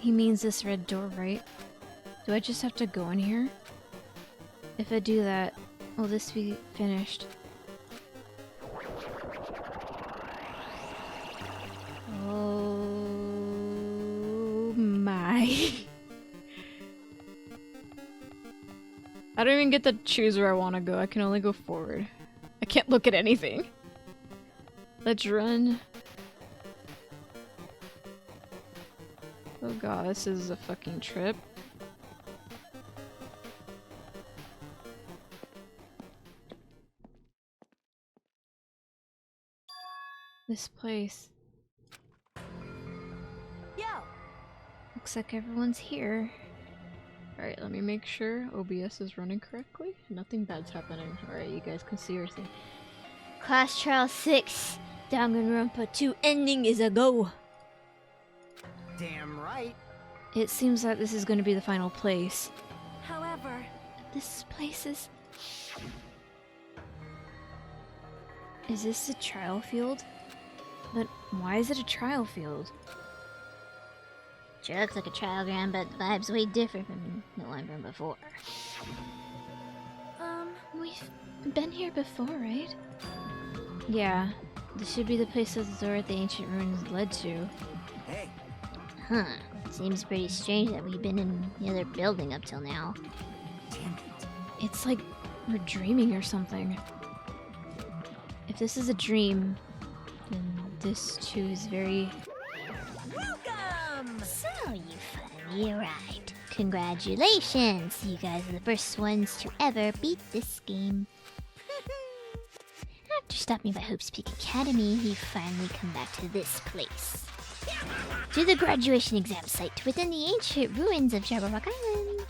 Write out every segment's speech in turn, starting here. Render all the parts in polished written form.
He means this red door, right? Do I just have to go in here? If I do that, will this be finished? Oh my. I don't even get to choose where I want to go. I can only go forward. I can't look at anything. Let's run. Oh god, this is a fucking trip. This place. Yo. Looks like everyone's here. Alright, let me make sure OBS is running correctly. Nothing bad's happening. Alright, you guys can see everything. Class Trial 6! Danganronpa 2 ending is a go! Damn right. It seems that this is going to be the final place. However, This place is... Is this a trial field? But why is it a trial field? Sure looks like a trial ground, but the vibe's way different from the one from before. We've been here before, right? Yeah. This should be the place that the door at the ancient ruins led to. Hey. Huh. Seems pretty strange that we've been in the other building up till now. Damn it. It's like we're dreaming or something. If this is a dream, then this too is very... welcome. So, you finally arrived. Congratulations! You guys are the first ones to ever beat this game. After stopping by Hope's Peak Academy, you've finally come back to this place. To the graduation exam site within the ancient ruins of Jabberwock Island.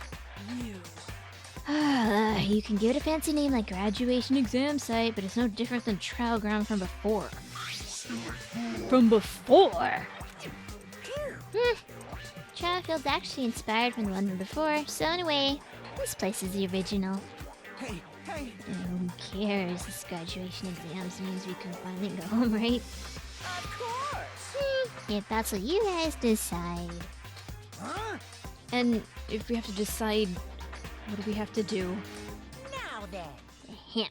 You can give it a fancy name like graduation exam site, but it's no different than trial ground from before. From before? Trial field's actually inspired from the one from before, so in a way, this place is the original. Hey, hey. Who cares? This graduation exams means we can finally go home, right? Of course. If that's what you guys decide. Huh? And if we have to decide, what do we have to do? Now then. Ahem.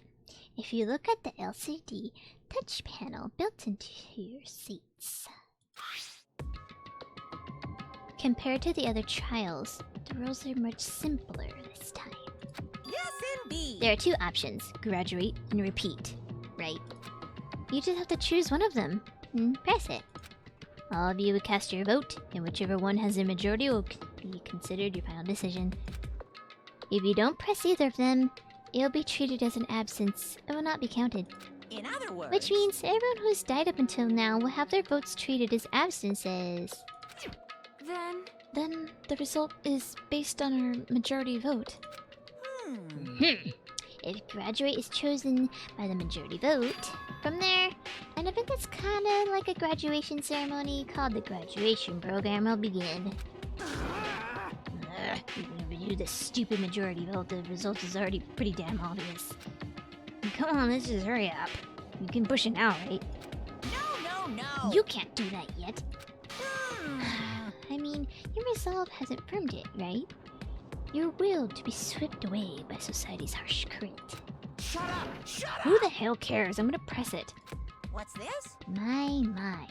If you look at the LCD touch panel built into your seats. Compared to the other trials, the rules are much simpler this time. Yes, indeed. There are two options, graduate and repeat, right? You just have to choose one of them, and press it. All of you would cast your vote, and whichever one has a majority will be considered your final decision. If you don't press either of them, it'll be treated as an absence and will not be counted. In other words, Which means everyone who's died up until now will have their votes treated as absences. Then the result is based on our majority vote. If graduate is chosen by the majority vote, from there, an event that's kinda like a graduation ceremony called the graduation program will begin. If you do this stupid majority vote, the result is already pretty damn obvious. Come on, let's just hurry up. You can push it now, right? No. You can't do that yet. I mean, your resolve hasn't firmed it, right? Your will to be swept away by society's harsh current. Shut up. Shut up. Who the hell cares? I'm gonna press it. What's this? My.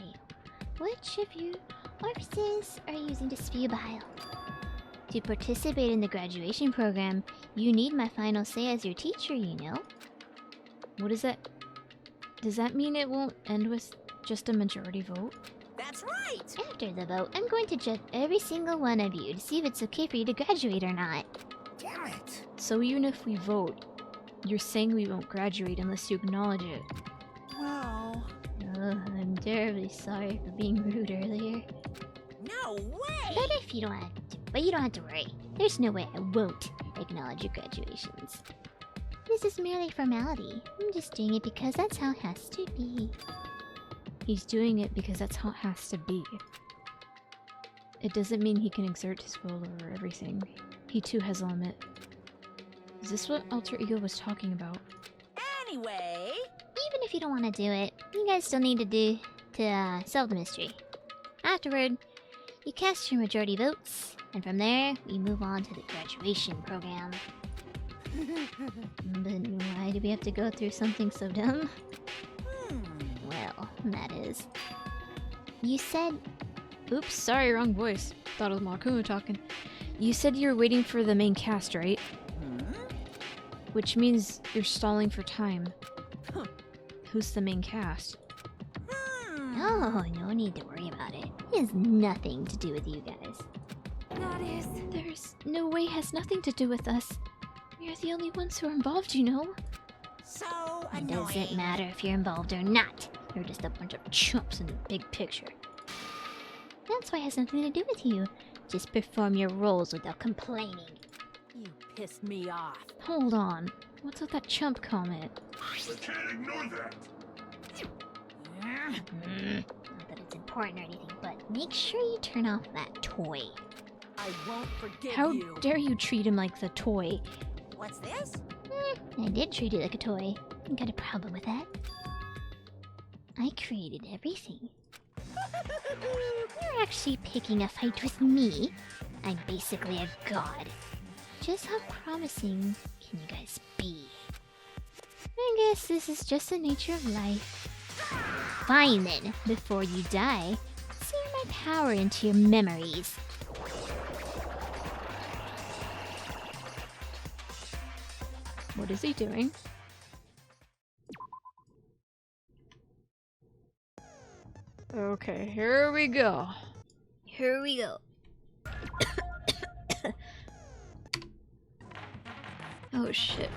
Which of you officers are using to spew bile? To participate in the graduation program, you need my final say as your teacher, you know? What is that? Does that mean it won't end with just a majority vote? That's right. After the vote, I'm going to judge every single one of you to see if it's okay for you to graduate or not. Damn it. So even if we vote, you're saying we won't graduate unless you acknowledge it. Well. Oh, I'm terribly sorry for being rude earlier. No way. But you don't have to worry. There's no way I won't acknowledge your graduations. This is merely formality. I'm just doing it because that's how it has to be. He's doing it because that's how it has to be. It doesn't mean he can exert his will over everything. He too has a limit. Is this what Alter Ego was talking about? Anyway. Even if you don't want to do it, you guys still need to solve the mystery. Afterward, You cast your majority votes, and from there, we move on to the graduation program. But why do we have to go through something so dumb? Well, that is. You said... Oops, sorry, wrong voice. Thought it was Makuma talking. You said you were waiting for the main cast, right? Which means you're stalling for time. Who's the main cast? Oh, no need to worry about it. It has nothing to do with you guys. That is... There's no way it has nothing to do with us. We're the only ones who are involved, you know? So It annoying. doesn't matter if you're involved or not. You're just a bunch of chumps in the big picture. That's why it has nothing to do with you. Just perform your roles without complaining. You pissed me off. Hold on. What's with that chump comment? I can't ignore that. Not that it's important or anything, but make sure you turn off that toy. I won't forgive How you. dare you treat him like the toy? What's this? I did treat it like a toy. I got a problem with that. I created everything. You're actually picking a fight with me. I'm basically a god. Just how promising can you guys be? I guess this is just the nature of life. Fine then, before you die, sear my power into your memories. What is he doing? Okay, here we go. Here we go. Oh shit.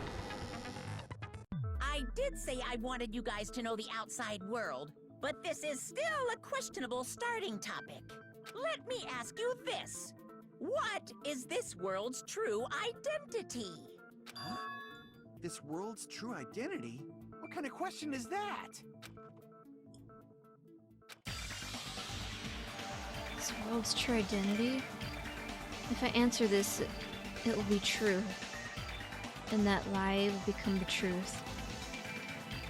I did say I wanted you guys to know the outside world, but this is still a questionable starting topic. Let me ask you this. What is this world's true identity? Huh? This world's true identity? What kind of question is that? This world's true identity? If I answer this, it will be true. And that lie will become the truth.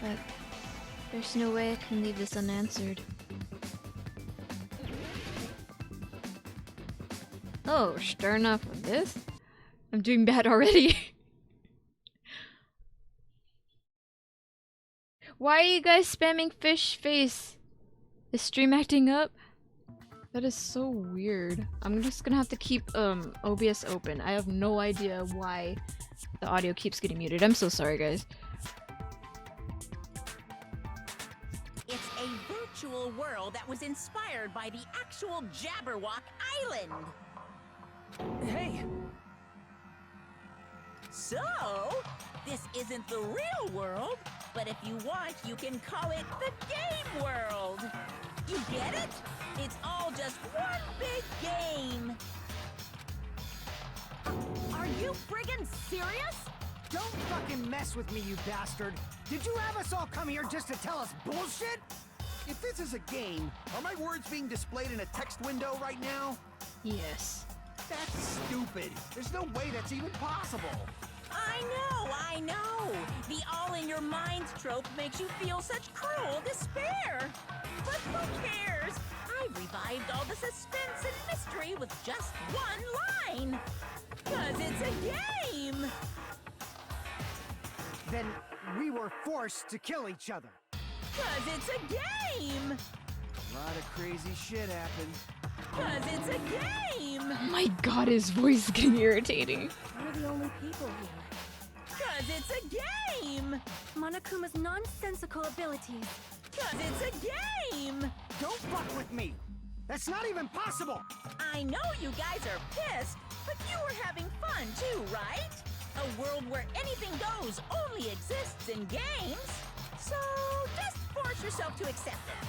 But there's no way I can leave this unanswered. Oh, starting off with this? I'm doing bad already. Why are you guys spamming fish face? Is stream acting up? That is so weird. I'm just gonna have to keep OBS open. I have no idea why the audio keeps getting muted. I'm so sorry, guys. It's a virtual world that was inspired by the actual Jabberwock Island. Hey! So, this isn't the real world, but if you want, you can call it the game world. You get it? It's all just one big game. Are you friggin' serious? Don't fucking mess with me, you bastard! Did you have us all come here just to tell us bullshit? If this is a game, are my words being displayed in a text window right now? Yes. That's stupid. There's no way that's even possible. I know. The all-in-your-minds trope makes you feel such cruel despair. But who cares? I revived all the suspense and mystery with just one line. 'Cause it's a game. Then we were forced to kill each other. 'Cause it's a game. A lot of crazy shit happened. 'Cause it's a game. Oh my god, his voice is getting irritating. We're the only people here. 'Cause it's a game. Monokuma's nonsensical abilities. 'Cause it's a game. Don't fuck with me! That's not even possible! I know you guys are pissed, but you were having fun too, right? A world where anything goes only exists in games. So just force yourself to accept it.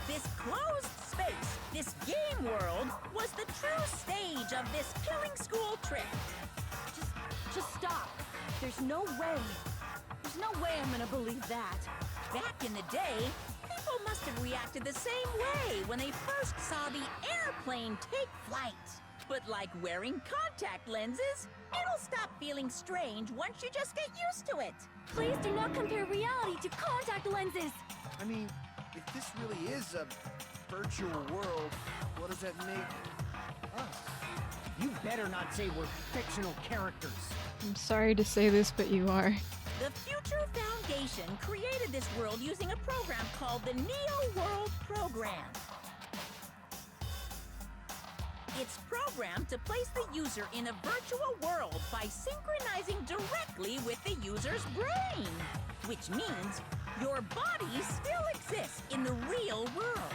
This closed space, this game world, was the true stage of this killing school trip. Just stop. There's no way. There's no way I'm gonna believe that. Back in the day, people must have reacted the same way when they first saw the airplane take flight. But like wearing contact lenses, it'll stop feeling strange once you just get used to it. Please do not compare reality to contact lenses. I mean, if this really is a virtual world, what does that make us? You better not say we're fictional characters. I'm sorry to say this, but you are. The Future Foundation created this world using a program called the Neo World Program. It's programmed to place the user in a virtual world by synchronizing directly with the user's brain, which means your body still exists in the real world.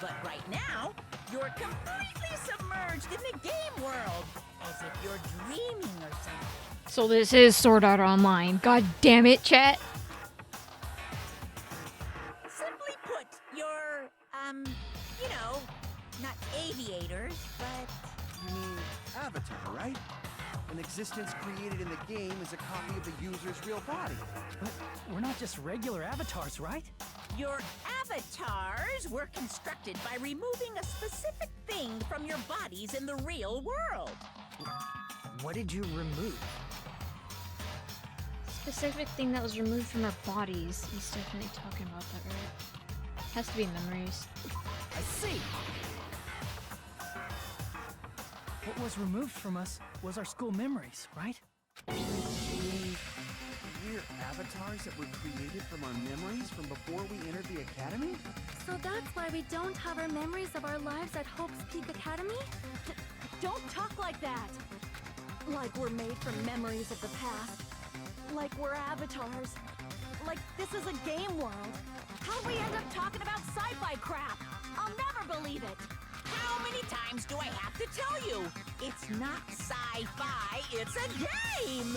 But right now, you're completely submerged in the game world, as if you're dreaming or something. So this is Sword Art Online. God damn it, chat. Simply put, you're, you know, not aviators, but... You mean Avatar, right? An existence created in the game is a copy of the user's real body. But we're not just regular avatars, right? Your avatars were constructed by removing a specific thing from your bodies in the real world. What did you remove? Specific thing that was removed from our bodies. He's definitely talking about that, right? Has to be memories. I see! What was removed from us was our school memories, right? You mean we're avatars that were created from our memories from before we entered the academy? So that's why we don't have our memories of our lives at Hope's Peak Academy? Don't talk like that! Like we're made from memories of the past. Like we're avatars. Like this is a game world. How'd we end up talking about sci-fi crap? I'll never believe it! How many times do I have to tell you? It's not sci-fi, it's a game!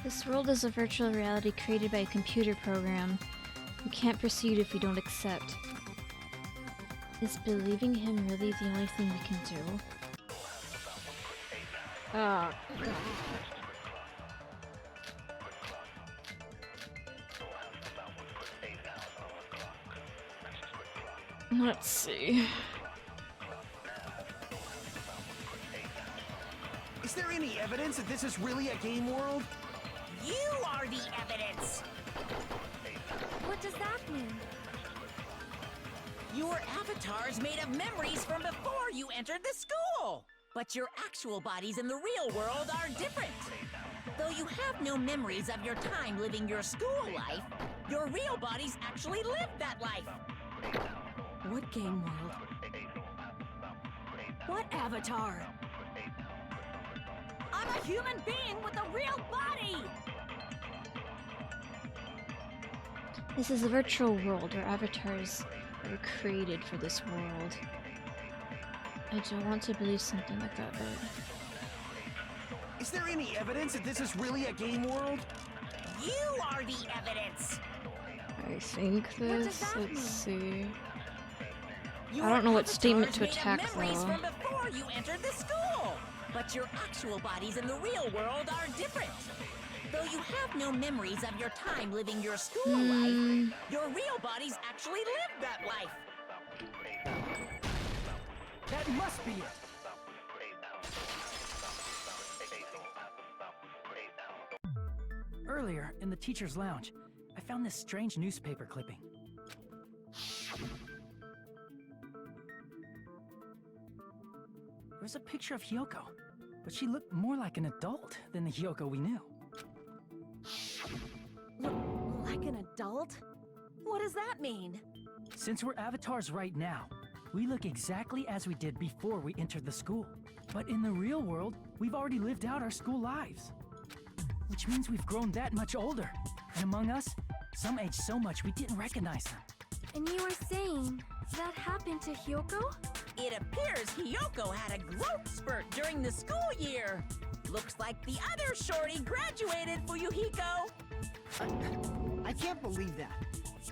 This world is a virtual reality created by a computer program. You can't proceed if you don't accept. Is believing him really the only thing we can do? Oh, God. Let's see. Is there any evidence that this is really a game world? You are the evidence! What does that mean? Your avatar's made of memories from before you entered the school! But your actual bodies in the real world are different. Though you have no memories of your time living your school life, your real bodies actually lived that life. What game world? What avatar? I'm a human being with a real body! This is a virtual world where avatars are created for this world. I don't want to believe something like that, but... Is there any evidence that this is really a game world? You are the evidence! I think this... Let's see... Your I don't know what avatars statement to made of attack, memories though. from before you entered the school! But your actual bodies in the real world are different. Though you have no memories of your time living your school life, your real bodies actually lived that life. That must be it! Earlier, in the teacher's lounge, I found this strange newspaper clipping. There was a picture of Kyoko, but she looked more like an adult than the Kyoko we knew. Like an adult? What does that mean? Since we're avatars right now, we look exactly as we did before we entered the school. But in the real world, we've already lived out our school lives. Which means we've grown that much older. And among us, some aged so much we didn't recognize them. And you were saying that happened to Kyoko? It appears Kyoko had a growth spurt during the school year. Looks like the other shorty graduated, Fuyuhiko. I can't believe that.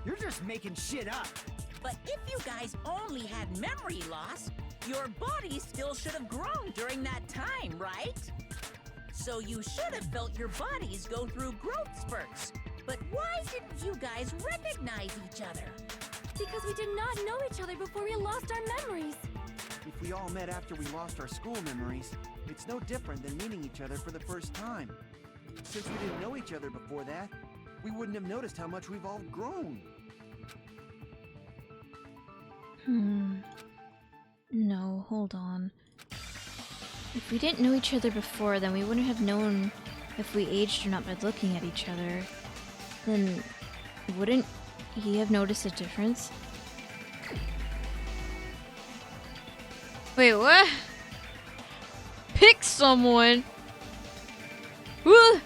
You're just making shit up. But if you guys only had memory loss, your body still should have grown during that time, right? So you should have felt your bodies go through growth spurts. But why didn't you guys recognize each other? Because we did not know each other before we lost our memories. If we all met after we lost our school memories, it's no different than meeting each other for the first time. Since we didn't know each other before that, we wouldn't have noticed how much we've all grown. No, hold on. If we didn't know each other before, then we wouldn't have known if we aged or not by looking at each other. Then wouldn't he have noticed a difference? Wait, what? Pick someone? Who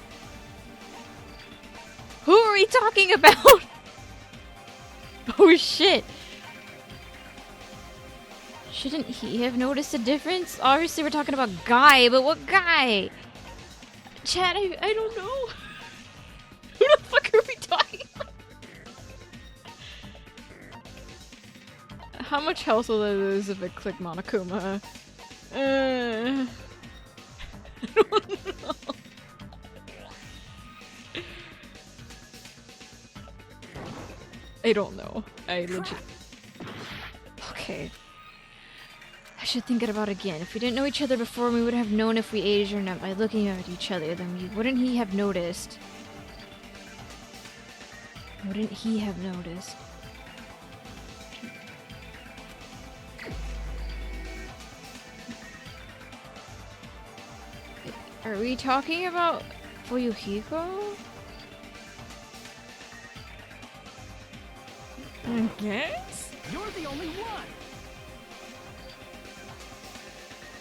are we talking about? Oh shit. Shouldn't he have noticed a difference? Obviously we're talking about Guy, but what Guy? Chad, I don't know. Who the fuck are we talking about? How much health will it lose if I click Monokuma? I don't know. I don't know. I legit... Okay. I should think it about again. If we didn't know each other before, we would have known if we aged or not by looking at each other. Then wouldn't he have noticed? Wouldn't he have noticed? Are we talking about Fuyuhiko? I guess? You're the only one!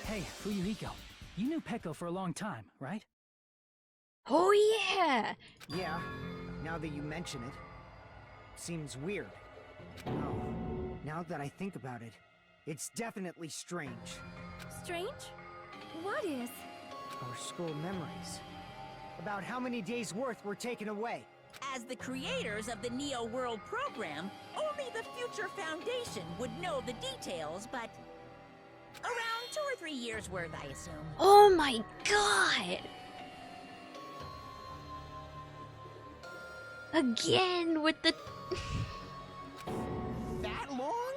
Hey, Fuyuhiko, you knew Peko for a long time, right? Oh yeah! Yeah, now that you mention it. Seems weird. No, now that I think about it, it's definitely strange. Strange? What is? Our school memories. About how many days' worth were taken away. As the creators of the Neo World program, only the future Foundation would know the details, but around 2 or 3 years worth, I assume. Oh my god! Again with the... That long?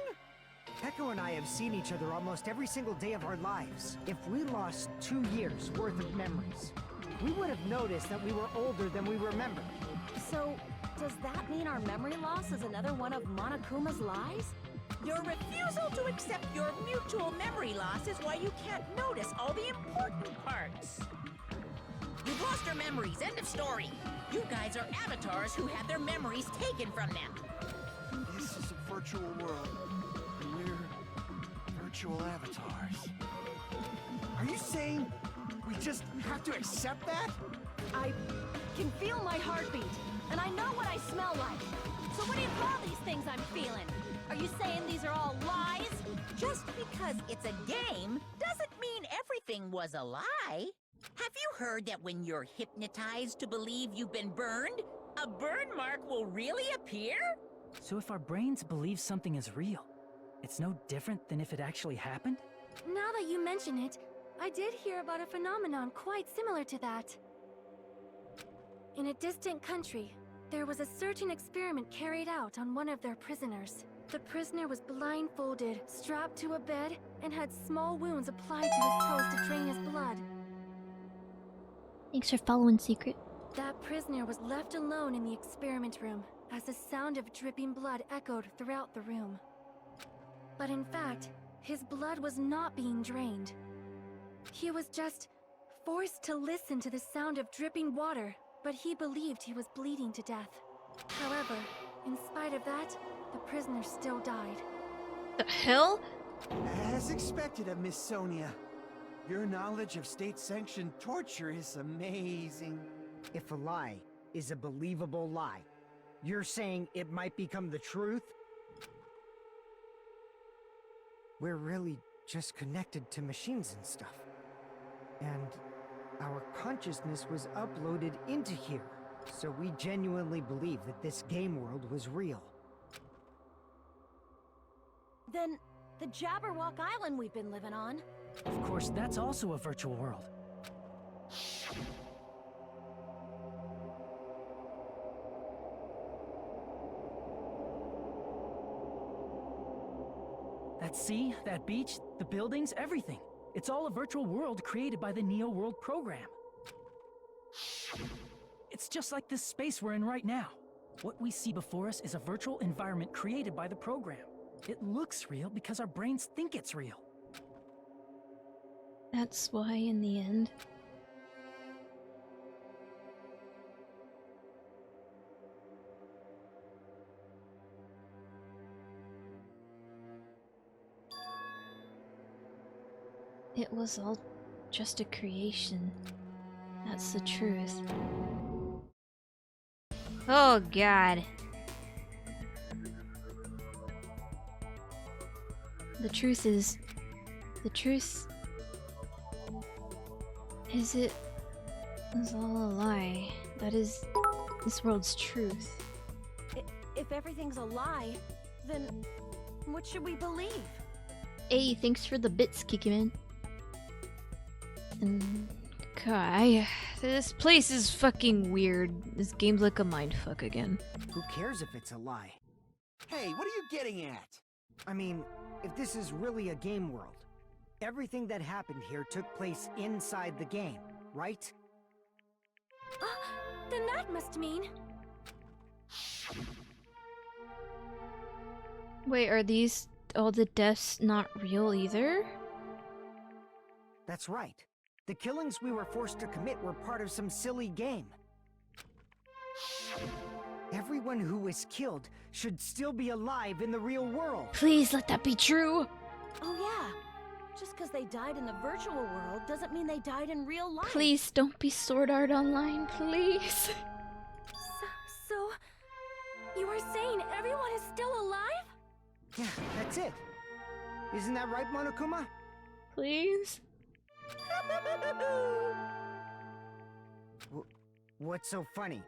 Peko and I have seen each other almost every single day of our lives. If we lost 2 years worth of memories, we would have noticed that we were older than we remember. So, does that mean our memory loss is another one of Monokuma's lies? Your refusal to accept your mutual memory loss is why you can't notice all the important parts. You've lost your memories, end of story. You guys are avatars who had their memories taken from them. This is a virtual world. And we're virtual avatars. Are you saying we just have to accept that? I can feel my heartbeat, and I know what I smell like. So what do you call these things I'm feeling? Are you saying these are all lies? Just because it's a game doesn't mean everything was a lie. Have you heard that when you're hypnotized to believe you've been burned, a burn mark will really appear? So if our brains believe something is real, it's no different than if it actually happened? Now that you mention it, I did hear about a phenomenon quite similar to that. In a distant country, there was a certain experiment carried out on one of their prisoners. The prisoner was blindfolded, strapped to a bed, and had small wounds applied to his toes to drain his blood. Thanks for following, Secret. That prisoner was left alone in the experiment room, as the sound of dripping blood echoed throughout the room. But in fact, his blood was not being drained. He was just forced to listen to the sound of dripping water, but he believed he was bleeding to death. However, in spite of that, the prisoner still died. The hell? As expected of Miss Sonia. Your knowledge of state-sanctioned torture is amazing. If a lie is a believable lie, you're saying it might become the truth? We're really just connected to machines and stuff. And our consciousness was uploaded into here. So we genuinely believe that this game world was real. Then, the Jabberwock Island we've been living on. Of course, that's also a virtual world. That sea, that beach, the buildings, everything. It's all a virtual world created by the Neo World program. It's just like this space we're in right now. What we see before us is a virtual environment created by the program. It looks real because our brains think it's real. That's why, in the end. It was all just a creation. That's the truth. Oh god. The truth is it is all a lie. That is this world's truth. If everything's a lie, then what should we believe? Hey, thanks for the bits, Kikiman. And Kai, this place is fucking weird. This game's like a mindfuck again. Who cares if it's a lie? Hey, what are you getting at? I mean, if this is really a game world, everything that happened here took place inside the game, right? Then that must mean... Wait, are these all the deaths not real either? That's right. The killings we were forced to commit were part of some silly game. Everyone who was killed should still be alive in the real world. Please let that be true. Oh yeah. Just because they died in the virtual world doesn't mean they died in real life. Please don't be Sword Art Online, please. So you are saying everyone is still alive? Yeah, that's it. Isn't that right, Monokuma? Please? What's so funny?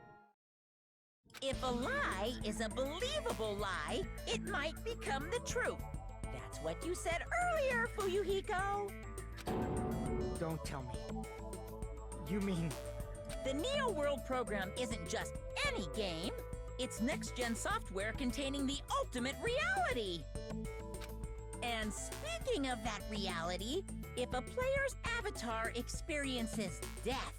If a lie is a believable lie, it might become the truth. That's what you said earlier, Fuyuhiko. Don't tell me. You mean... The Neo World program isn't just any game. It's next-gen software containing the ultimate reality. And speaking of that reality, if a player's avatar experiences death,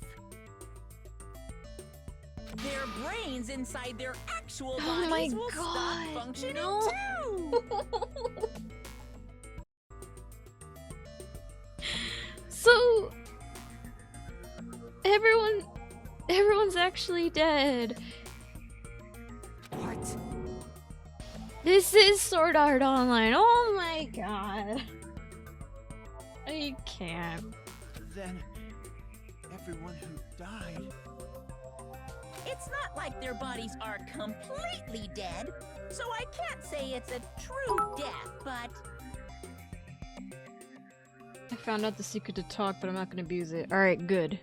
their brains inside their actual bodies will stop functioning too! So... Everyone's actually dead. What? This is Sword Art Online. Oh my god. I can't. Then, everyone who died... It's not like their bodies are completely dead, so I can't say it's a true death, but... I found out the secret to talk, but I'm not gonna abuse it. Alright, good.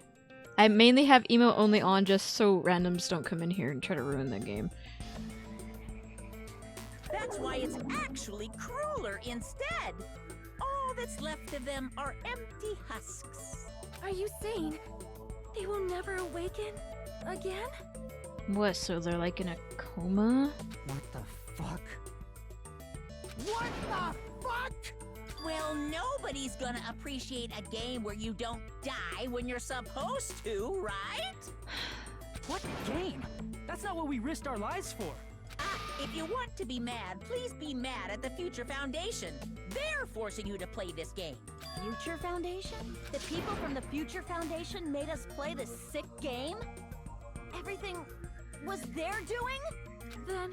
I mainly have emo only on just so randoms don't come in here and try to ruin the game. That's why it's actually crueler instead. All that's left of them are empty husks. Are you saying they will never awaken again? What, so they're like in a coma? What the fuck? What the fuck? Well, nobody's gonna appreciate a game where you don't die when you're supposed to, right? What game? That's not what we risked our lives for. Ah, if you want to be mad, please be mad at the Future Foundation. They're forcing you to play this game. Future Foundation? The people from the Future Foundation made us play this sick game? Everything was their doing? Then...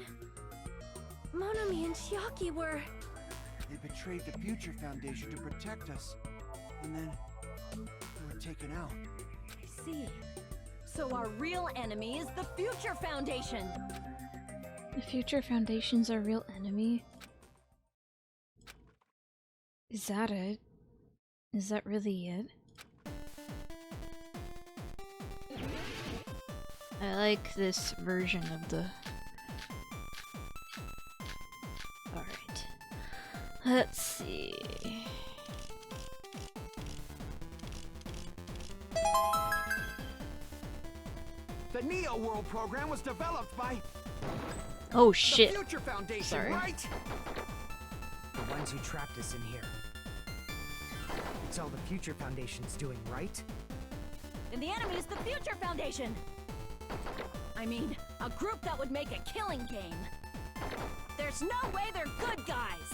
Monomi and Chiaki were... They betrayed the Future Foundation to protect us. And then... we were taken out. I see. So our real enemy is the Future Foundation! The Future Foundation's our real enemy? Is that it? Is that really it? I like this version of the... Alright. Let's see... The Neo World program was developed by Oh the shit! Future Foundation, Sorry. right? The ones who trapped us in here. It's all the Future Foundation's doing, right? And the enemy is the Future Foundation! I mean, a group that would make a killing game. There's no way they're good guys!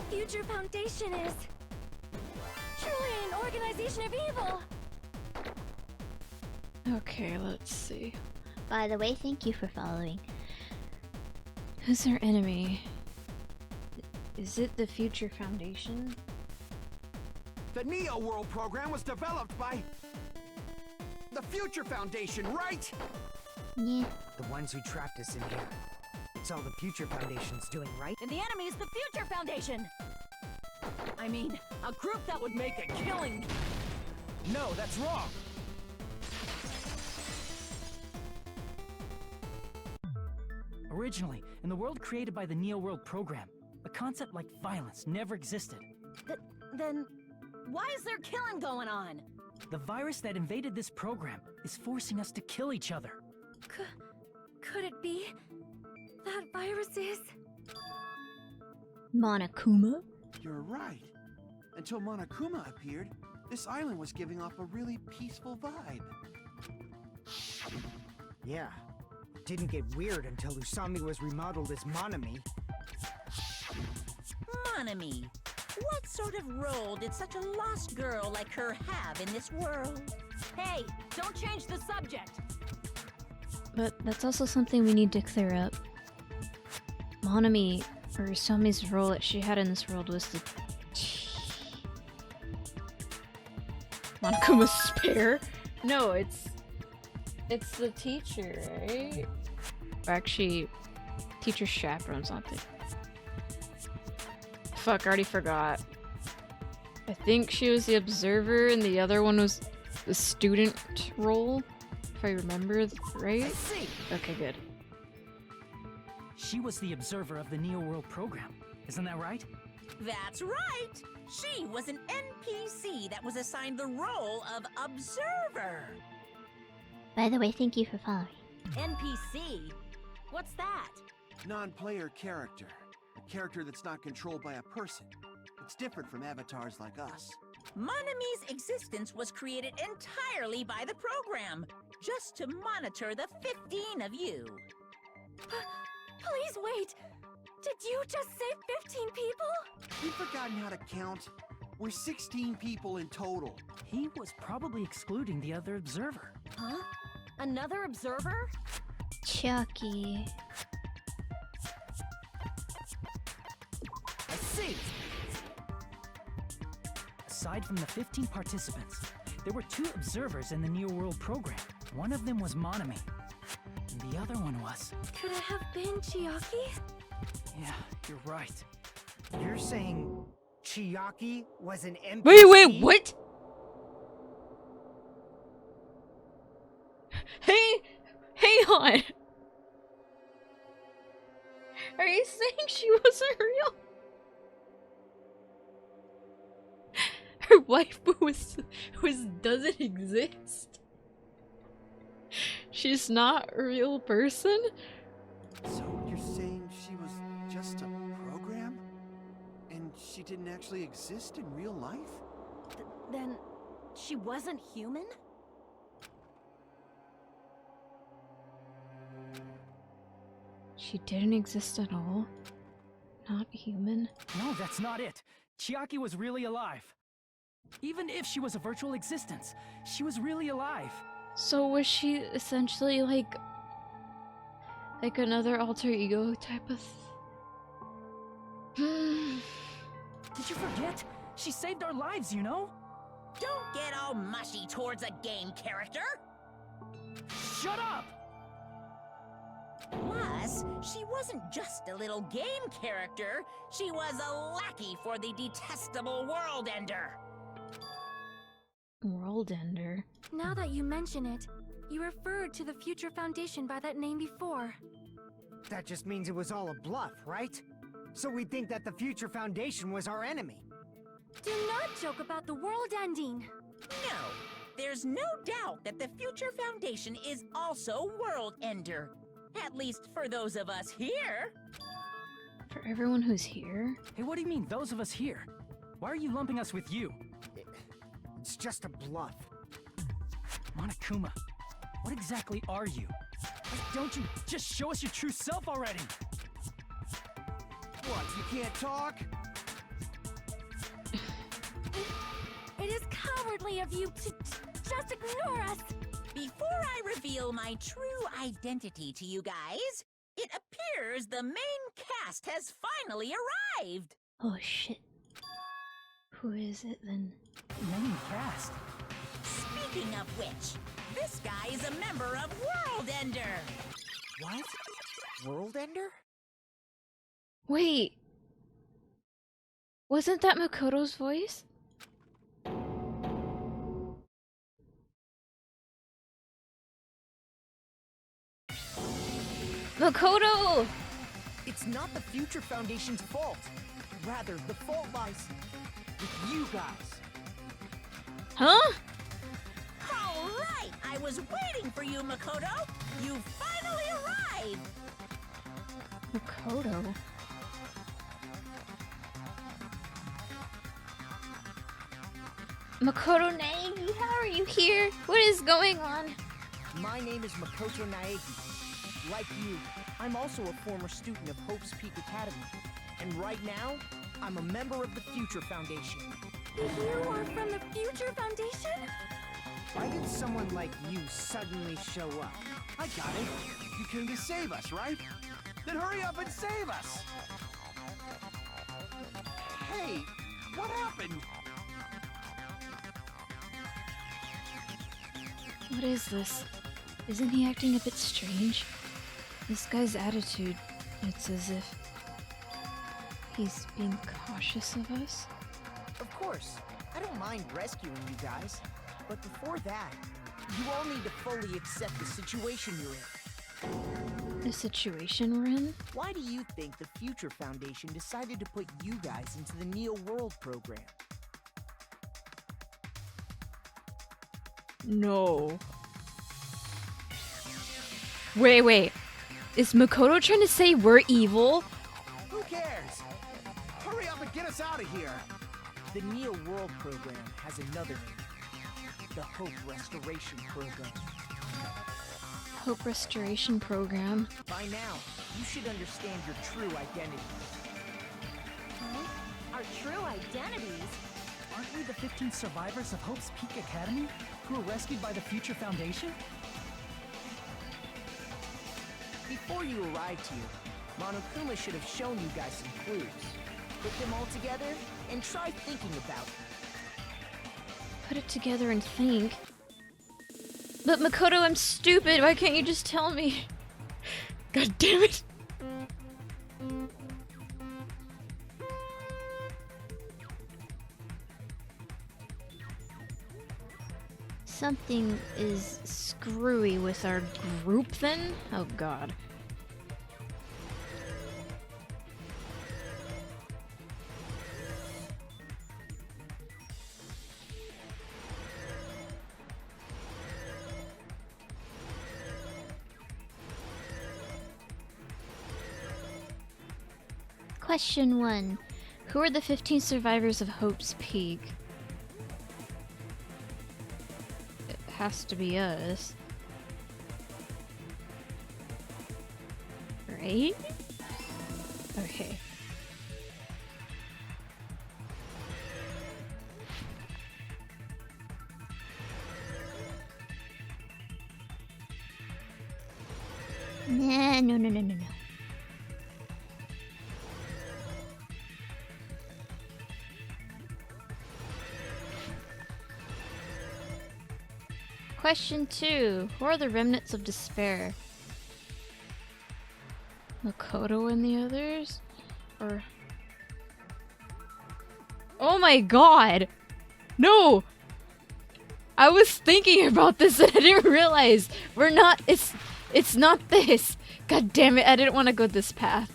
Future Foundation is truly an organization of evil. Okay, let's see. By the way, thank you for following. Who's our enemy? Is it the Future Foundation? The Neo World program was developed by the Future Foundation, right? Yeah. The ones who trapped us in here. It's all the Future Foundation's doing, right? And the enemy is the Future Foundation. I mean, a group that would make a killing. No, that's wrong. Originally, in the world created by the Neo World program, a concept like violence never existed. Then, why is there killing going on? The virus that invaded this program is forcing us to kill each other. Could it be that virus is? Monokuma? You're right. Until Monokuma appeared, this island was giving off a really peaceful vibe. Yeah. Didn't get weird until Usami was remodeled as Monomi. Monomi, what sort of role did such a lost girl like her have in this world? Hey, don't change the subject. But that's also something we need to clear up. Monomi, or Usami's role that she had in this world was the... Monokuma's spare? No, it's the teacher, right? Or actually, teacher chaperone something. Fuck, I already forgot. I think she was the observer and the other one was the student role, if I remember right. I see. Okay, good. She was the observer of the Neo World program. Isn't that right? That's right! She was an NPC that was assigned the role of observer. By the way, thank you for following. NPC? What's that? Non-player character. A character that's not controlled by a person. It's different from avatars like us. Monomi's existence was created entirely by the program, just to monitor the 15 of you. Please wait. Did you just say 15 people? We've forgotten how to count. We're 16 people in total. He was probably excluding the other observer. Huh? Another observer? Chiaki. I see! Aside from the 15 participants, there were 2 observers in the Neo World program. One of them was Monomi, and the other one was... Could it have been Chiaki? Yeah, you're right. You're saying Chiaki was an NPC? Wait, what? Hang on. Are you saying she wasn't real? Her waifu doesn't exist. She's not a real person? So you're saying she was just a program? And she didn't actually exist in real life? Then she wasn't human? She didn't exist at all? Not human? No, that's not it. Chiaki was really alive. Even if she was a virtual existence, she was really alive. So was she essentially like another alter ego type of... Did you forget? She saved our lives, you know? Don't get all mushy towards a game character! Shut up! Plus, she wasn't just a little game character, she was a lackey for the detestable World Ender. World Ender? Now that you mention it, you referred to the Future Foundation by that name before. That just means it was all a bluff, right? So we think that the Future Foundation was our enemy. Do not joke about the world ending. No, there's no doubt that the Future Foundation is also World Ender. At least for those of us here. For everyone who's here? Hey, what do you mean, those of us here? Why are you lumping us with you? It's just a bluff. Monokuma, what exactly are you? Why don't you just show us your true self already? What, you can't talk? It is cowardly of you to just ignore us. Before I reveal my true identity to you guys, it appears the main cast has finally arrived. Oh shit. Who is it then? Main cast. Speaking of which, this guy is a member of World Ender. What? World Ender? Wait. Wasn't that Makoto's voice? Makoto! It's not the Future Foundation's fault. Rather, the fault lies with you guys. Huh? All right, I was waiting for you, Makoto. You finally arrived. Makoto? Makoto Naegi, how are you here? What is going on? My name is Makoto Naegi. Like you, I'm also a former student of Hope's Peak Academy. And right now, I'm a member of the Future Foundation. You are from the Future Foundation? Why did someone like you suddenly show up? I got it. You came to save us, right? Then hurry up and save us! Hey, what happened? What is this? Isn't he acting a bit strange? This guy's attitude, it's as if he's being cautious of us. Of course, I don't mind rescuing you guys. But before that, you all need to fully accept the situation you're in. The situation we're in? Why do you think the Future Foundation decided to put you guys into the Neo World program? No. Wait. Is Makoto trying to say we're evil? Who cares? Hurry up and get us out of here! The Neo World program has another name. The Hope Restoration Program. Hope Restoration Program. By now, you should understand your true identity. Our true identities? Aren't we the 15 survivors of Hope's Peak Academy who were rescued by the Future Foundation? Before you arrived here, Monokuma should have shown you guys some clues. Put them all together and try thinking about it. Put it together and think. But Makoto, I'm stupid. Why can't you just tell me? God damn it. Something is screwy with our group then? Oh god. Question 1. Who are the 15 survivors of Hope's Peak? It has to be us. Right? Okay. Nah, no. Question 2. Who are the Remnants of Despair? Makoto and the others? Or... Oh my god! No! I was thinking about this and I didn't realize! We're not- it's not this! God damn it, I didn't want to go this path.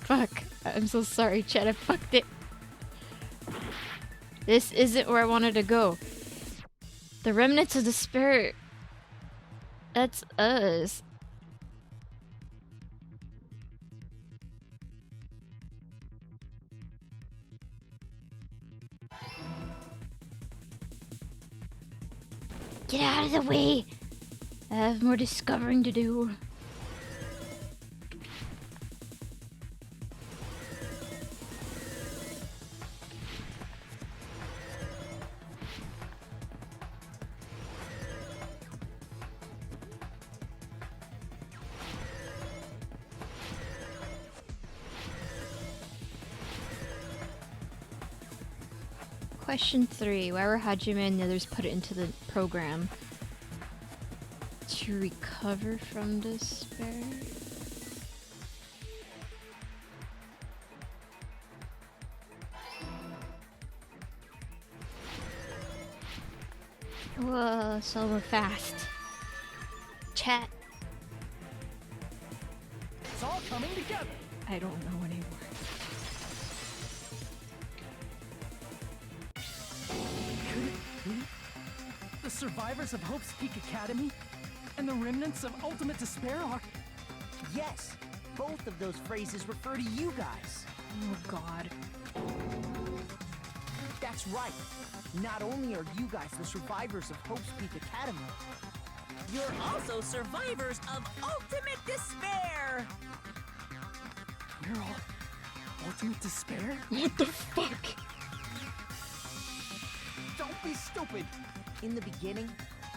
Fuck. I'm so sorry, chat, I fucked it. This isn't where I wanted to go. The Remnants of Despair. That's us. Get out of the way! I have more discovering to do. Question 3. Why were Hajime and the others put into the program? To recover from despair? Whoa, so we're fast. Chat. It's all coming together. I don't know anymore. Could it be the survivors of Hope's Peak Academy and the remnants of Ultimate Despair are... Yes, both of those phrases refer to you guys. Oh god. That's right. Not only are you guys the survivors of Hope's Peak Academy, You're also survivors of Ultimate Despair! We're all Ultimate Despair? What the fuck? don't be stupid. In the beginning,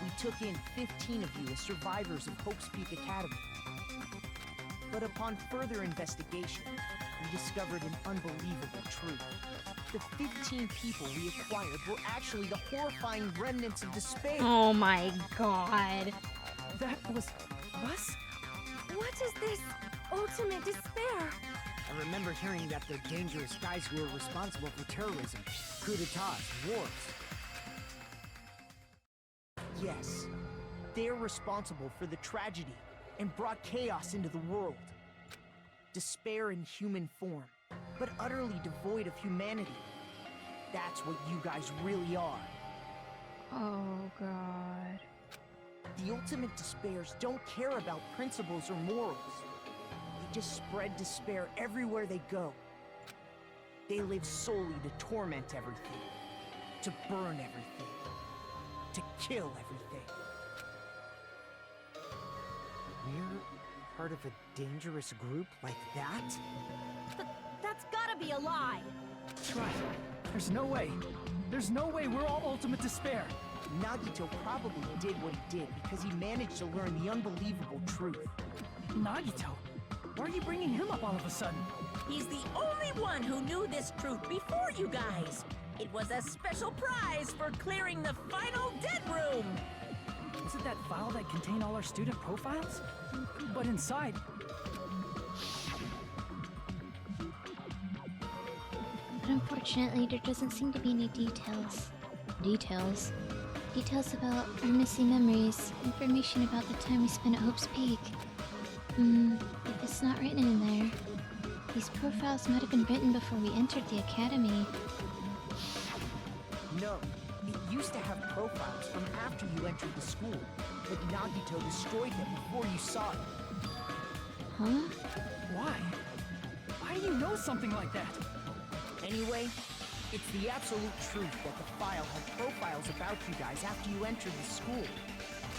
we took in 15 of you as survivors of Hope's Peak Academy. But upon further investigation, we discovered an unbelievable truth. The 15 people we acquired were actually the horrifying remnants of despair. Oh my god. That was us? What is this ultimate despair? I remember hearing that they're dangerous guys who are responsible for terrorism, coup d'etats, wars. Yes, they're responsible for the tragedy and brought chaos into the world. Despair in human form, but utterly devoid of humanity. That's what you guys really are. Oh god. The ultimate despairs don't care about principles or morals. They just spread despair everywhere they go. They live solely to torment everything, to burn everything, to kill everything. We're part of a dangerous group like that? That's gotta be a lie. That's right. There's no way. There's no way we're all Ultimate Despair. Nagito probably did what he did because he managed to learn the unbelievable truth. Nagito? Why are you bringing him up all of a sudden? He's the only one who knew this truth before you guys. It was a special prize for clearing the final dead room. Was it that file that contained all our student profiles? But inside... But unfortunately, there doesn't seem to be any details. Details about our missing memories. Information about the time we spent at Hope's Peak. If it's not written in there, these profiles might have been written before we entered the academy. No, it used to have profiles from after you entered the school, but Nagito destroyed them before you saw it. Huh? Why? Why do you know something like that? Anyway, it's the absolute truth that the file had profiles about you guys after you entered the school.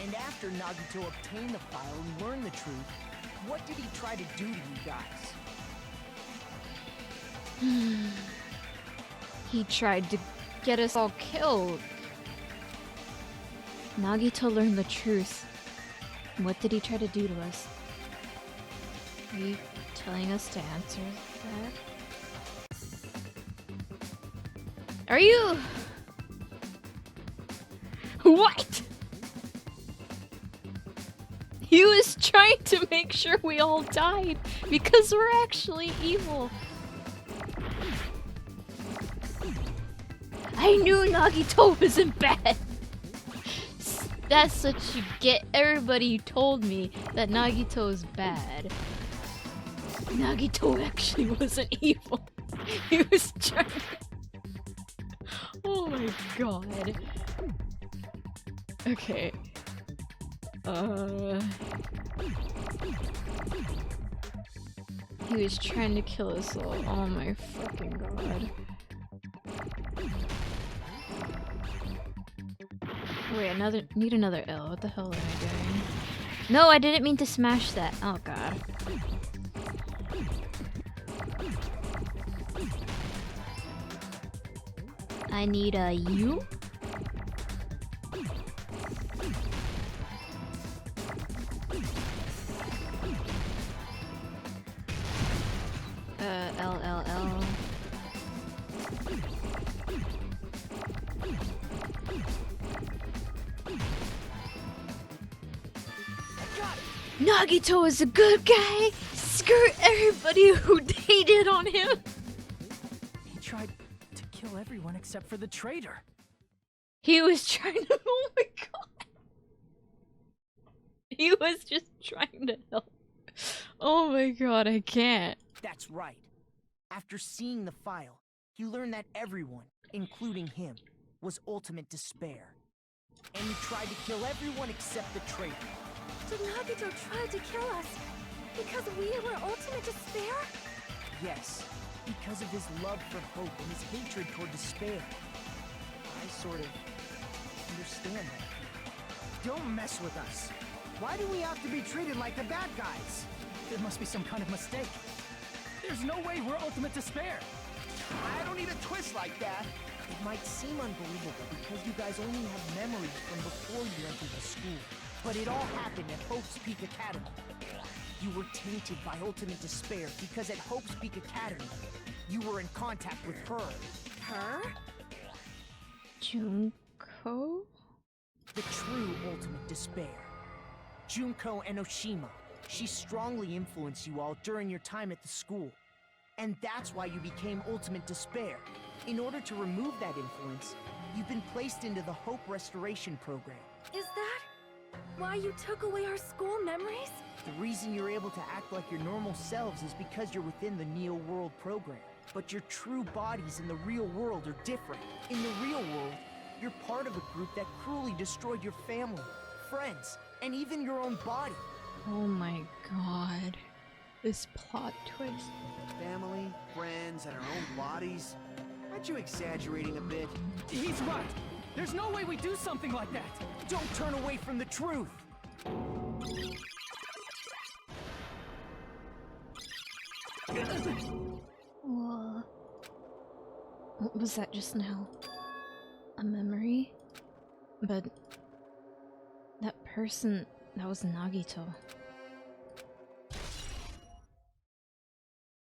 And after Nagito obtained the file and learned the truth, what did he try to do to you guys? He tried to get us all killed. Nagito learned the truth. What did he try to do to us? Are you telling us to answer that? Are you? What? He was trying to make sure we all died because we're actually evil. I knew Nagito wasn't bad. That's what you get. Everybody told me that Nagito is bad. Nagito actually wasn't evil. He was trying. Oh my god. Okay. He was trying to kill us all. Oh my fucking god. Wait, need another L. What the hell am I doing? No, I didn't mean to smash that. Oh god. I need a U. L. Nagito is a good guy. Screw everybody who hated on him. He tried to kill everyone except for the traitor. He was trying to. Oh my god. He was just trying to help. Oh my god, I can't. That's right. After seeing the file, you learn that everyone, including him, was ultimate despair. And he tried to kill everyone except the traitor. Did Nagito try to kill us because we were ultimate despair? Yes, because of his love for hope and his hatred toward despair. I sort of understand that. Don't mess with us. Why do we have to be treated like the bad guys? There must be some kind of mistake. There's no way we're ultimate despair. I don't need a twist like that. It might seem unbelievable because you guys only have memories from before you entered the school. But it all happened at Hope's Peak Academy. You were tainted by ultimate despair because at Hope's Peak Academy, you were in contact with her. Her? Junko? The true ultimate despair. Junko Enoshima. She strongly influenced you all during your time at the school. And that's why you became ultimate despair. In order to remove that influence, you've been placed into the Hope Restoration Program. Is that why you took away our school memories? The reason you're able to act like your normal selves is because you're within the Neo World program. But your true bodies in the real world are different. In the real world, you're part of a group that cruelly destroyed your family, friends, and even your own body. Oh my god. This plot twist. Family, friends, and our own bodies. Aren't you exaggerating a bit? He's right. There's no way we do something like that. Don't turn away from the truth. Whoa. What was that just now? A memory? But that person, that was Nagito.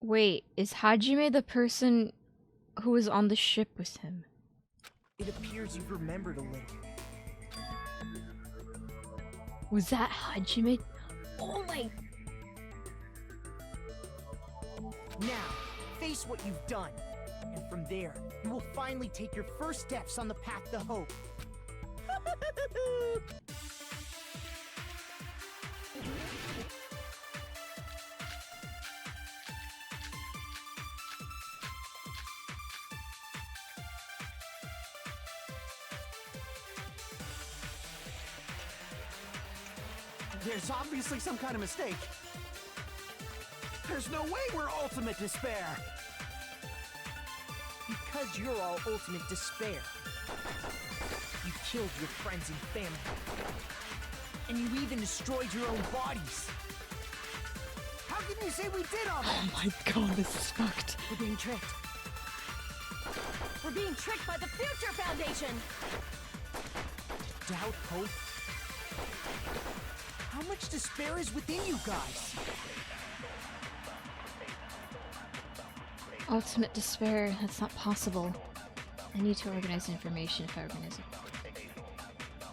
Wait, is Hajime the person who was on the ship with him? It appears you've remembered a little. Was that Hajime? Oh my... Now, face what you've done. And from there, you will finally take your first steps on the path to hope. There's obviously some kind of mistake. There's no way we're ultimate despair. Because you're all ultimate despair. You killed your friends and family. And you even destroyed your own bodies. How can you say we did all that? Oh my god, this is fucked. We're being tricked. We're being tricked by the Future Foundation! Doubt, hope. How much despair is within you guys? Ultimate despair, that's not possible. I need to organize information if I organize it.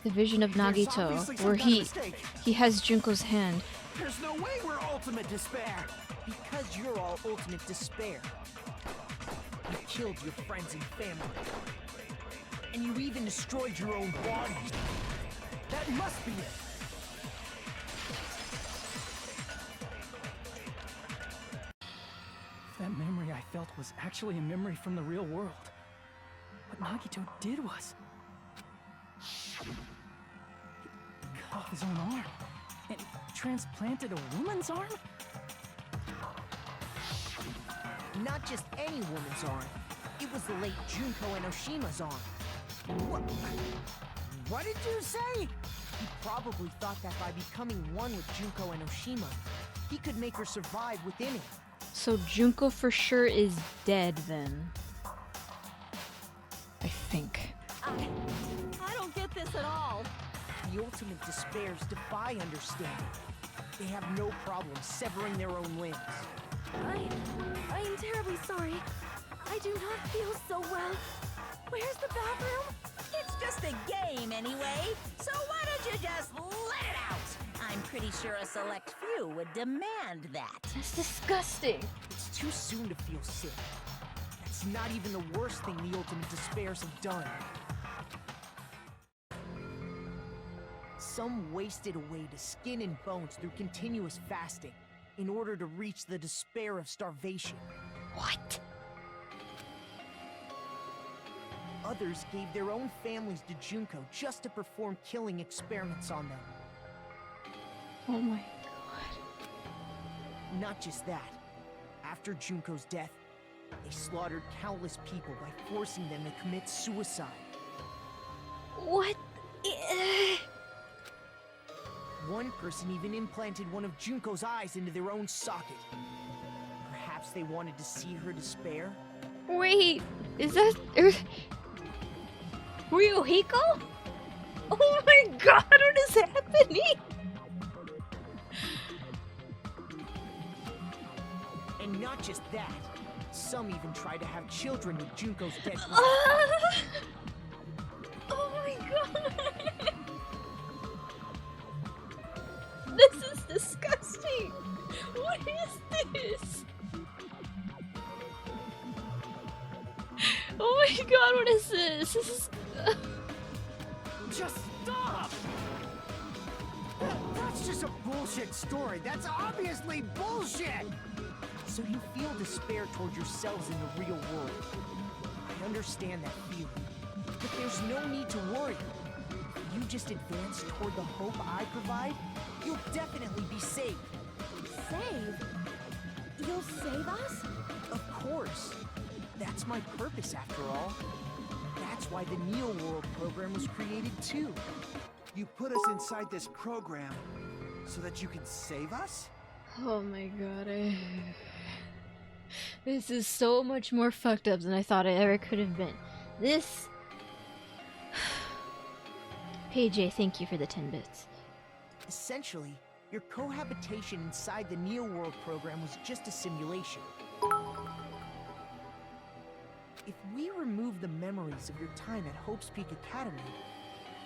The vision of There's Nagito, obviously some where kind of mistake. he has Junko's hand. There's no way we're ultimate despair. Because you're all ultimate despair. You killed your friends and family. And you even destroyed your own bodies. That must be it. That memory I felt was actually a memory from the real world. What Nagito did was... he cut off his own arm and transplanted a woman's arm? Not just any woman's arm. It was the late Junko Enoshima's arm. What did you say? He probably thought that by becoming one with Junko Enoshima, he could make her survive within it. So Junko for sure is dead then. I think. I don't get this at all. The ultimate despairs defy understanding. They have no problem severing their own limbs. I am terribly sorry. I do not feel so well. Where's the bathroom? It's just a game anyway, so why don't you just let it out? I'm pretty sure a select few would demand that. That's disgusting. It's too soon to feel sick. That's not even the worst thing the Ultimate Despairs have done. Some wasted away to skin and bones through continuous fasting in order to reach the despair of starvation. What? Others gave their own families to Junko just to perform killing experiments on them. Oh my god. Not just that. After Junko's death, they slaughtered countless people by forcing them to commit suicide. What? One person even implanted one of Junko's eyes into their own socket. Perhaps they wanted to see her despair? Wait, is that Ryuhiko? Oh my god, what is happening? And not just that. Some even tried to have children with Junko's dead body. Oh my god. This is disgusting. What is this? Oh my god, what is this? This is... Just stop! That's just a bullshit story. That's obviously bullshit! So you feel despair toward yourselves in the real world. I understand that feeling. But there's no need to worry. If you just advance toward the hope I provide, you'll definitely be saved. Save? You'll save us? Of course. That's my purpose after all. That's why the Neo World program was created too. You put us inside this program so that you can save us? Oh my god, This is so much more fucked up than I thought it ever could have been. This... PJ, thank you for the 10 bits. Essentially, your cohabitation inside the Neo World program was just a simulation. If we remove the memories of your time at Hope's Peak Academy,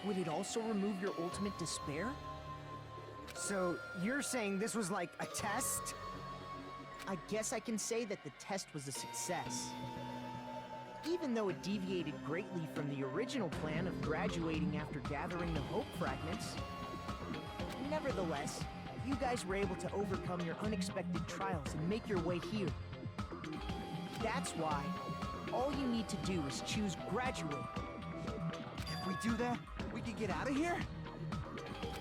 would it also remove your ultimate despair? So, you're saying this was like a test? I guess I can say that the test was a success. Even though it deviated greatly from the original plan of graduating after gathering the Hope Fragments. Nevertheless, you guys were able to overcome your unexpected trials and make your way here. That's why all you need to do is choose graduate. If we do that, we can get out of here?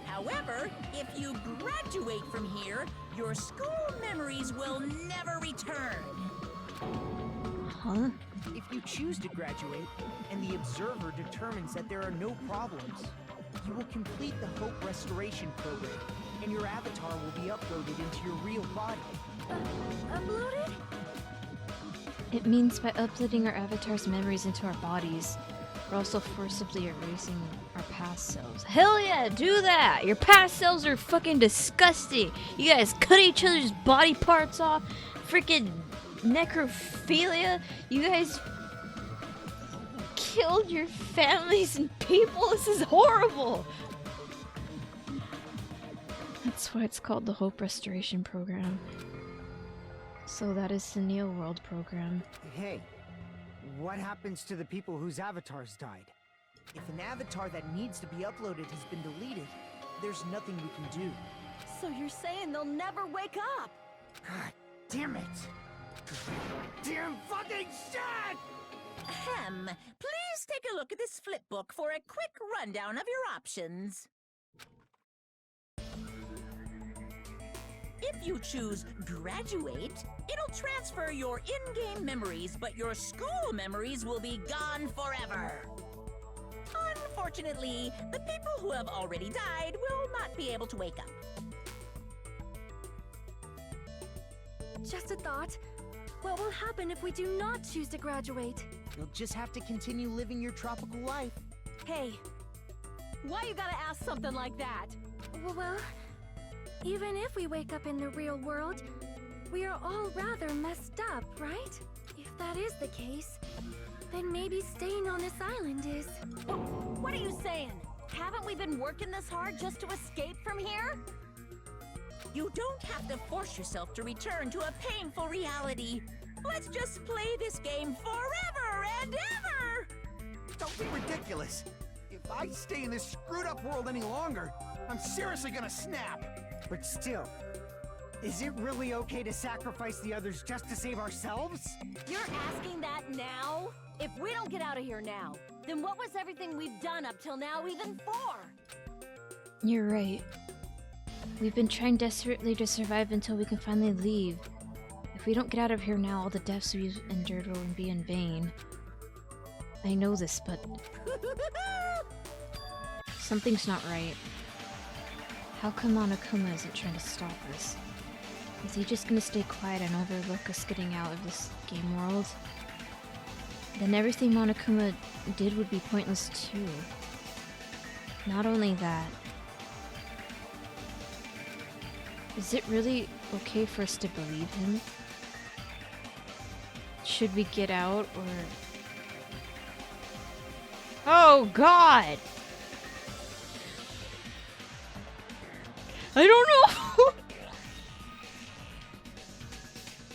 However, if you graduate from here, your school memories will never return. Huh? If you choose to graduate, and the observer determines that there are no problems, you will complete the Hope Restoration Program, and your avatar will be uploaded into your real body. Uploaded? It means by uploading our avatar's memories into our bodies, we're also forcibly erasing our past selves. Hell yeah, do that! Your past selves are fucking disgusting! You guys cut each other's body parts off, freaking necrophilia, you guys killed your families and people, this is horrible! That's why it's called the Hope Restoration Program. So that is the Neo World program. Hey, what happens to the people whose avatars died? If an avatar that needs to be uploaded has been deleted, there's nothing we can do. So you're saying they'll never wake up? God damn it! Damn fucking shit! Ahem. Please take a look at this flipbook for a quick rundown of your options. If you choose graduate, it'll transfer your in-game memories, but your school memories will be gone forever. Unfortunately, the people who have already died will not be able to wake up. Just a thought. What will happen if we do not choose to graduate? You'll just have to continue living your tropical life. Hey, why you gotta ask something like that? Well, even if we wake up in the real world, we are all rather messed up, right? If that is the case, then maybe staying on this island is... What are you saying? Haven't we been working this hard just to escape from here? You don't have to force yourself to return to a painful reality. Let's just play this game forever and ever! Don't be ridiculous. If I stay in this screwed up world any longer, I'm seriously gonna snap. But still, is it really okay to sacrifice the others just to save ourselves? You're asking that now? If we don't get out of here now, then what was everything we've done up till now even for? You're right. We've been trying desperately to survive until we can finally leave. If we don't get out of here now, all the deaths we've endured will be in vain. I know this, but... something's not right. How come Monokuma isn't trying to stop us? Is he just gonna stay quiet and overlook us getting out of this game world? Then everything Monokuma did would be pointless too. Not only that, is it really okay for us to believe him? Should we get out or... Oh God! I don't know!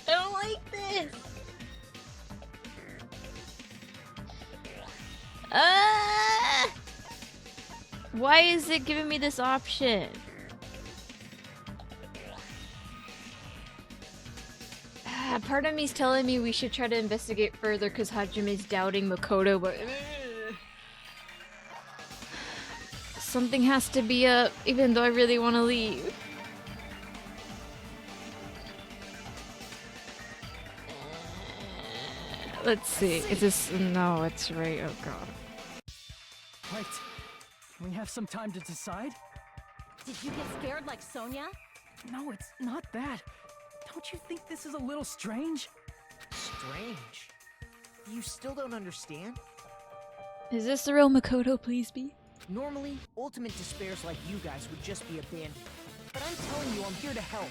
I don't like this! Why is it giving me this option? Part of me's telling me we should try to investigate further because Hajime's doubting Makoto, but... something has to be up, even though I really want to leave. Let's see. Is this... No, it's right. Oh god. Right. Can we have some time to decide? Did you get scared like Sonia? No, it's not that. Don't you think this is a little strange? Strange? You still don't understand? Is this the real Makoto, please be? Normally, ultimate despairs like you guys would just be abandoned. But I'm telling you, I'm here to help.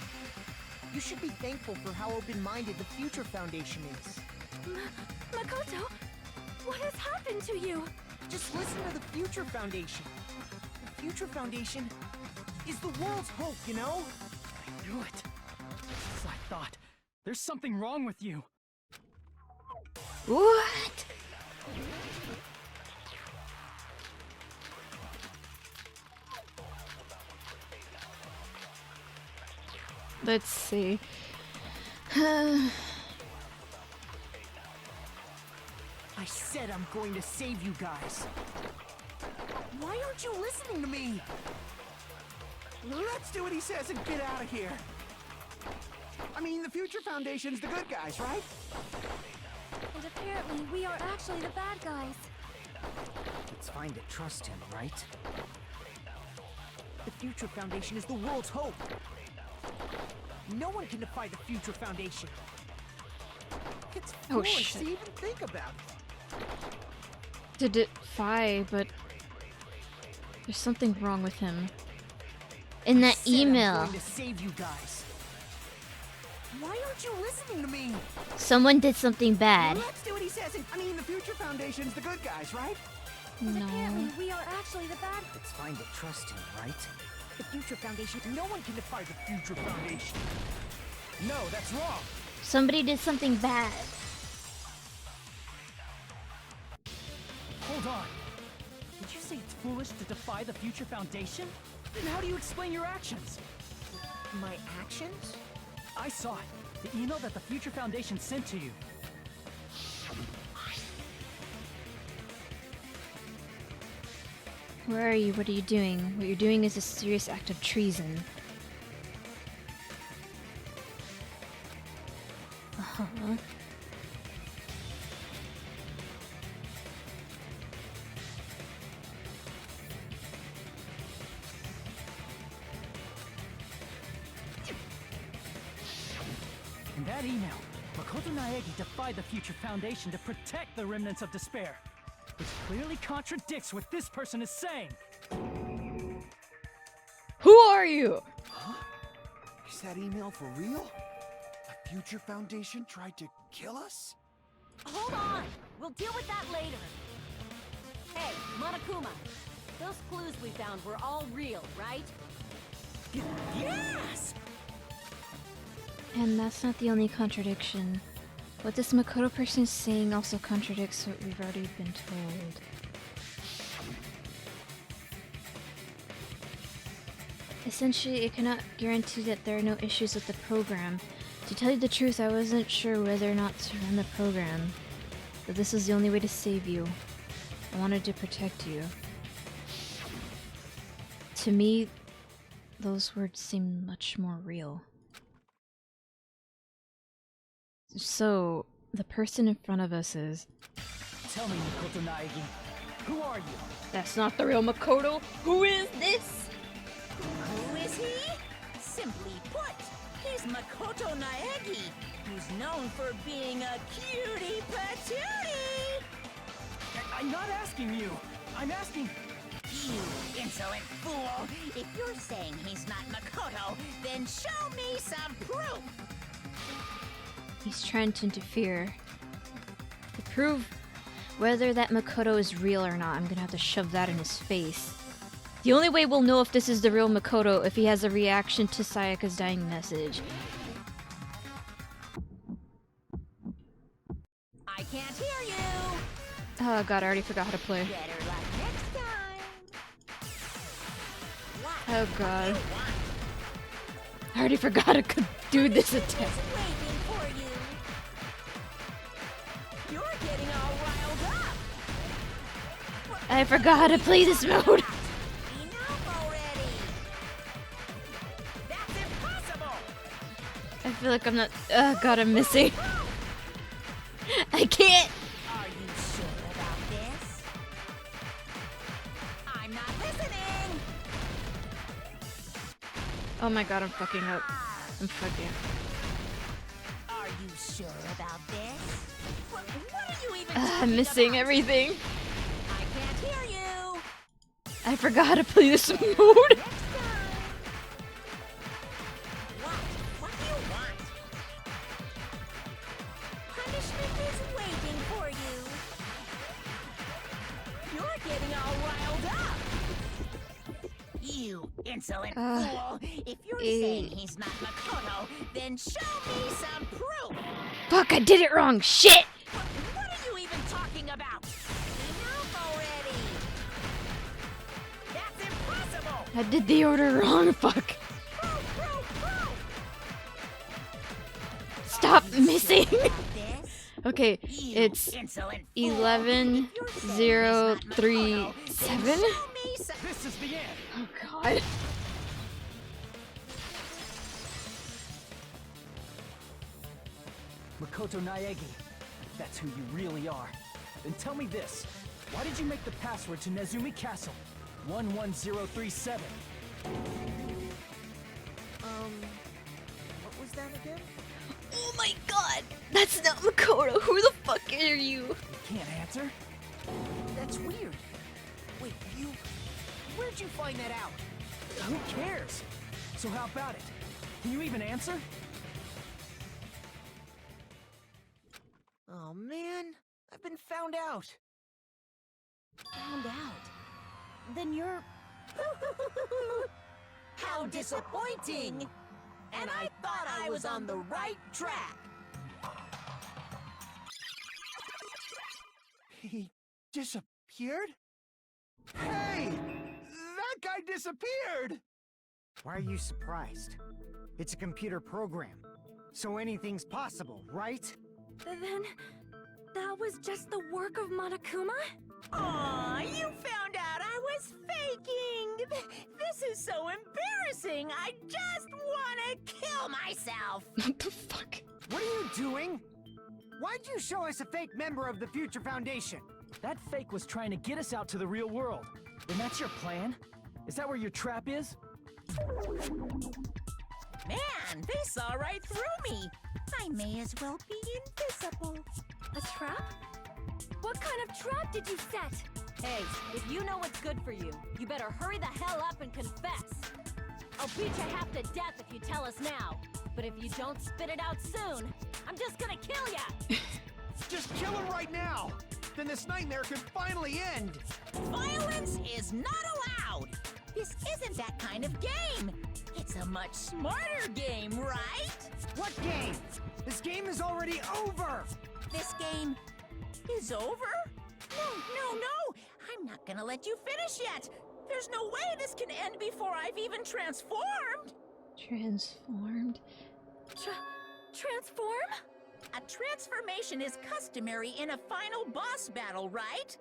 You should be thankful for how open-minded the Future Foundation is. Makoto, what has happened to you? Just listen to the Future Foundation. The Future Foundation is the world's hope, you know? I knew it. As I thought. There's something wrong with you. What? Let's see. I said I'm going to save you guys. Why aren't you listening to me? Let's do what he says and get out of here. I mean, the Future Foundation's the good guys, right? And apparently, we are actually the bad guys. It's fine to trust him, right? The Future Foundation is the world's hope. No one can defy the Future Foundation. It's Oh, foolish shit. to even think about it. To defy, but there's something wrong with him. In that Said I'm email, going to save you guys. Why aren't you listening to me? someone did something bad. Let's do what he says and... I mean, the Future Foundation's the good guys, right? And No. apparently, we are actually the bad. It's fine to trust him, right? The Future Foundation, no one can defy the Future Foundation. No, that's wrong. Somebody did something bad. Hold on. Did you say it's foolish to defy the Future Foundation? Then how do you explain your actions? My actions? I saw it. The email that the Future Foundation sent to you. Where are you? What are you doing? What you're doing is a serious act of treason. Uh-huh. In that email, Makoto Naegi defied the Future Foundation to protect the Remnants of Despair, which clearly contradicts what this person is saying. Who are you? Is that email for real? The Future Foundation tried to kill us? Hold on! We'll deal with that later. Hey, Monokuma. Those clues we found were all real, right? Yes! And that's not the only contradiction. What this Makoto person is saying also contradicts what we've already been told. Essentially, it cannot guarantee that there are no issues with the program. To tell you the truth, I wasn't sure whether or not to run the program. But this is the only way to save you. I wanted to protect you. To me, those words seem much more real. So, the person in front of us is... Tell me, Makoto Naegi, who are you? That's not the real Makoto! Who is this? Who is he? Simply put, he's Makoto Naegi, who's known for being a cutie patootie! I'm not asking you. I'm asking... You insolent fool! If you're saying he's not Makoto, then show me some proof! He's trying to interfere. To prove whether that Makoto is real or not, I'm gonna have to shove that in his face. The only way we'll know if this is the real Makoto if he has a reaction to Sayaka's dying message. I can't hear you! Oh god, I already forgot how to play. Better luck next time! What? Oh god. What do you want? I already forgot how to do this attack. Just waiting for you. You're getting all riled up! I forgot how to play this mode. Enough already! That's impossible! I feel like I'm not. Oh god, I'm missing. I can't. Are you sure about this? I'm not listening! Oh my god, I'm fucking up. I'm fucking. Are you sure about this? What are you even I'm talking missing about? everything. I can't hear you! I forgot how to play this mode. Next time! What do you want? Punishment is waiting for you! You're getting all riled up! You insolent fool! If you're saying he's not Makoto, then show me some proof! Fuck, I did it wrong. Shit. What are you even talking about? Enough already! That's impossible! I did the order wrong. Fuck. Stop missing. This? Okay, You it's insolent fool. 11 If you're saying 0 he's not 3 Makoto, 7. then show me some- This is the end. Oh god. Makoto Naegi, that's who you really are. Then tell me this. Why did you make the password to Nezumi Castle? 11037. What was that again? Oh my god. That's not Makoto. Who the fuck are you? Can't answer? That's weird. Wait, where'd you find that out? Who cares? So how about it? Can you even answer? Oh man, I've been found out. Found out. Then you're... How disappointing! And I thought I was on the right track! He disappeared? Hey! That guy disappeared! Why are you surprised? It's a computer program, so anything's possible, right? Then... that was just the work of Monokuma? Aw, you found out I was faking! This is so embarrassing! I just wanna kill myself! What the fuck? What are you doing? Why'd you show us a fake member of the Future Foundation? That fake was trying to get us out to the real world. And that's your plan? Is that where your trap is? Man, they saw right through me! I may as well be invisible. A trap? What kind of trap did you set? Hey, if you know what's good for you, you better hurry the hell up and confess. I'll beat you half to death if you tell us now. But if you don't spit it out soon, I'm just gonna kill ya! Just kill him right now! Then this nightmare can finally end! Violence is not allowed! This isn't that kind of game! It's a much smarter game, right? What game? This game is already over! This game is over? No! I'm not gonna let you finish yet! There's no way this can end before I've even transformed! Transformed? Transform? A transformation is customary in a final boss battle, right?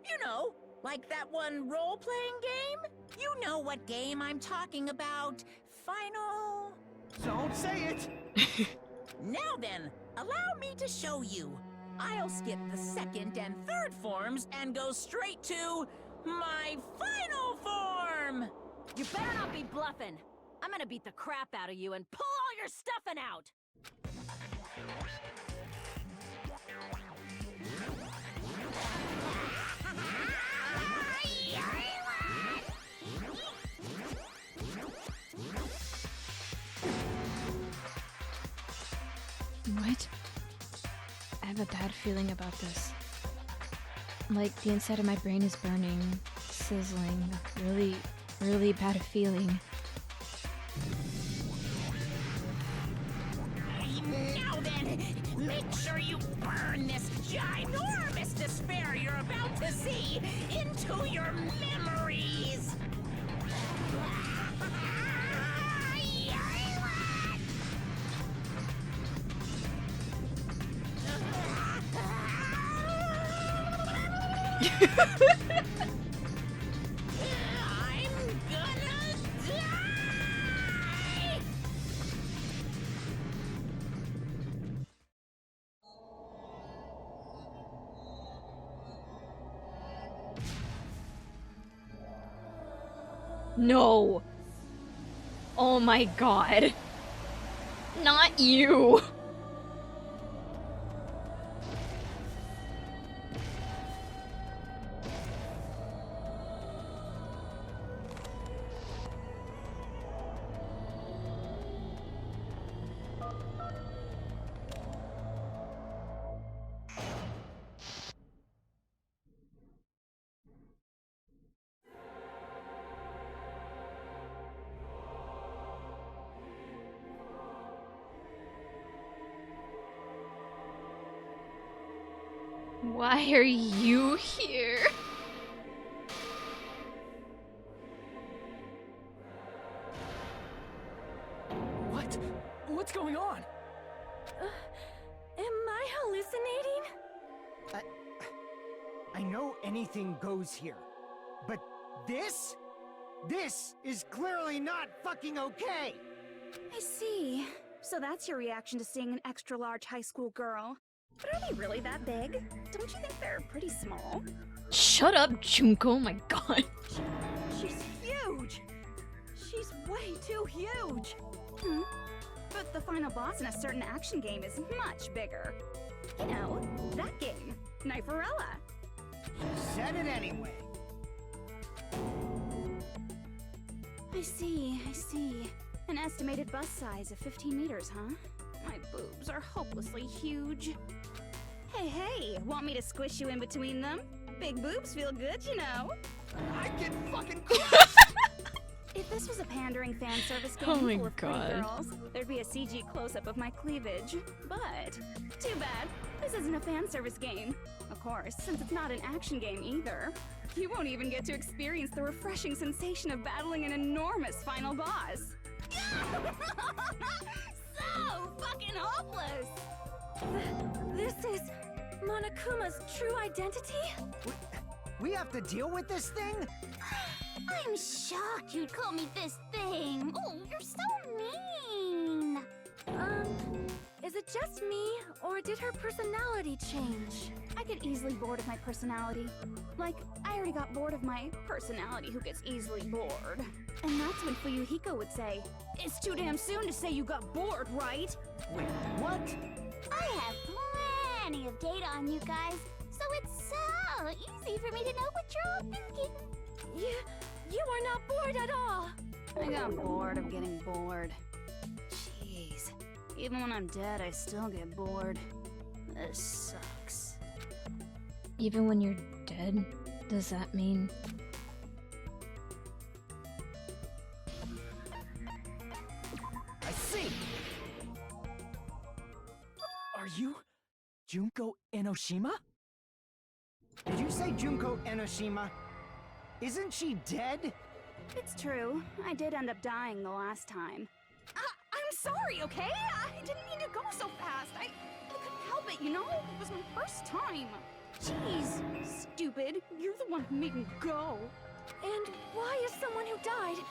You know, like that one role-playing game? You know what game I'm talking about. Final... Don't say it! Now then, allow me to show you. I'll skip the second and third forms and go straight to my final form! You better not be bluffing. I'm gonna beat the crap out of you and pull all your stuffing out! What? I have a bad feeling about this. Like, the inside of my brain is burning, sizzling, really, really bad feeling. Now then, make sure you burn this ginormous despair you're about to see into your memories! I'm gonna die! No! Oh my god. Not you! Why are you here? What? What's going on? Am I hallucinating? I know anything goes here, but this is clearly not fucking okay! I see. So that's your reaction to seeing an extra-large high school girl. But are they really that big? Don't you think they're pretty small? Shut up, Junko, oh my god. She's huge! She's way too huge! But the final boss in a certain action game is much bigger. You know, that game, Kniferella. Said it anyway. I see. An estimated bust size of 15 meters, huh? My boobs are hopelessly huge. Hey, want me to squish you in between them? Big boobs feel good, you know. I get fucking crushed! If this was a pandering fan service game Oh my full of pretty God. girls, there'd be a CG close-up of my cleavage. But, too bad, this isn't a fan service game. Of course, since it's not an action game either. You won't even get to experience the refreshing sensation of battling an enormous final boss. So fucking hopeless! This is Monokuma's true identity? We have to deal with this thing? I'm shocked you'd call me this thing. Oh, you're so mean. Is it just me, or did her personality change? I get easily bored of my personality. Like, I already got bored of my personality who gets easily bored. And that's when Fuyuhiko would say, "It's too damn soon to say you got bored, right?" Wait, what? I have plenty of data on you guys, so it's so easy for me to know what you're all thinking. You are not bored at all. I got bored of getting bored. Jeez. Even when I'm dead, I still get bored. This sucks. Even when you're dead, does that mean... you Junko Enoshima? Did you say Junko Enoshima? Isn't she dead? It's true. I did end up dying the last time. I'm sorry, okay? I didn't mean to go so fast. I couldn't help it, you know? It was my first time. Jeez, stupid. You're the one who made me go. And why is someone who died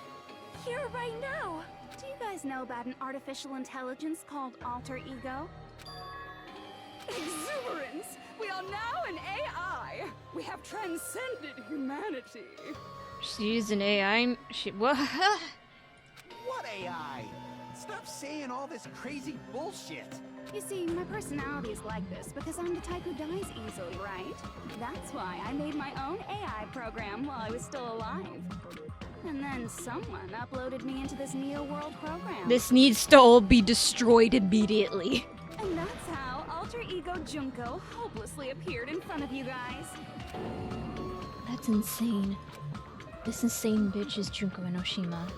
here right now? Do you guys know about an artificial intelligence called alter ego? Exuberance! We are now an AI! We have transcended humanity! She's an AI. What? What AI? Stop saying all this crazy bullshit. You see, my personality is like this because I'm the type who dies easily, right? That's why I made my own AI program while I was still alive. And then someone uploaded me into this Neo-World program. This needs to all be destroyed immediately. And that's how Alter Ego Junko hopelessly appeared in front of you guys. That's insane. This insane bitch is Junko Enoshima.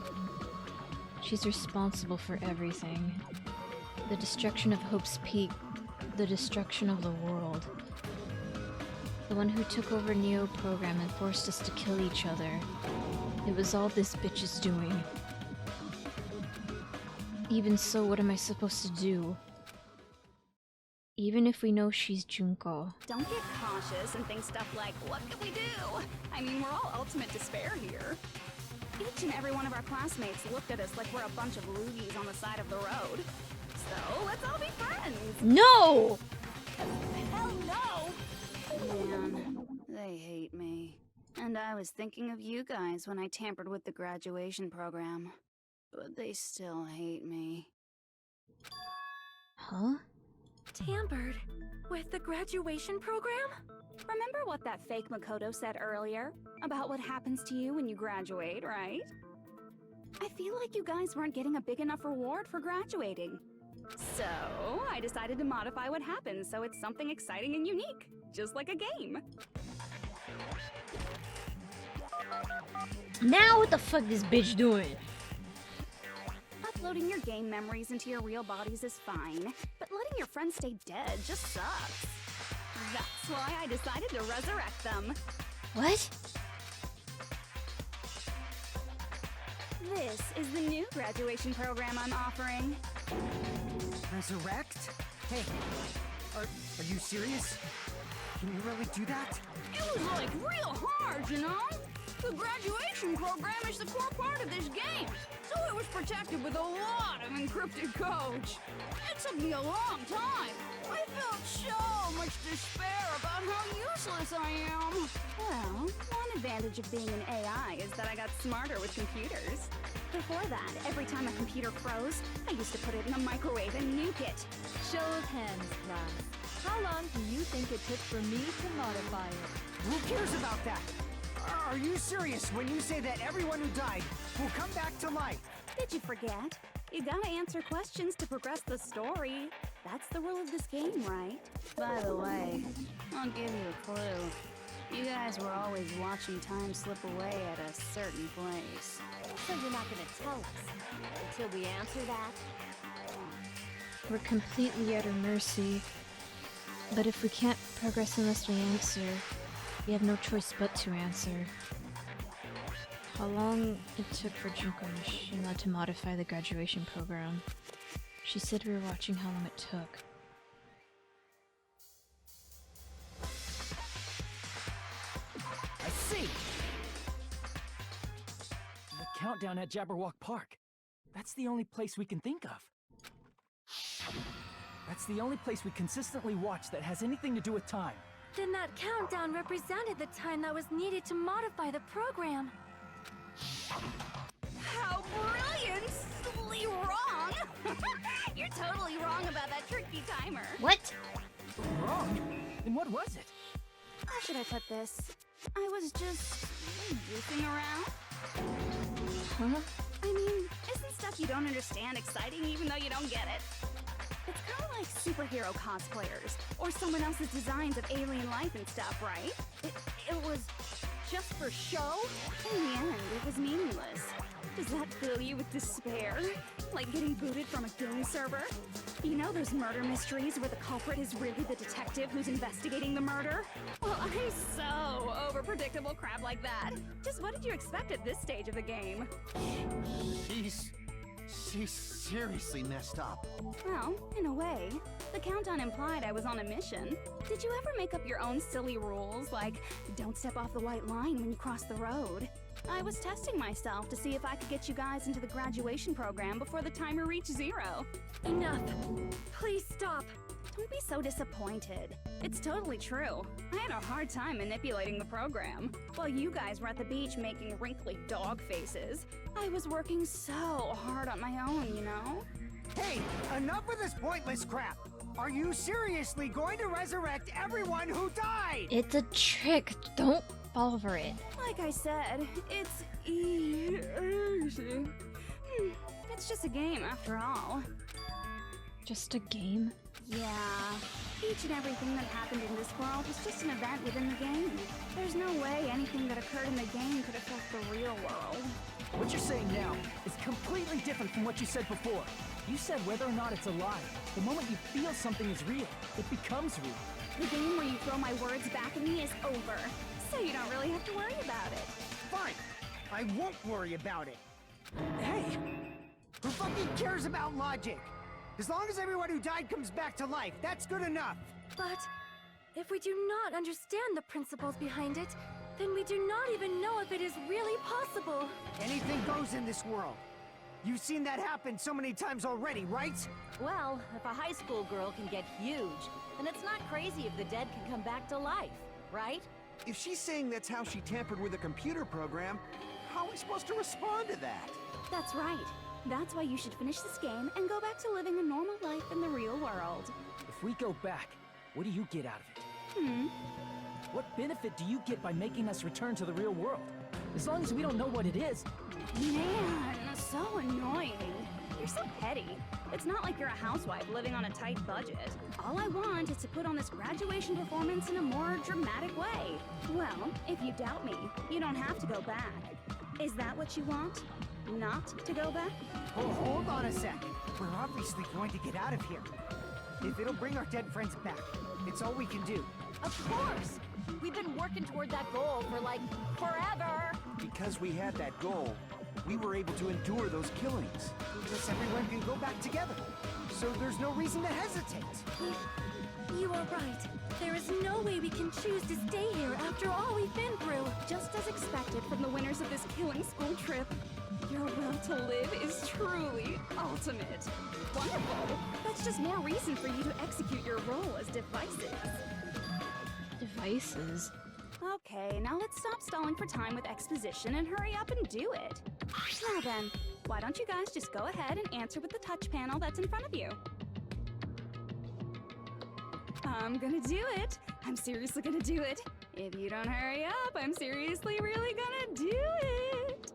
She's responsible for everything. The destruction of Hope's Peak, the destruction of the world. The one who took over Neo program and forced us to kill each other. It was all this bitch is doing. Even so, what am I supposed to do? Even if we know she's Junko. Don't get cautious and think stuff like, what can we do? I mean, we're all ultimate despair here. Each and every one of our classmates looked at us like we're a bunch of loogies on the side of the road. So, let's all be friends! No! Hell no! Man, they hate me. And I was thinking of you guys when I tampered with the graduation program. But they still hate me. Huh? Tampered? With the graduation program? Remember what that fake Makoto said earlier? About what happens to you when you graduate, right? I feel like you guys weren't getting a big enough reward for graduating. So, I decided to modify what happens so it's something exciting and unique. Just like a game. Now what the fuck is this bitch doing? Uploading your game memories into your real bodies is fine, but letting your friends stay dead just sucks. That's why I decided to resurrect them. What? This is the new graduation program I'm offering. Resurrect? Hey, are you serious? Can you really do that? It was like real hard, you know? The graduation program is the core part of this game, so it was protected with a lot of encrypted codes. It took me a long time. I felt so much despair about how useless I am. Well, one advantage of being an AI is that I got smarter with computers. Before that, every time a computer froze, I used to put it in a microwave and nuke it. Show of hands, class. How long do you think it took for me to modify it? Who cares about that? Are you serious when you say that everyone who died will come back to life? Did you forget? You gotta answer questions to progress the story. That's the rule of this game, right? By the way, I'll give you a clue. You guys were always watching time slip away at a certain place. So you're not gonna tell us until we answer that? We're completely at her mercy. But if we can't progress unless we answer, we have no choice but to answer. How long it took for Junko Enoshima to modify the graduation program? She said we were watching how long it took. I see! The countdown at Jabberwock Park. That's the only place we can think of. That's the only place we consistently watch that has anything to do with time. Then that countdown represented the time that was needed to modify the program. How brilliantly wrong! You're totally wrong about that tricky timer. What? Wrong? Then what was it? How should I put this? I was just goofing around. Huh? I mean, isn't stuff you don't understand exciting even though you don't get it? It's kind of like superhero cosplayers, or someone else's designs of alien life and stuff, right? It was just for show? In the end, it was meaningless. Does that fill you with despair? Like getting booted from a game server? You know those murder mysteries where the culprit is really the detective who's investigating the murder? Well, I'm so over predictable crap like that. Just what did you expect at this stage of the game? She's seriously messed up. Well, in a way. The countdown implied I was on a mission. Did you ever make up your own silly rules, like don't step off the white line when you cross the road? I was testing myself to see if I could get you guys into the graduation program before the timer reached 0. Enough. Please stop. Don't be so disappointed. It's totally true. I had a hard time manipulating the program. While you guys were at the beach making wrinkly dog faces, I was working so hard on my own, you know? Hey, enough with this pointless crap! Are you seriously going to resurrect everyone who died? It's a trick. Don't fall for it. Like I said, it's easy. It's just a game after all. Just a game? Yeah. Each and everything that happened in this world was just an event within the game. There's no way anything that occurred in the game could affect the real world. What you're saying now is completely different from what you said before. You said whether or not it's a lie. The moment you feel something is real, it becomes real. The game where you throw my words back at me is over, so you don't really have to worry about it. Fine. I won't worry about it. Hey! Who fucking cares about logic? As long as everyone who died comes back to life, that's good enough. But if we do not understand the principles behind it, then we do not even know if it is really possible. Anything goes in this world. You've seen that happen so many times already, right? Well, if a high school girl can get huge, then it's not crazy if the dead can come back to life, right? If she's saying that's how she tampered with a computer program, how are we supposed to respond to that? That's right. That's why you should finish this game and go back to living a normal life in the real world. If we go back, what do you get out of it? What benefit do you get by making us return to the real world? As long as we don't know what it is. Man, so annoying. You're so petty. It's not like you're a housewife living on a tight budget. All I want is to put on this graduation performance in a more dramatic way. Well, if you doubt me, you don't have to go back. Is that what you want? Not to go back? Oh, hold on a sec. We're obviously going to get out of here. If it'll bring our dead friends back, it's all we can do. Of course! We've been working toward that goal for like forever! Because we had that goal, we were able to endure those killings. Because everyone can go back together. So there's no reason to hesitate. You are right. There is no way we can choose to stay here after all we've been through. Just as expected from the winners of this killing school trip. Your will to live is truly ultimate. Wonderful. That's just more reason for you to execute your role as devices. Devices? Okay, now let's stop stalling for time with exposition and hurry up and do it. Now then, why don't you guys just go ahead and answer with the touch panel that's in front of you? I'm gonna do it. I'm seriously gonna do it. If you don't hurry up, I'm seriously really gonna do it.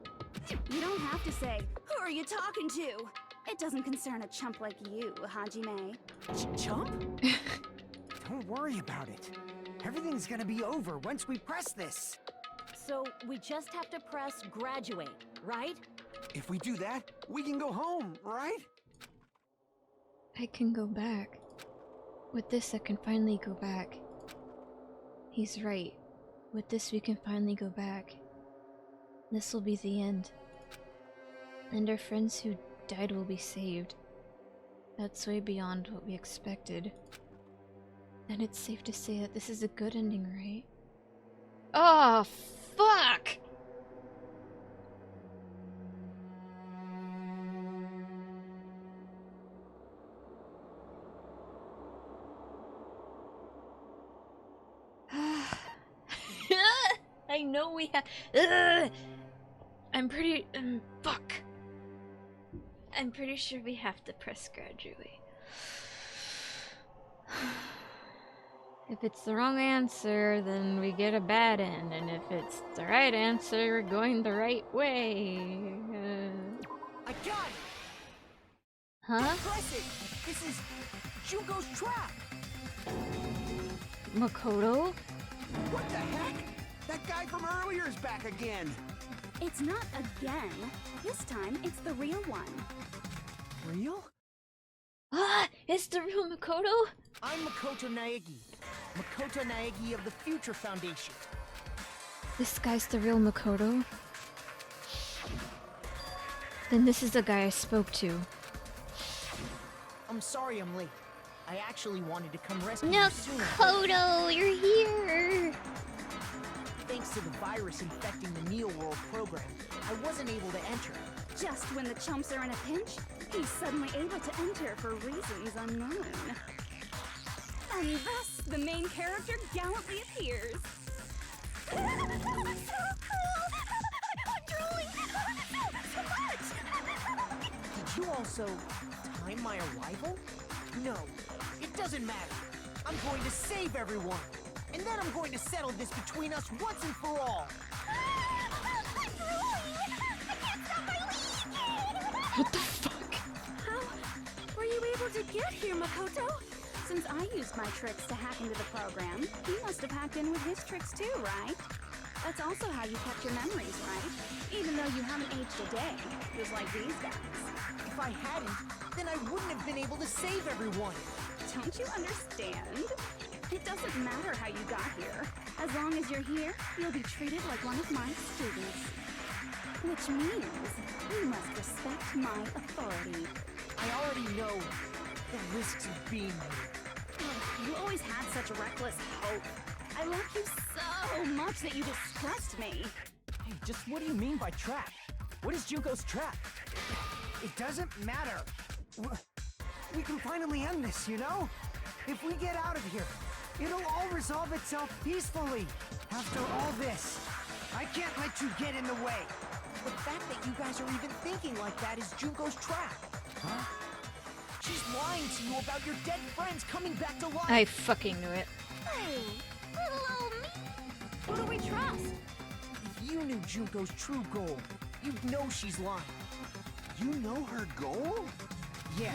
You don't have to say, who are you talking to? It doesn't concern a chump like you, Hajime. Chump? Don't worry about it. Everything's gonna be over once we press this. So we just have to press graduate, right? If we do that, we can go home, right? I can go back. With this, I can finally go back. He's right. With this, we can finally go back. This will be the end. And our friends who died will be saved. That's way beyond what we expected. And it's safe to say that this is a good ending, right? Oh, fuck! I know we have. I'm pretty. Fuck. I'm pretty sure we have to press graduate. If it's the wrong answer, then we get a bad end, and if it's the right answer, we're going the right way. I got it! Huh? Press it! This is Junko's trap! Makoto? What the heck? That guy from earlier is back again. It's not again. This time, it's the real one. Real? Ah! It's the real Makoto? I'm Makoto Naegi. Makoto Naegi of the Future Foundation. This guy's the real Makoto? Then this is the guy I spoke to. I'm sorry I'm late. I actually wanted to come rescue you sooner. Makoto, you're here! Thanks to the virus infecting the Neo World program, I wasn't able to enter. Just when the chumps are in a pinch, he's suddenly able to enter for reasons unknown. And thus, the main character gallantly appears. So cool! I'm drooling! So much! Did you also time my arrival? No, it doesn't matter. I'm going to save everyone. And then I'm going to settle this between us once and for all. I'm drooling! I can't stop my leaking! What the fuck? How were you able to get here, Makoto? Since I used my tricks to hack into the program, you must have hacked in with his tricks too, right? That's also how you kept your memories, right? Even though you haven't aged a day, just like these guys. If I hadn't, then I wouldn't have been able to save everyone. Don't you understand? It doesn't matter how you got here. As long as you're here, you'll be treated like one of my students. Which means you must respect my authority. I already know the risks of being here. You always had such reckless hope. I love you so much that you distrust me. Hey, just what do you mean by trap? What is Junko's trap? It doesn't matter. We can finally end this, you know? If we get out of here, it'll all resolve itself peacefully. After all this, I can't let you get in the way. The fact that you guys are even thinking like that is Junko's trap. Huh? She's lying to you about your dead friends coming back to life. I fucking knew it. Hey, little old me. Who do we trust? If you knew Junko's true goal, you'd know she's lying. You know her goal? Yeah.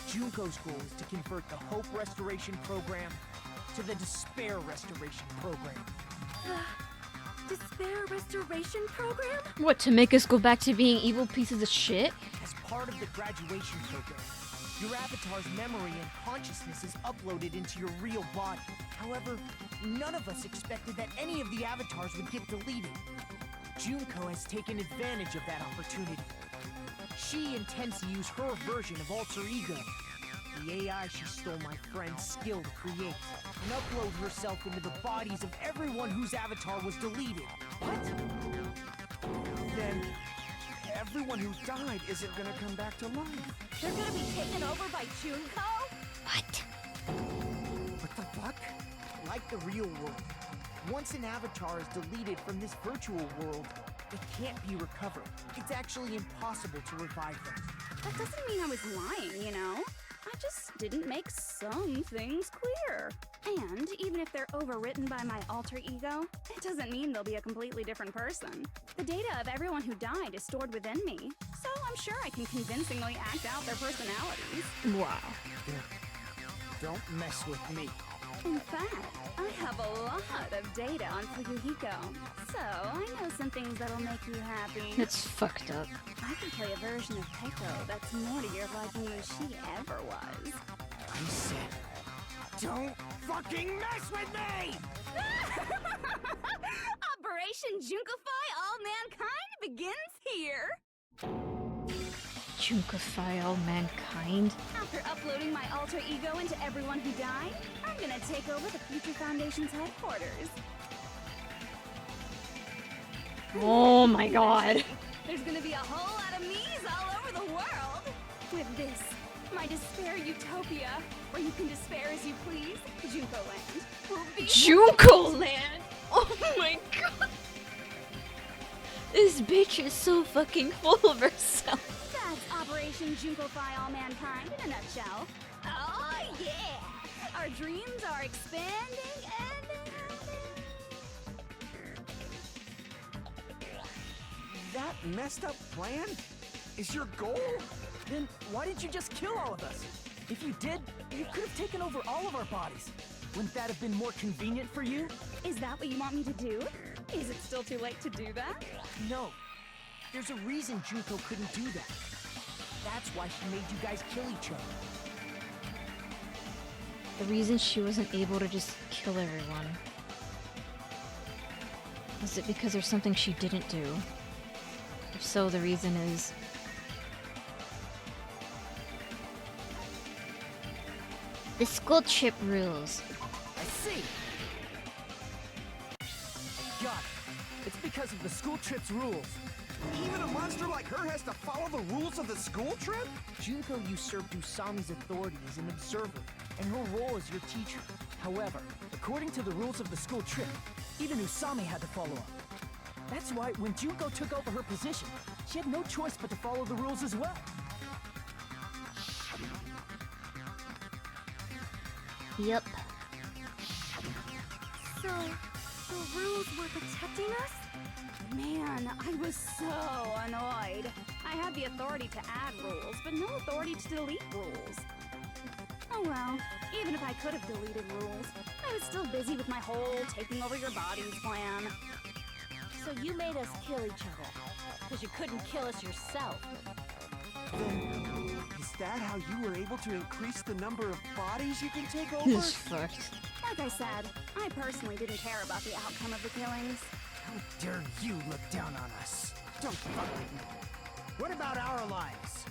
Junko's goal is to convert the Hope Restoration Program to the Despair Restoration Program. Despair Restoration Program? What, to make us go back to being evil pieces of shit? As part of the graduation program, your avatar's memory and consciousness is uploaded into your real body. However, none of us expected that any of the avatars would get deleted. Junko has taken advantage of that opportunity. She intends to use her version of Alter Ego, the AI she stole my friend's skill to create, and upload herself into the bodies of everyone whose avatar was deleted. What? Then everyone who died isn't gonna come back to life. They're gonna be taken over by Junko? What? What the fuck? Like the real world, once an avatar is deleted from this virtual world, it can't be recovered. It's actually impossible to revive them. That doesn't mean I was lying, you know? I just didn't make some things clear. And even if they're overwritten by my alter ego, it doesn't mean they'll be a completely different person. The data of everyone who died is stored within me, so I'm sure I can convincingly act out their personalities. Wow. Don't mess with me. In fact, I have a lot of data on Fuyuhiko, so I know some things that'll make you happy. It's fucked up. I can play a version of Keiko that's more to your liking than she ever was. I said, don't fucking mess with me! Operation Junkify All Mankind begins here! Junkify all mankind? After uploading my alter ego into everyone who died, I'm gonna take over the Future Foundation's headquarters. Oh my god. There's gonna be a whole lot of me's all over the world! With this, my despair utopia, where you can despair as you please, Junko Land, will be— Junko Land? Oh my god. This bitch is so fucking full of herself. That's Operation Junkify All Mankind in a nutshell. Oh yeah! Our dreams are expanding and That messed up plan is your goal? Then why didn't you just kill all of us? If you did, you could have taken over all of our bodies. Wouldn't that have been more convenient for you? Is that what you want me to do? Is it still too late to do that? No. There's a reason Junko couldn't do that. That's why she made you guys kill each other. The reason she wasn't able to just kill everyone. Is it because there's something she didn't do? If so, the reason is... The school trip rules. I see. Got it. It's because of the school trip's rules. Even a monster like her has to follow the rules of the school trip? Junko usurped Usami's authority as an observer, and her role as your teacher. However, according to the rules of the school trip, even Usami had to follow up. That's why when Junko took over her position, she had no choice but to follow the rules as well. Yup. So, the rules were protecting us? Man, I was so annoyed. I had the authority to add rules, but no authority to delete rules. Oh well, even if I could have deleted rules, I was still busy with my whole taking over your bodies plan. So you made us kill each other. Because you couldn't kill us yourself. Then, is that how you were able to increase the number of bodies you can take over? This fucked. Like I said, I personally didn't care about the outcome of the killings. How dare you look down on us? Don't fuck with me. What about our lives?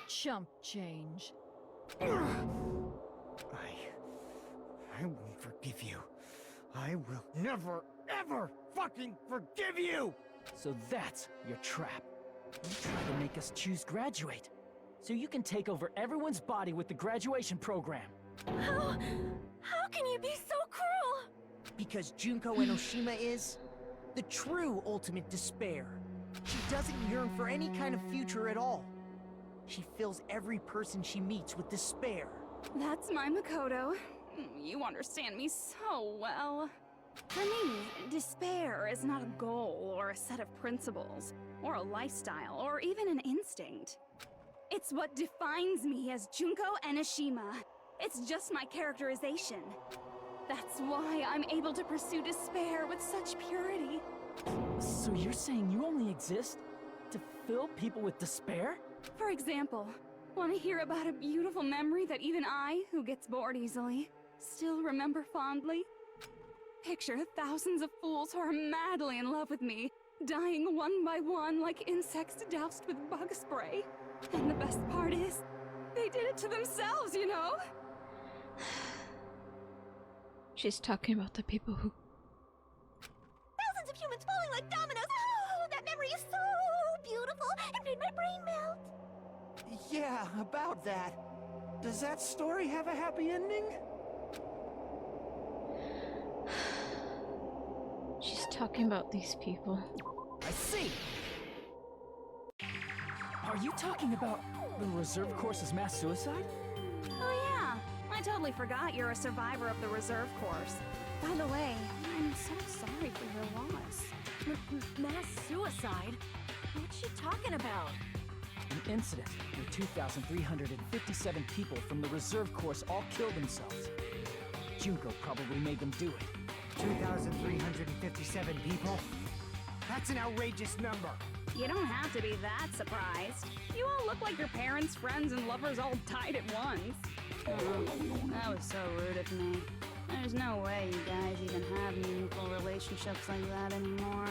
Chump change. I won't forgive you. I will never, ever fucking forgive you! So that's your trap. You try to make us choose graduate, so you can take over everyone's body with the graduation program. How can you be so cruel? Because Junko Enoshima is the true ultimate despair. She doesn't yearn for any kind of future at all. She fills every person she meets with despair. That's my Makoto. You understand me so well. For me, despair is not a goal or a set of principles, or a lifestyle, or even an instinct. It's what defines me as Junko Enoshima. It's just my characterization. That's why I'm able to pursue despair with such purity. So you're saying you only exist to fill people with despair? For example, want to hear about a beautiful memory that even I, who gets bored easily, still remember fondly? Picture thousands of fools who are madly in love with me, dying one by one like insects doused with bug spray. And the best part is, they did it to themselves, you know? She's talking about the people who... Thousands of humans falling like dominoes. Oh, that memory is so beautiful. It made my brain melt. Yeah, about that. Does that story have a happy ending? She's talking about these people. I see! Are you talking about the reserve course's mass suicide? Oh yeah, I totally forgot you're a survivor of the reserve course. By the way, I'm so sorry for your loss. Mass suicide? What's she talking about? An incident where 2,357 people from the reserve course all killed themselves. Junko probably made them do it. 2,357 people? That's an outrageous number. You don't have to be that surprised. You all look like your parents, friends, and lovers all died at once. Oh, that was so rude of me. There's no way you guys even have meaningful relationships like that anymore.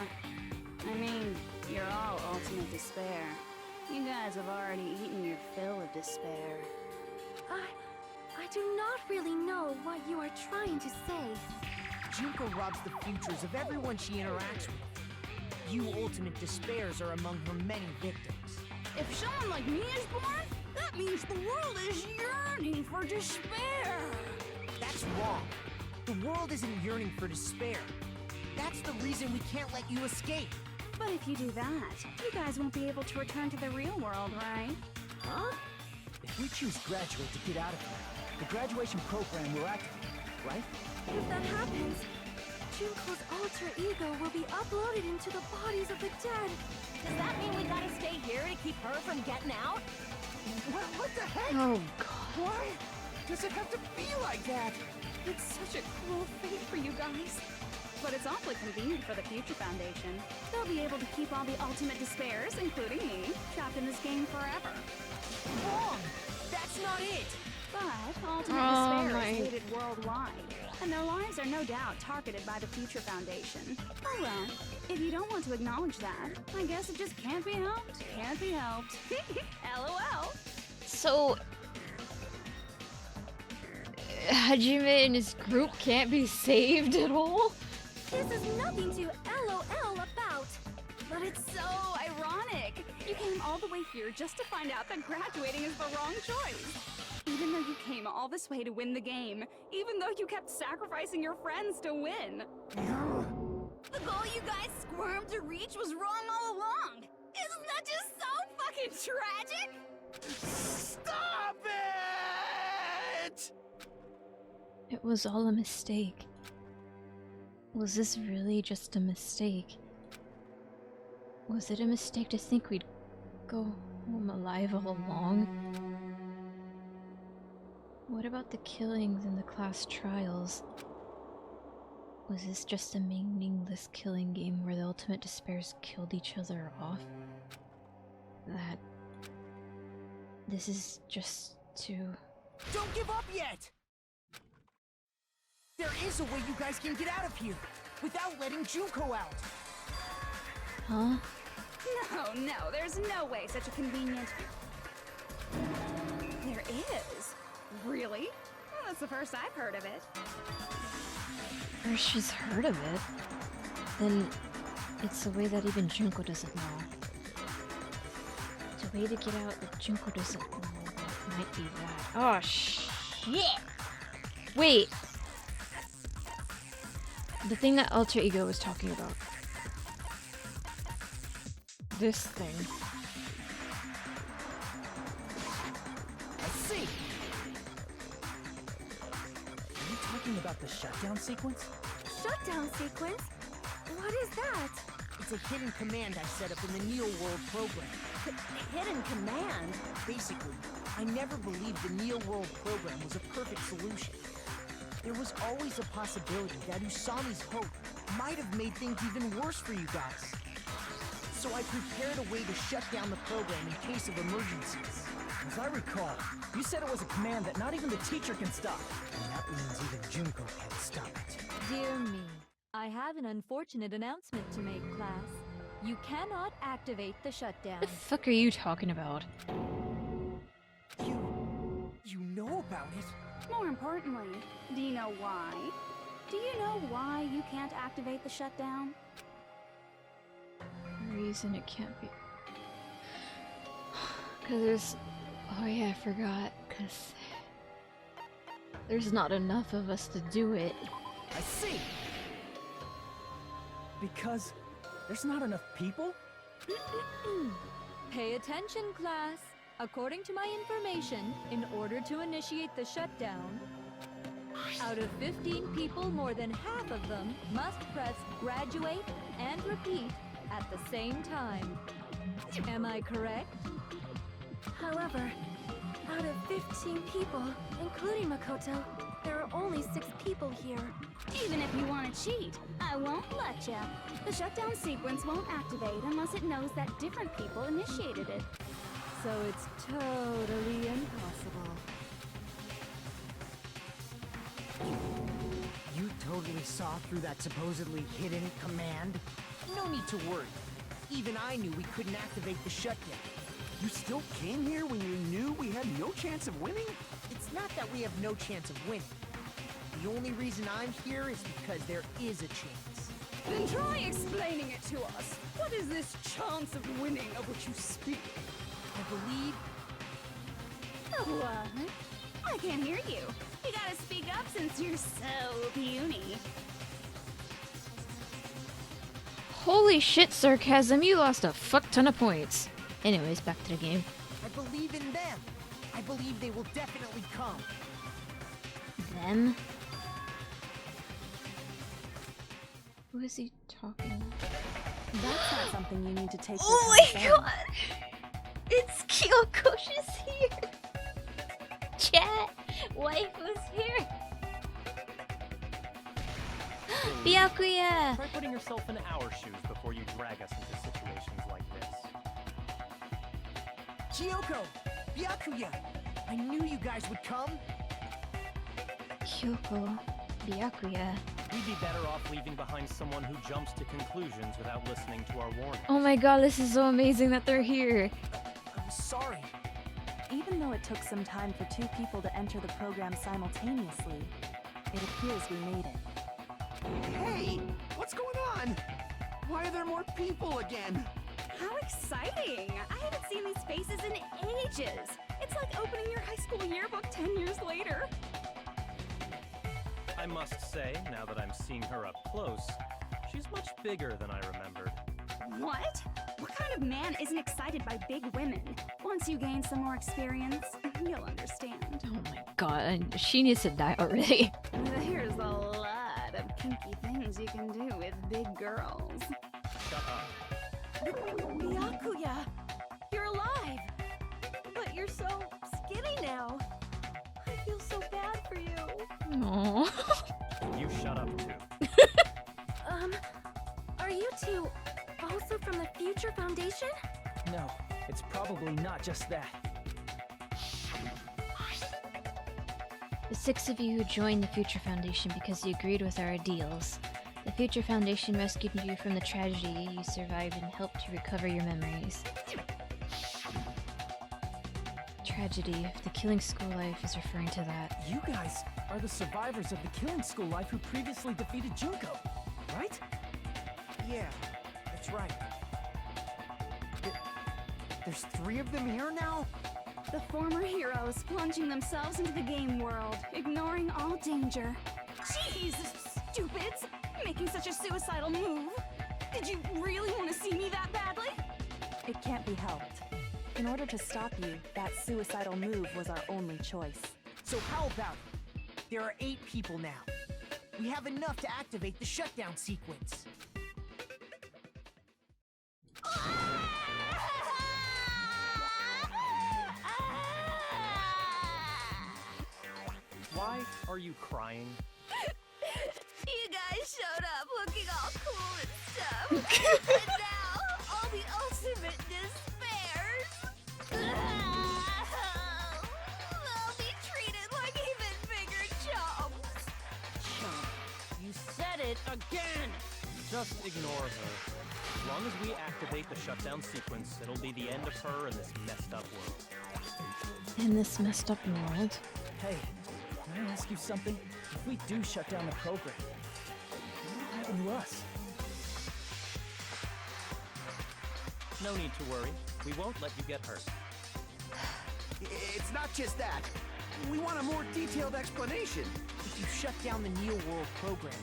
I mean, you're all ultimate despair. You guys have already eaten your fill of despair. I do not really know what you are trying to say. Junko robs the futures of everyone she interacts with. You ultimate despairs are among her many victims. If someone like me is born, that means the world is yearning for despair. That's wrong. The world isn't yearning for despair. That's the reason we can't let you escape. But if you do that, you guys won't be able to return to the real world, right? Huh? If we choose graduate to get out of here, the graduation program will activate, right? If that happens, Junko's alter ego will be uploaded into the bodies of the dead. Does that mean we gotta stay here to keep her from getting out? What the heck? Oh god. Why does it have to be like that? It's such a cruel fate for you guys. But it's awfully convenient for the Future Foundation. They'll be able to keep all the Ultimate Despairs, including me, trapped in this game forever. Wrong! That's not it! But Ultimate Despair is hated worldwide, and their lives are no doubt targeted by the Future Foundation. Oh well, if you don't want to acknowledge that, I guess it just can't be helped. Can't be helped. LOL. So Hajime and his group can't be saved at all? This is nothing to LOL about. But it's so ironic. You came all the way here just to find out that graduating is the wrong choice. Even though you came all this way to win the game, even though you kept sacrificing your friends to win. The goal you guys squirmed to reach was wrong all along. Isn't that just so fucking tragic? Stop it! It was all a mistake. Was this really just a mistake? Was it a mistake to think we'd go home alive all along? What about the killings in the class trials? Was this just a meaningless killing game where the Ultimate Despairs killed each other off? That this is just too... Don't give up yet! There is a way you guys can get out of here, without letting Junko out! Huh? No, there's no way such a convenient... There is. Really? Well, that's the first I've heard of it. Or she's heard of it. Then it's a way that even Junko doesn't know. It's a way to get out that Junko doesn't know. That might be that. Oh, shit! Wait! The thing that Alter Ego was talking about. This thing. I see! Are you talking about the shutdown sequence? Shutdown sequence? What is that? It's a hidden command I set up in the Neo World program. Hidden command? Basically, I never believed the Neo World program was a perfect solution. There was always a possibility that Usami's hope might have made things even worse for you guys. So I prepared a way to shut down the program in case of emergencies. As I recall, you said it was a command that not even the teacher can stop. And that means even Junko can't stop it. Dear me, I have an unfortunate announcement to make, class. You cannot activate the shutdown. What the fuck are you talking about? You know about it? More importantly, do you know why? Do you know why you can't activate the shutdown? The reason it can't be... Cause there's... Oh yeah, I forgot. Cause... There's not enough of us to do it. I see! Because there's not enough people? Pay attention, class. According to my information, in order to initiate the shutdown, out of 15 people, more than half of them must press graduate and repeat at the same time. Am I correct? However, out of 15 people, including Makoto, there are only 6 people here. Even if you want to cheat, I won't let ya. The shutdown sequence won't activate unless it knows that different people initiated it. So it's totally impossible. You totally saw through that supposedly hidden command? No need to worry. Even I knew we couldn't activate the shutdown. You still came here when you knew we had no chance of winning? It's not that we have no chance of winning. The only reason I'm here is because there is a chance. Then try explaining it to us. What is this chance of winning of which you speak? I believe... What? I can't hear you. You gotta speak up since you're so puny. Holy shit, sarcasm, you lost a fuck ton of points. Anyways, back to the game. I believe in them. I believe they will definitely come. Them? Who is he talking about? That's not something you need to take. Oh my god! It's Kyoko, she's here! Chat! Waifu's here! Byakuya! Try putting yourself in our shoes before you drag us into situations like this. Kyoko! Byakuya! I knew you guys would come! Kyoko, Byakuya. We'd be better off leaving behind someone who jumps to conclusions without listening to our warnings. Oh my god, this is so amazing that they're here. I'm sorry. Even though it took some time for 2 people to enter the program simultaneously, it appears we made it. Hey! What's going on? Why are there more people again? How exciting! I haven't seen these faces in ages. It's like opening your high school yearbook 10 years later. I must say, now that I'm seeing her up close, she's much bigger than I remembered. What? What kind of man isn't excited by big women? Once you gain some more experience, you'll understand. Oh my god, she needs to die already. There's a lot of kinky things you can do with big girls. Shut up. Byakuya! You're alive! But you're so skinny now. I feel so bad for you. Aww. You shut up too. Are you 2 also from the Future Foundation? No, it's probably not just that. The 6 of you who joined the Future Foundation because you agreed with our ideals. The Future Foundation rescued you from the tragedy you survived and helped you recover your memories. Tragedy, the Killing School Life is referring to that. You guys are the survivors of the Killing School Life who previously defeated Junko, right? Yeah, that's right. There's 3 of them here now? The former heroes plunging themselves into the game world, ignoring all danger. Jeez, stupids! Making such a suicidal move. Did you really want to see me that badly? It can't be helped. In order to stop you, that suicidal move was our only choice. So how about it? There are 8 people now. We have enough to activate the shutdown sequence. Why are you crying? You guys showed up looking all cool and stuff. And now, all the ultimate despairs. They'll be treated like even bigger chumps. Chump, you said it again! Just ignore her. As long as we activate the shutdown sequence, it'll be the end of her in this messed up world. In this messed up world. Hey, can I ask you something? If we do shut down the program, what will happen to us? No need to worry. We won't let you get hurt. It's not just that. We want a more detailed explanation. If you shut down the Neo World program,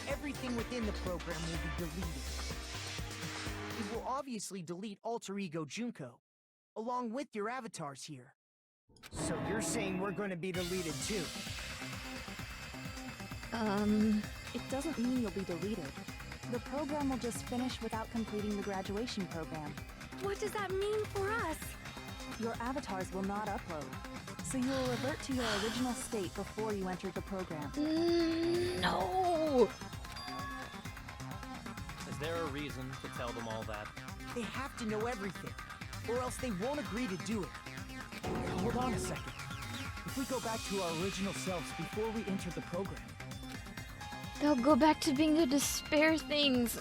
everything within the program will be deleted. It will obviously delete Alter Ego Junko, along with your avatars here. So you're saying we're going to be deleted too? It doesn't mean you'll be deleted. The program will just finish without completing the graduation program. What does that mean for us? Your avatars will not upload, so you will revert to your original state before you entered the program. No! Is there a reason to tell them all that? They have to know everything, or else they won't agree to do it. Hold on a second. If we go back to our original selves before we enter the program, They'll go back to being the despair things.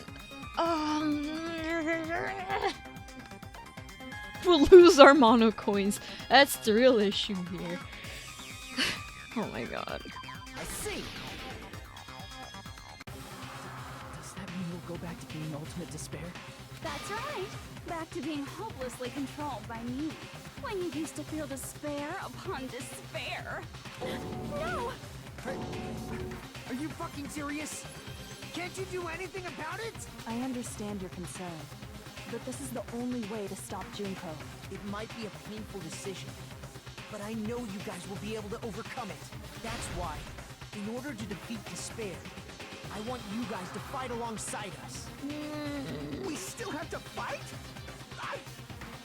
We'll lose our mono coins. That's the real issue here. Oh my god. I see! does that mean we'll go back to being ultimate despair? That's right. Back to being hopelessly controlled by me. When you used to feel despair upon despair. No! Are you fucking serious? Can't you do anything about it? I understand your concern, but this is the only way to stop Junko. It might be a painful decision, but I know you guys will be able to overcome it. That's why, in order to defeat despair, I want you guys to fight alongside us. We still have to fight?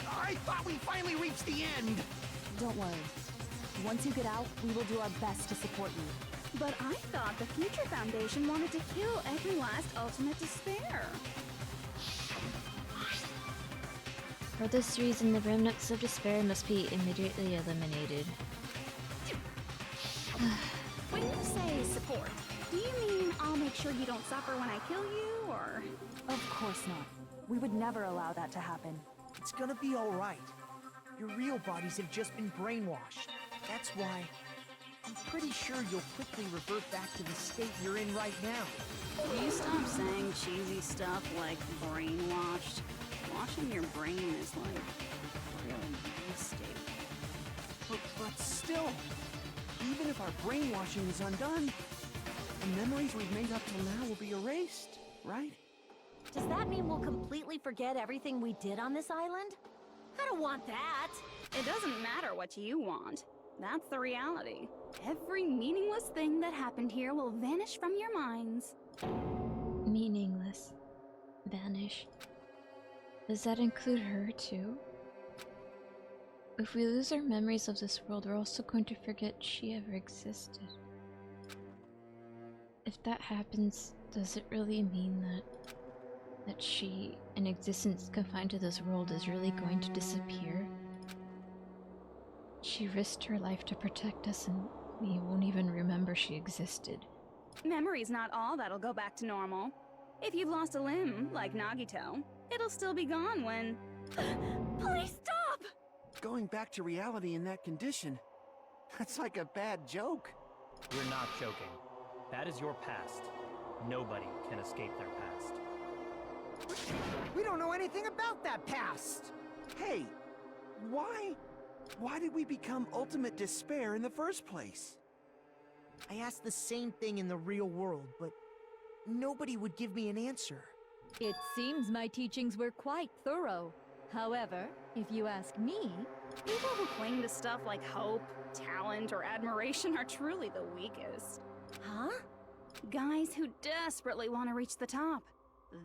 I thought we finally reached the end. Don't worry. Once you get out, we will do our best to support you. But I thought the Future Foundation wanted to kill every last Ultimate Despair. For this reason, the Remnants of Despair must be immediately eliminated. When you say support, do you mean I'll make sure you don't suffer when I kill you, or...? Of course not. We would never allow that to happen. It's gonna be alright. Your real bodies have just been brainwashed. That's why I'm pretty sure you'll quickly revert back to the state you're in right now. Will you stop saying cheesy stuff like brainwashed? Washing your brain is like a really nasty. But still, even if our brainwashing is undone, the memories we've made up till now will be erased, right? Does that mean we'll completely forget everything we did on this island? I don't want that! It doesn't matter what you want. That's the reality. Every meaningless thing that happened here will vanish from your minds. Meaningless. Vanish. Does that include her too? If we lose our memories of this world, we're also going to forget she ever existed. If that happens, does it really mean that she, an existence confined to this world, is really going to disappear? She risked her life to protect us and we won't even remember she existed. Memory's not all that'll go back to normal. If you've lost a limb, like Nagito, it'll still be gone when... Please stop! Going back to reality in that condition, that's like a bad joke. We're not joking. That is your past. Nobody can escape their past. We don't know anything about that past! Hey, why did we become Ultimate Despair in the first place? I asked the same thing in the real world, but nobody would give me an answer. It seems my teachings were quite thorough. However, if you ask me, People who cling to stuff like hope, talent, or admiration are truly the weakest. Huh? Guys who desperately want to reach the top.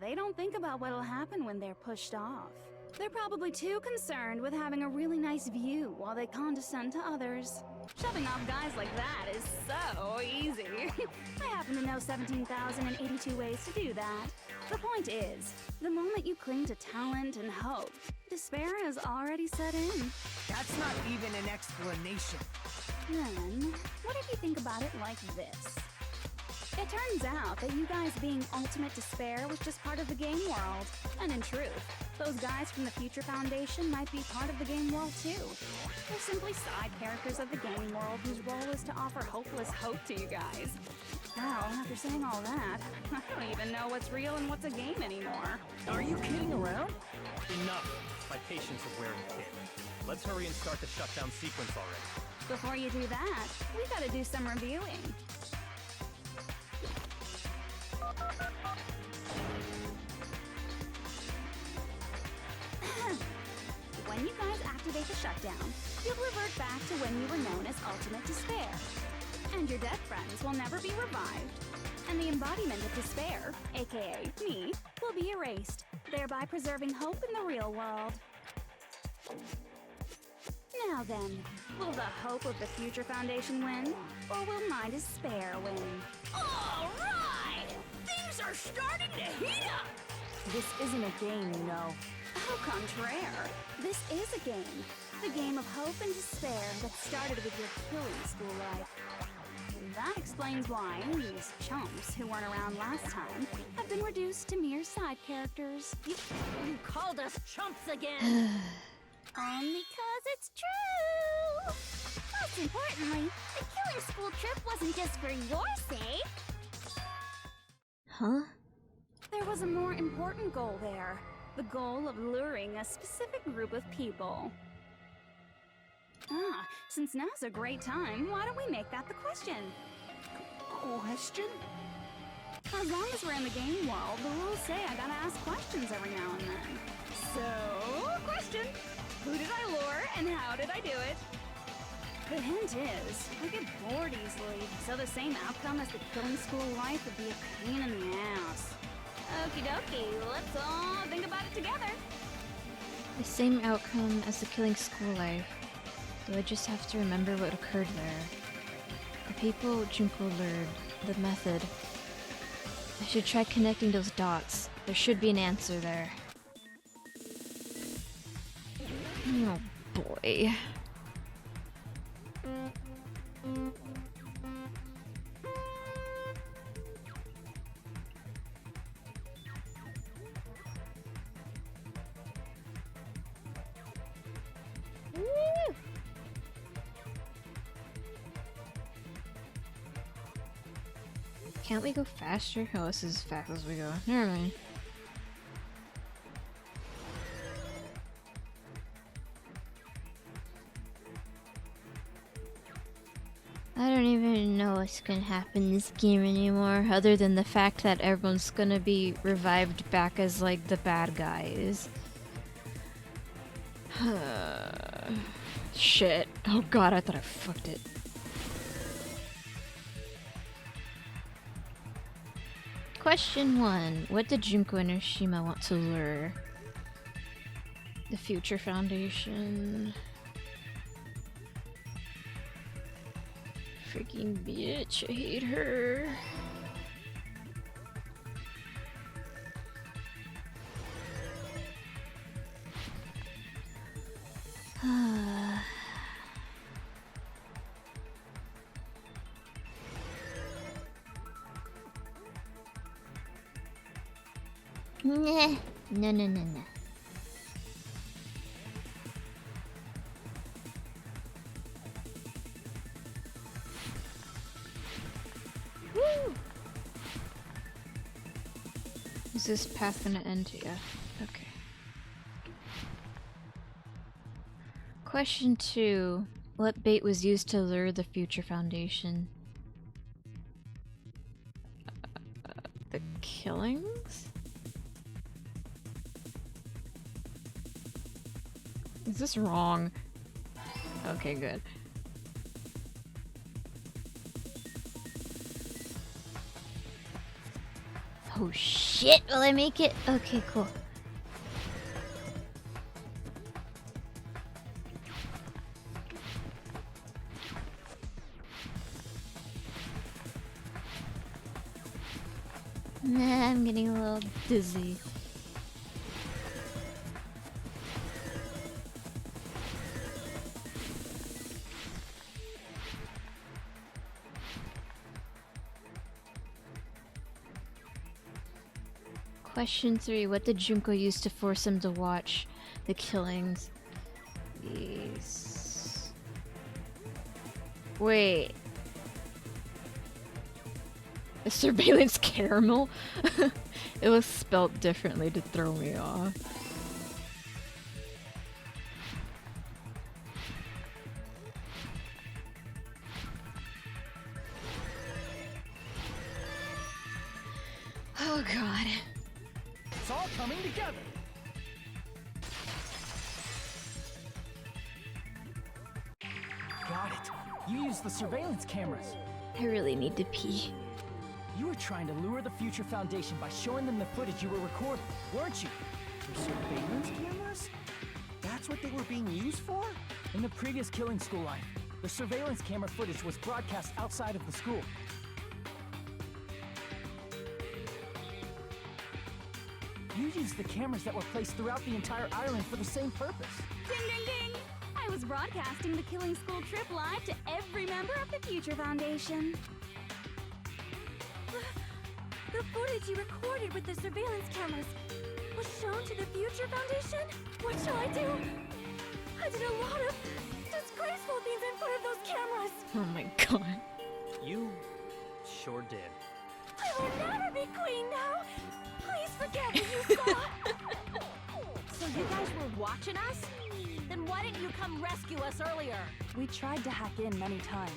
They don't think about what'll happen when they're pushed off. They're probably too concerned with having a really nice view while they condescend to others. Shoving off guys like that is so easy. I happen to know 17,082 ways to do that. The point is, the moment you cling to talent and hope, despair has already set in. That's not even an explanation. Then, what if you think about it like this? It turns out that you guys being Ultimate Despair was just part of the game world. And in truth, those guys from the Future Foundation might be part of the game world too. They're simply side characters of the game world whose role is to offer hopeless hope to you guys. Now, after saying all that, I don't even know what's real and what's a game anymore. Are you kidding around? Enough! My patience is wearing thin. Let's hurry and start the shutdown sequence already. Before you do that, we gotta do some reviewing. When you guys activate the shutdown, you'll revert back to when you were known as Ultimate Despair. And your dead friends will never be revived. And the embodiment of despair, aka me, will be erased, thereby preserving hope in the real world. Now then, will the hope of the Future Foundation win? Or will my despair win? Alright! Things are starting to heat up! This isn't a game, you know. Au contraire, this is a game. The game of hope and despair that started with your killing school life. And that explains why these chumps who weren't around last time have been reduced to mere side characters. You called us chumps again! Only 'cause it's true! Most importantly, the killing school trip wasn't just for your sake. Huh? There was a more important goal there. The goal of luring a specific group of people. Since now's a great time, why don't we make that the question? Question? As long as we're in the game world, the rules say I gotta ask questions every now and then. So, question! Who did I lure, and how did I do it? The hint is, I get bored easily, so the same outcome as the killing school life would be a pain in the ass. Okie dokie, let's all think about it together. The same outcome as the killing school life. Do I just have to remember what occurred there? people Junko lured, the method. I should try connecting those dots. There should be an answer there. Oh boy. Can't we go faster? Oh, this is as fast as we go. Never mind. I don't even know what's gonna happen in this game anymore, other than the fact that everyone's gonna be revived back as, like, the bad guys. Shit. Oh god, I thought I fucked it. Question 1. What did Junko Enoshima want to lure? The Future Foundation. Freaking bitch, I hate her. Nah. No. Woo! Is this path gonna end here? Okay. Question 2. What bait was used to lure the Future Foundation? The killings? Is this wrong? Okay, good. Oh shit, will I make it? Okay, cool. Nah, I'm getting a little dizzy. Question 3. What did Junko use to force him to watch the killings? Yes. Wait. A surveillance caramel? It was spelt differently to throw me off. Oh god. It's all coming together. Got it. You used the surveillance cameras. I really need to pee. You were trying to lure the Future Foundation by showing them the footage you were recording, weren't you? The surveillance cameras? That's what they were being used for? In the previous Killing School life, the surveillance camera footage was broadcast outside of the school. You used the cameras that were placed throughout the entire island for the same purpose. Ding ding ding! I was broadcasting the Killing School trip live to every member of the Future Foundation. The footage you recorded with the surveillance cameras was shown to the Future Foundation? What shall I do? I did a lot of disgraceful things in front of those cameras. Oh my god. You sure did. I will never be queen now. Please forget what you saw. So you guys were watching us? Then why didn't you come rescue us earlier? We tried to hack in many times,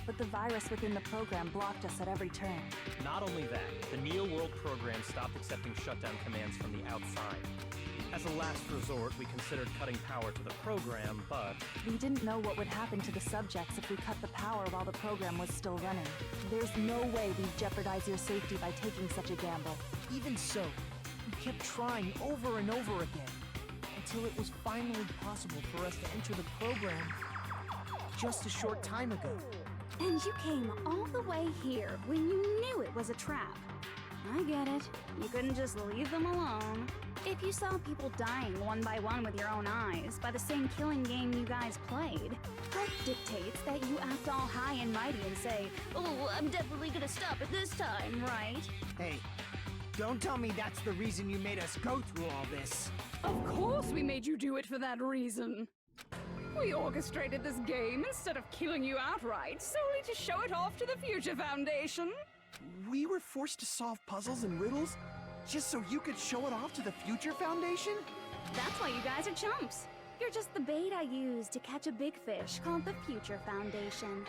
but the virus within the program blocked us at every turn. Not only that, the Neo World program stopped accepting shutdown commands from the outside. As a last resort, we considered cutting power to the program, but... We didn't know what would happen to the subjects if we cut the power while the program was still running. There's no way we'd jeopardize your safety by taking such a gamble. Even so, we kept trying over and over again, until it was finally possible for us to enter the program just a short time ago. And you came all the way here when you knew it was a trap. I get it. You couldn't just leave them alone. If you saw people dying one by one with your own eyes by the same killing game you guys played, that dictates that you act all high and mighty and say, "Oh, I'm definitely gonna stop it this time, right?" Hey, don't tell me that's the reason you made us go through all this. Of course we made you do it for that reason. We orchestrated this game instead of killing you outright, solely to show it off to the Future Foundation. We were forced to solve puzzles and riddles just so you could show it off to the Future Foundation? That's why you guys are chumps. You're just the bait I used to catch a big fish called the Future Foundation.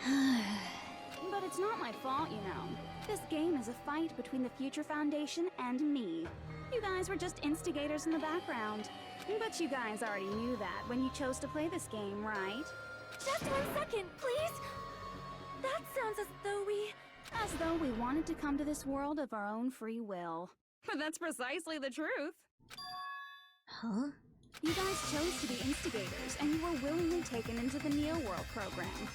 But it's not my fault, you know. This game is a fight between the Future Foundation and me. You guys were just instigators in the background. But you guys already knew that when you chose to play this game, right? Just 1 second, please! That sounds As though we wanted to come to this world of our own free will. But that's precisely the truth. Huh? You guys chose to be instigators, and you were willingly taken into the Neo World program.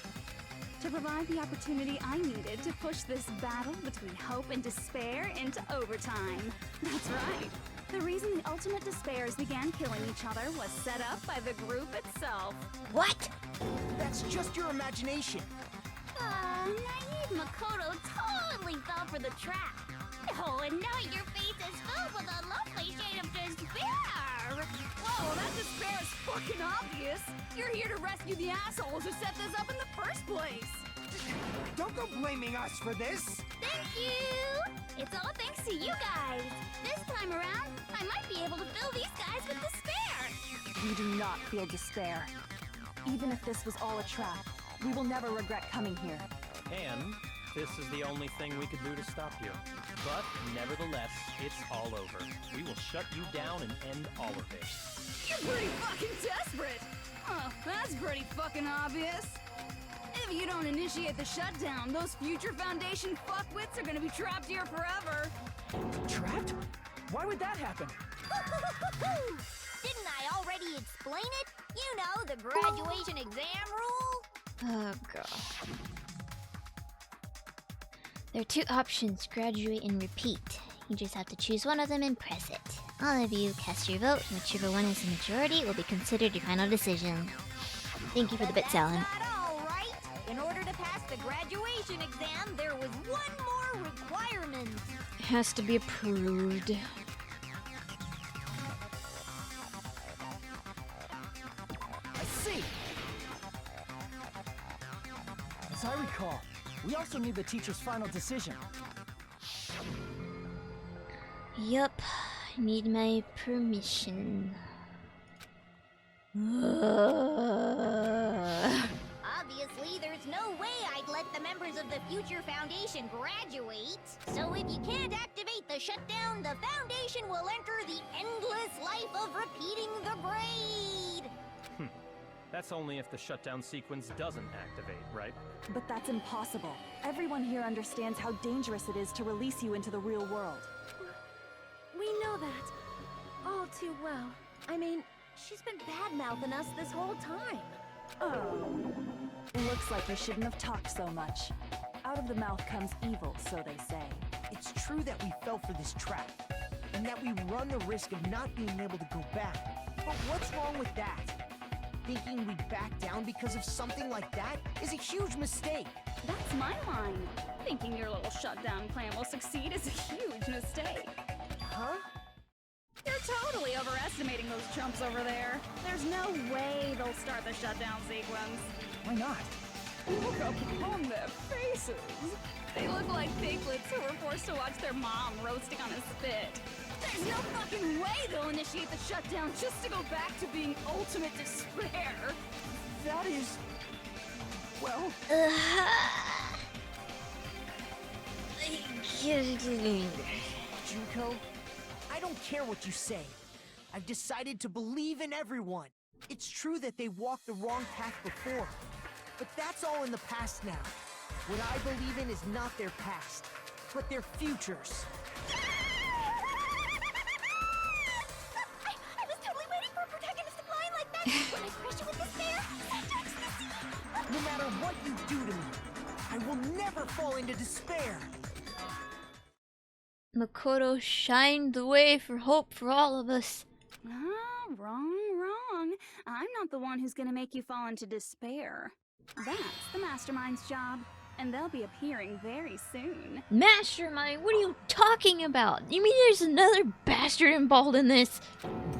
To provide the opportunity I needed to push this battle between hope and despair into overtime. That's right. The reason the Ultimate Despairs began killing each other was set up by the group itself. What? That's just your imagination. Naive Makoto totally fell for the trap. Oh, and now your face is filled with a lovely shade of despair. Whoa, that despair is fucking obvious. You're here to rescue the assholes who set this up in the first place. Don't go blaming us for this! Thank you! It's all thanks to you guys. This time around, I might be able to fill these guys with despair. We do not feel despair. Even if this was all a trap, we will never regret coming here. And this is the only thing we could do to stop you. But nevertheless, it's all over. We will shut you down and end all of it. You're pretty fucking desperate! Oh, that's pretty fucking obvious. If you don't initiate the shutdown, those Future Foundation fuckwits are gonna be trapped here forever. Trapped? Why would that happen? Didn't I already explain it? You know, the graduation exam rule? Oh gosh. There are 2 options, graduate and repeat. You just have to choose one of them and press it. All of you cast your vote, and whichever one has the majority will be considered your final decision. Thank you for the bits, Alan. That's not all, right? In order to pass the graduation exam, there was one more requirement. It has to be approved. I see! As I recall, we also need the teacher's final decision. Yup, need my permission. Obviously, there's no way I'd let the members of the Future Foundation graduate. So if you can't activate the shutdown, the Foundation will enter the endless life of repeating the grade. That's only if the shutdown sequence doesn't activate, right? But that's impossible. Everyone here understands how dangerous it is to release you into the real world. We know that all too well. I mean, she's been bad-mouthing us this whole time. Oh. It looks like you shouldn't have talked so much. Out of the mouth comes evil, so they say. It's true that we fell for this trap, and that we run the risk of not being able to go back. But what's wrong with that? Thinking we'd back down because of something like that is a huge mistake. That's my line. Thinking your little shutdown plan will succeed is a huge mistake. Huh? You're totally overestimating those chumps over there. There's no way they'll start the shutdown sequence. Why not? Look upon their faces. They look like piglets who were forced to watch their mom roasting on a spit. There's no fucking way they'll initiate the shutdown just to go back to being ultimate despair. That is... well... Junko, I don't care what you say. I've decided to believe in everyone. It's true that they walked the wrong path before, but that's all in the past now. What I believe in is not their past, but their futures. I was totally waiting for a protagonist to line like that. When I crush you with despair, such ecstasy. No matter what you do to me, I will never fall into despair! Makoto shined the way for hope for all of us. Ah, wrong. I'm not the one who's gonna make you fall into despair. That's the Mastermind's job, and they'll be appearing very soon. Mastermind? What are you talking about? You mean there's another bastard involved in this?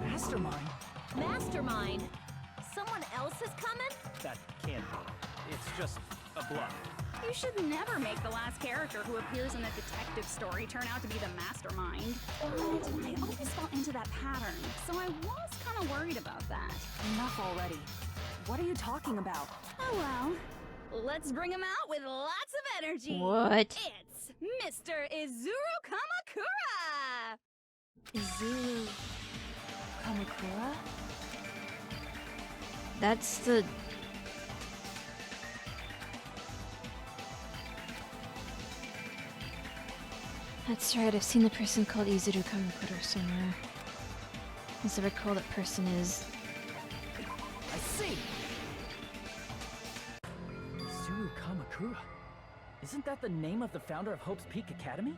Mastermind? Mastermind? Someone else is coming? That can't be. It's just a bluff. You should never make the last character who appears in a detective story turn out to be the mastermind. But I always fall into that pattern, so I was kind of worried about that. Enough already. What are you talking about? Oh well. Let's bring him out with lots of energy. What? It's Mr. Izuru Kamakura! Izuru Kamakura? That's the... That's right, I've seen the person called Izuru Kamakura somewhere. As I recall, that person is... I see! Izuru Kamakura? Isn't that the name of the founder of Hope's Peak Academy?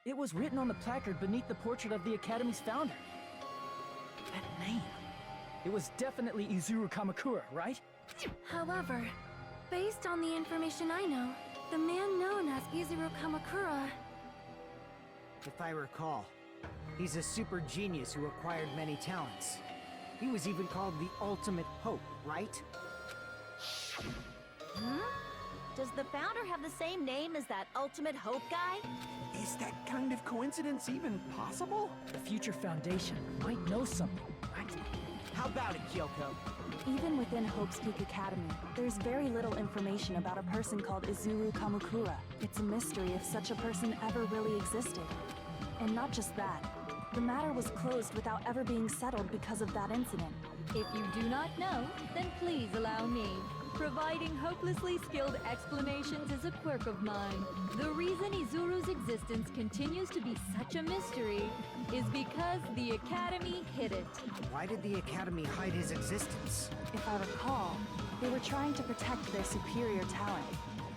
It was written on the placard beneath the portrait of the Academy's founder. That name. It was definitely Izuru Kamakura, right? However, based on the information I know, the man known as Izuru Kamakura... If I recall, he's a super genius who acquired many talents. He was even called the Ultimate Hope, right? Does the founder have the same name as that Ultimate Hope guy? Is that kind of coincidence even possible? The future foundation might know something, right? How about it, Kyoko? Even within Hope's Peak Academy, there's very little information about a person called Izuru Kamakura. It's a mystery if such a person ever really existed. And not just that, the matter was closed without ever being settled because of that incident. If you do not know, then please allow me. Providing hopelessly skilled explanations is a quirk of mine. The reason Izuru's existence continues to be such a mystery is because the Academy hid it. Why did the Academy hide his existence? If I recall, they were trying to protect their superior talent.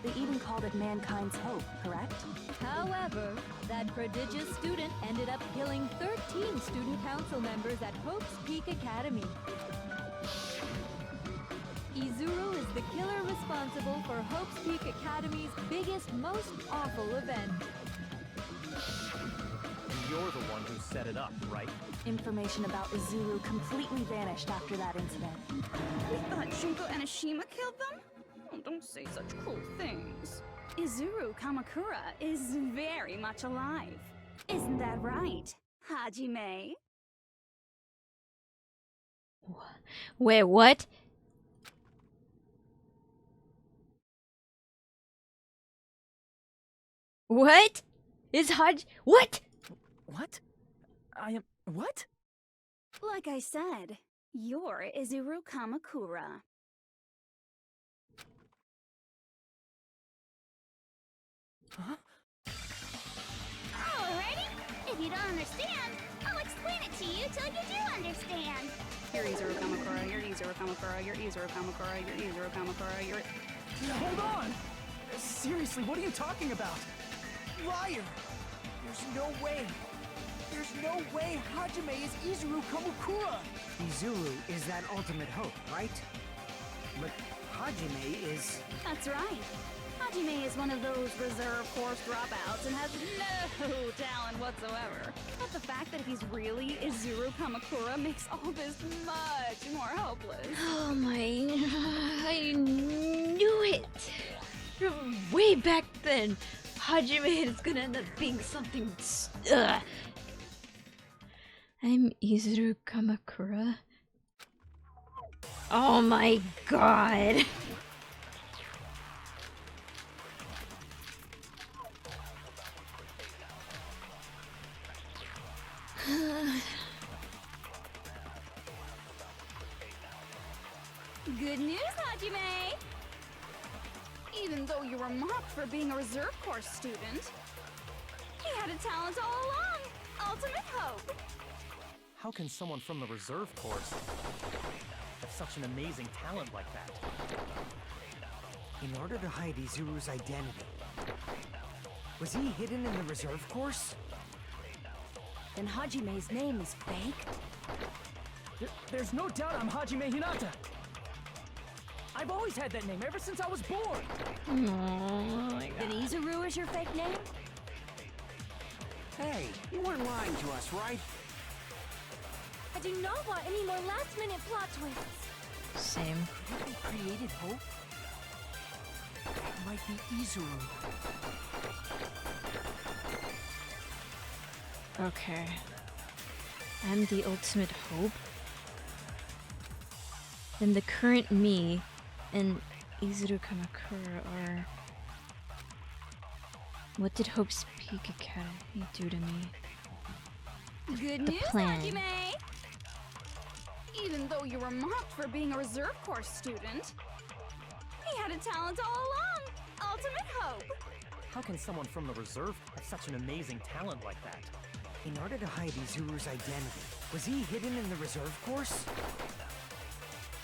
They even called it mankind's hope, correct? However, that prodigious student ended up killing 13 student council members at Hope's Peak Academy. Izuru is the killer responsible for Hope's Peak Academy's biggest, most awful event. And you're the one who set it up, right? Information about Izuru completely vanished after that incident. We thought Junko Enoshima killed them? Oh, don't say such cruel things. Izuru Kamakura is very much alive. Isn't that right, Hajime? Wait, what? What? Is what? What? I am... what? Like I said, you're Izuru Kamakura. Huh? Alrighty, if you don't understand, I'll explain it to you till you do understand. You're Izuru Kamakura, you're Izuru Kamakura, you're Izuru Kamakura, you're Izuru Kamakura, you're... Hold on! Seriously, what are you talking about? Liar! There's no way! There's no way Hajime is Izuru Kamakura! Izuru is that Ultimate Hope, right? But Hajime is... That's right. Hajime is one of those reserve course dropouts and has no talent whatsoever. But the fact that he's really Izuru Kamakura makes all this much more hopeless. Oh my... I knew it! From way back then, Hajime is gonna end up being something... I'm Izuru Kamakura. Oh my god! Good news, Hajime! Even though you were mocked for being a reserve course student, he had a talent all along! Ultimate hope! How can someone from the reserve course have such an amazing talent like that? In order to hide Izuru's identity. Was he hidden in the reserve course? Then Hajime's name is fake? There's no doubt I'm Hajime Hinata. I've always had that name ever since I was born. Oh my Then god. Izuru is your fake name? Hey, you weren't lying to us, right? I do not want any more last-minute plot twists. Same. Have they created hope? It might be Izuru. Okay. I'm the ultimate hope. Then the current me and Izuru Kamakura are... What did Hope's Peak Academy do to me? Good The news, plan. Hajime! Even though you were mocked for being a reserve course student, he had a talent all along! Ultimate hope! How can someone from the reserve have such an amazing talent like that? In order to hide Izuru's identity. Was he hidden in the reserve course?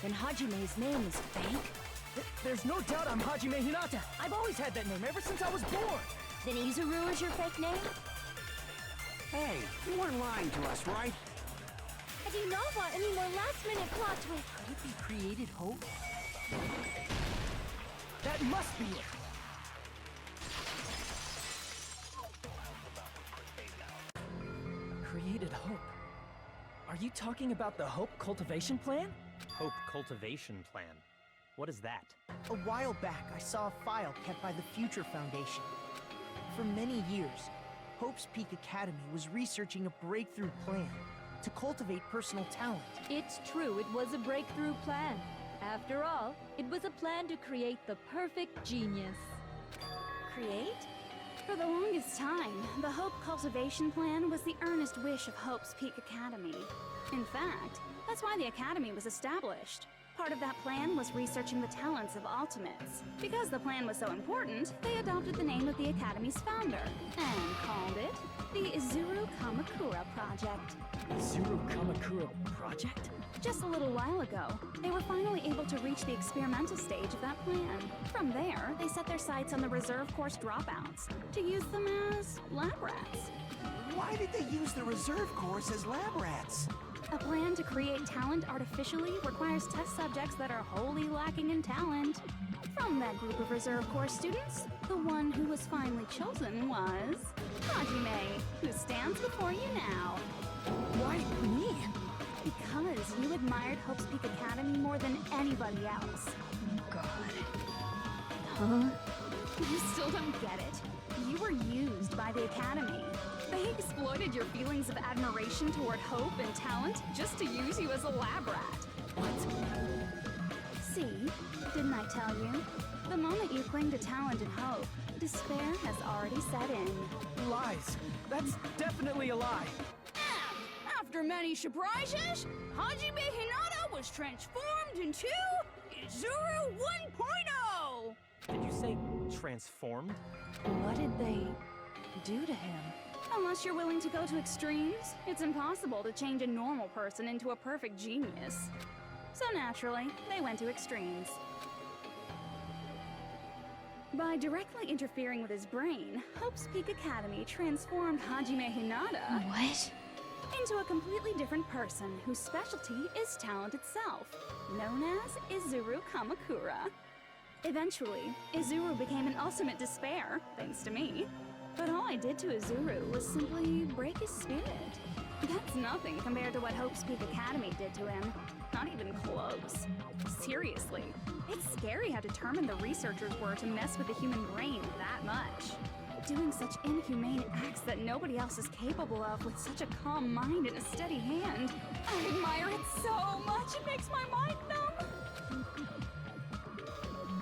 Then Hajime's name is fake? There's no doubt I'm Hajime Hinata. I've always had that name ever since I was born. Then Izuru is your fake name? Hey, you weren't lying to us, right? I do not want any more last-minute plot twists. Could it be created hope? That must be it. Created hope. Are you talking about the Hope Cultivation Plan? Hope Cultivation Plan. What is that? A while back, I saw a file kept by the Future Foundation. For many years, Hope's Peak Academy was researching a breakthrough plan to cultivate personal talent. It's true, it was a breakthrough plan. After all, it was a plan to create the perfect genius. Create? For the longest time, the Hope Cultivation Plan was the earnest wish of Hope's Peak Academy. In fact, that's why the Academy was established. Part of that plan was researching the talents of Ultimates. Because the plan was so important, they adopted the name of the Academy's founder and called it the Izuru Kamakura Project. Izuru Kamakura Project? Just a little while ago, they were finally able to reach the experimental stage of that plan. From there, they set their sights on the reserve course dropouts to use them as lab rats. Why did they use the reserve course as lab rats? A plan to create talent artificially requires test subjects that are wholly lacking in talent. From that group of reserve course students, the one who was finally chosen was Hajime, who stands before you now. Why me? Because you admired Hope's Peak Academy more than anybody else. God. Huh? You still don't get it. You were used by the Academy. They exploited your feelings of admiration toward hope and talent just to use you as a lab rat. See? Didn't I tell you? The moment you cling to talent and hope, despair has already set in. Lies. That's definitely a lie. After many surprises, Hajime Hinata was transformed into Izuru 1.0! Did you say transformed? What did they do to him? Unless you're willing to go to extremes, it's impossible to change a normal person into a perfect genius. So naturally, they went to extremes. By directly interfering with his brain, Hope's Peak Academy transformed Hajime Hinata What? into a completely different person whose specialty is talent itself, known as Izuru Kamakura. Eventually, Izuru became an ultimate despair, thanks to me. But all I did to Izuru was simply break his spirit. That's nothing compared to what Hope's Peak Academy did to him. Not even close. Seriously, it's scary how determined the researchers were to mess with the human brain that much. Doing such inhumane acts that nobody else is capable of with such a calm mind and a steady hand. I admire it so much, it makes my mind numb.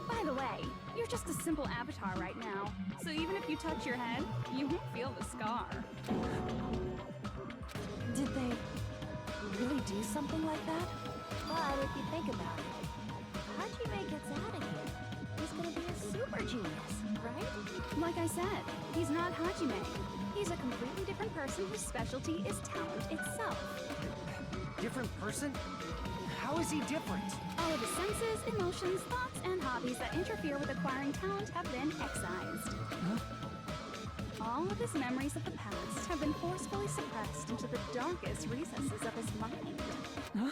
By the way, you're just a simple avatar right now, so even if you touch your head, you won't feel the scar. Did they really do something like that? But if you think about it, Hajime gets out of here. He's gonna be a super genius, right? Like I said, he's not Hajime. He's a completely different person whose specialty is talent itself. Different person? How How is he different? All of his senses, emotions, thoughts, and hobbies that interfere with acquiring talent have been excised. All of his memories of the past have been forcefully suppressed into the darkest recesses of his mind. Huh?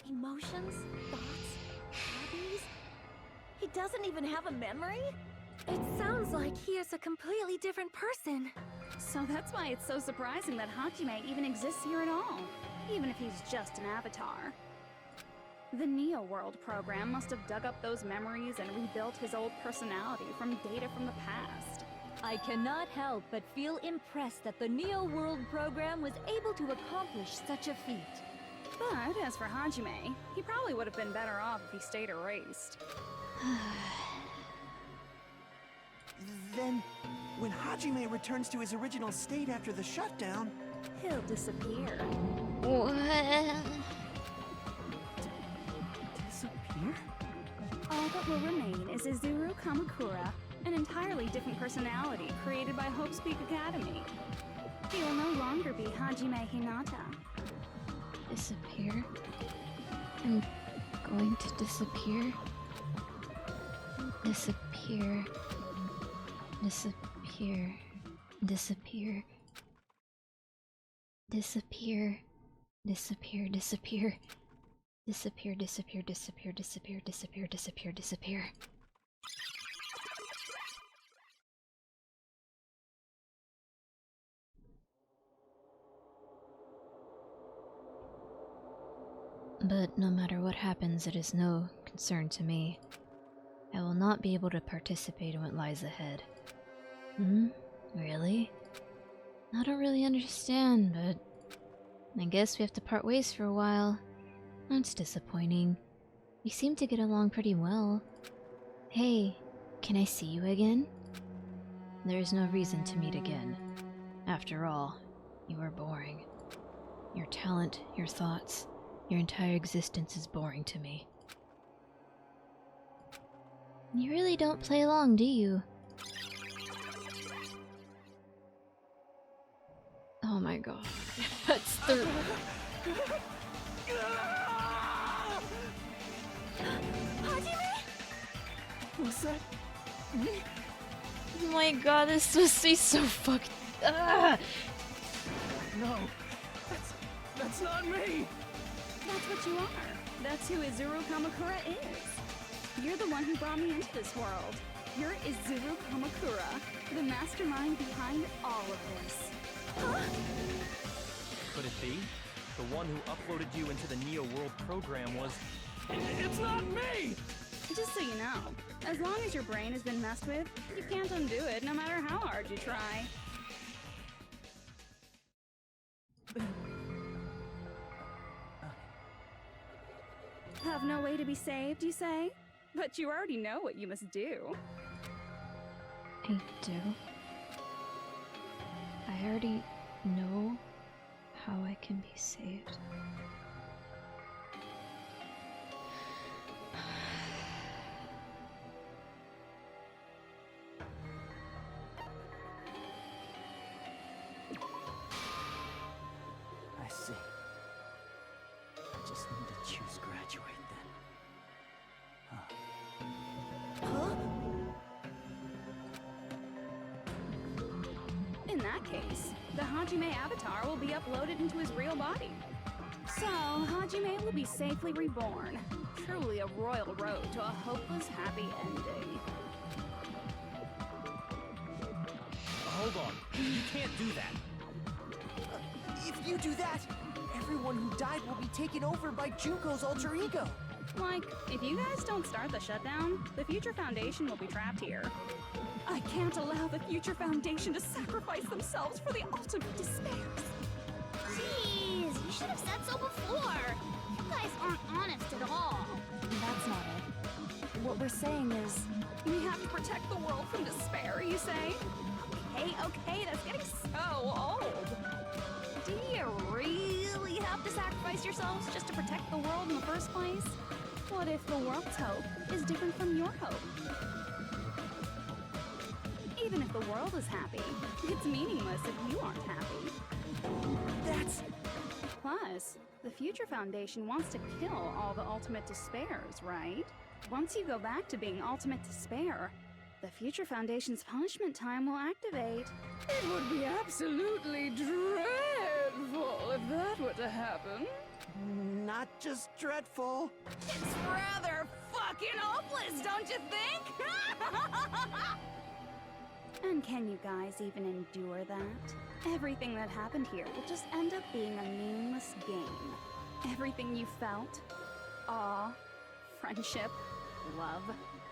Emotions? Thoughts? Hobbies? He doesn't even have a memory? It sounds like he is a completely different person. So that's why it's so surprising that Hajime even exists here at all, even if he's just an avatar. The Neo World program must have dug up those memories and rebuilt his old personality from data from the past. I cannot help but feel impressed that the Neo World program was able to accomplish such a feat. But as for Hajime, he probably would have been better off if he stayed erased. Then, when Hajime returns to his original state after the shutdown, He'll disappear. What? Disappear? All that will remain is Izuru Kamakura, an entirely different personality created by Hope's Peak Academy. He will no longer be Hajime Hinata. Disappear? I'm going to disappear? Disappear. Disappear. Disappear. Disappear. Disappear. Disappear. Disappear. Disappear. Disappear. Disappear. Disappear. Disappear. Disappear. But no matter what happens, it is no concern to me. I will not be able to participate in what lies ahead. Really? I don't really understand, but I guess we have to part ways for a while. That's disappointing. We seem to get along pretty well. Hey, can I see you again? There is no reason to meet again. After all, you are boring. Your talent, your thoughts, your entire existence is boring to me. You really don't play along, do you? Oh my god. That's the... was that me? Oh my god, this must be so fucked... No, that's not me! That's what you are. That's who Izuru Kamakura is. You're the one who brought me into this world. You're Izuru Kamakura, the mastermind behind all of this. Huh? Could it be? The one who uploaded you into the Neo World program was... It's not me! Just so you know, as long as your brain has been messed with, you can't undo it no matter how hard you try. Have no way to be saved, you say? But you already know what you must do. I do. I already know how I can be saved. I see. I just need to choose graduate then. Huh? In that case, the Hajime avatar will be uploaded into his real body. So, Hajime will be safely reborn. Truly a royal road to a hopeless happy ending. Hold on. You can't do that. If you do that, everyone who died will be taken over by Junko's alter ego. Like, if you guys don't start the shutdown, the Future Foundation will be trapped here. I can't allow the Future Foundation to sacrifice themselves for the ultimate despairs. Jeez, you should have said so before. You guys aren't honest at all. That's not it. What we're saying is... We have to protect the world from despair, you say? Okay, that's getting so old. Do you really have to sacrifice yourselves just to protect the world in the first place? What if the world's hope is different from your hope? Even if the world is happy, it's meaningless if you aren't happy. That's... Plus, the Future Foundation wants to kill all the Ultimate Despairs, right? Once you go back to being Ultimate Despair, the Future Foundation's punishment time will activate. It would be absolutely dreadful if that were to happen. Not just dreadful. It's rather fucking hopeless, don't you think? And can you guys even endure that? Everything that happened here will just end up being a meaningless game. Everything you felt, awe, friendship, love,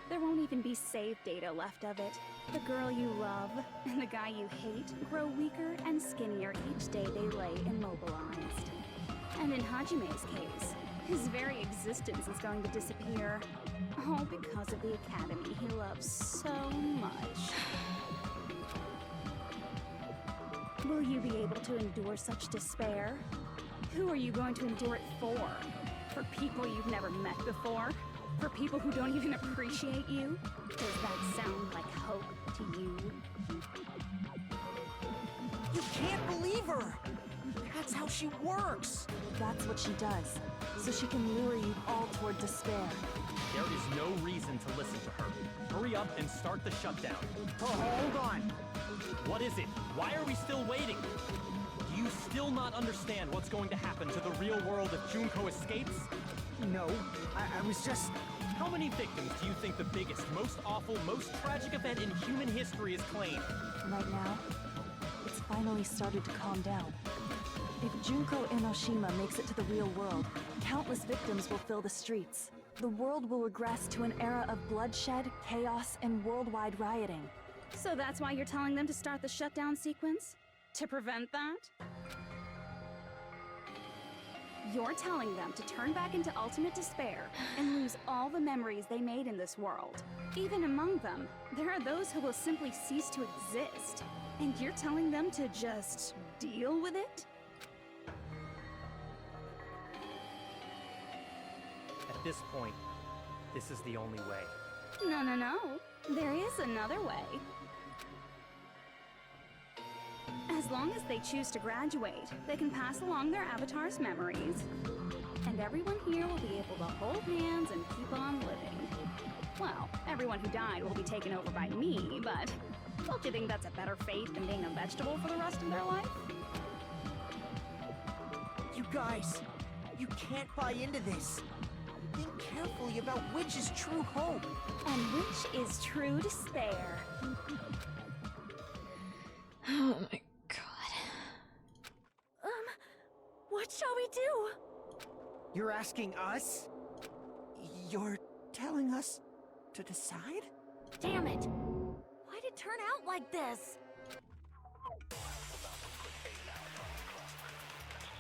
there won't even be save data left of it. The girl you love and the guy you hate grow weaker and skinnier each day they lay immobilized. And in Hajime's case, his very existence is going to disappear. All because of the academy he loves so much. Will you be able to endure such despair? Who are you going to endure it for? For people you've never met before? For people who don't even appreciate you? Does that sound like hope to you? You can't believe her! That's how she works! That's what she does, so she can lure you all toward despair. There is no reason to listen to her. Hurry up and start the shutdown. Oh, hold on. What is it? Why are we still waiting? Do you still not understand what's going to happen to the real world if Junko escapes? No, I was just... How many victims do you think the biggest, most awful, most tragic event in human history has claimed? Right now, it's finally started to calm down. If Junko Enoshima makes it to the real world, countless victims will fill the streets. The world will regress to an era of bloodshed, chaos, and worldwide rioting. So that's why you're telling them to start the shutdown sequence? To prevent that? You're telling them to turn back into ultimate despair and lose all the memories they made in this world. Even among them, there are those who will simply cease to exist. And you're telling them to just deal with it? At this point, this is the only way. No, no, no. There is another way. As long as they choose to graduate, they can pass along their avatar's memories. And everyone here will be able to hold hands and keep on living. Well, everyone who died will be taken over by me, but don't you think that's a better fate than being a vegetable for the rest of their life? You guys, you can't buy into this. Think carefully about which is true hope. And which is true despair. Oh my god. What shall we do? You're asking us? You're telling us to decide? Damn it! Why'd it turn out like this?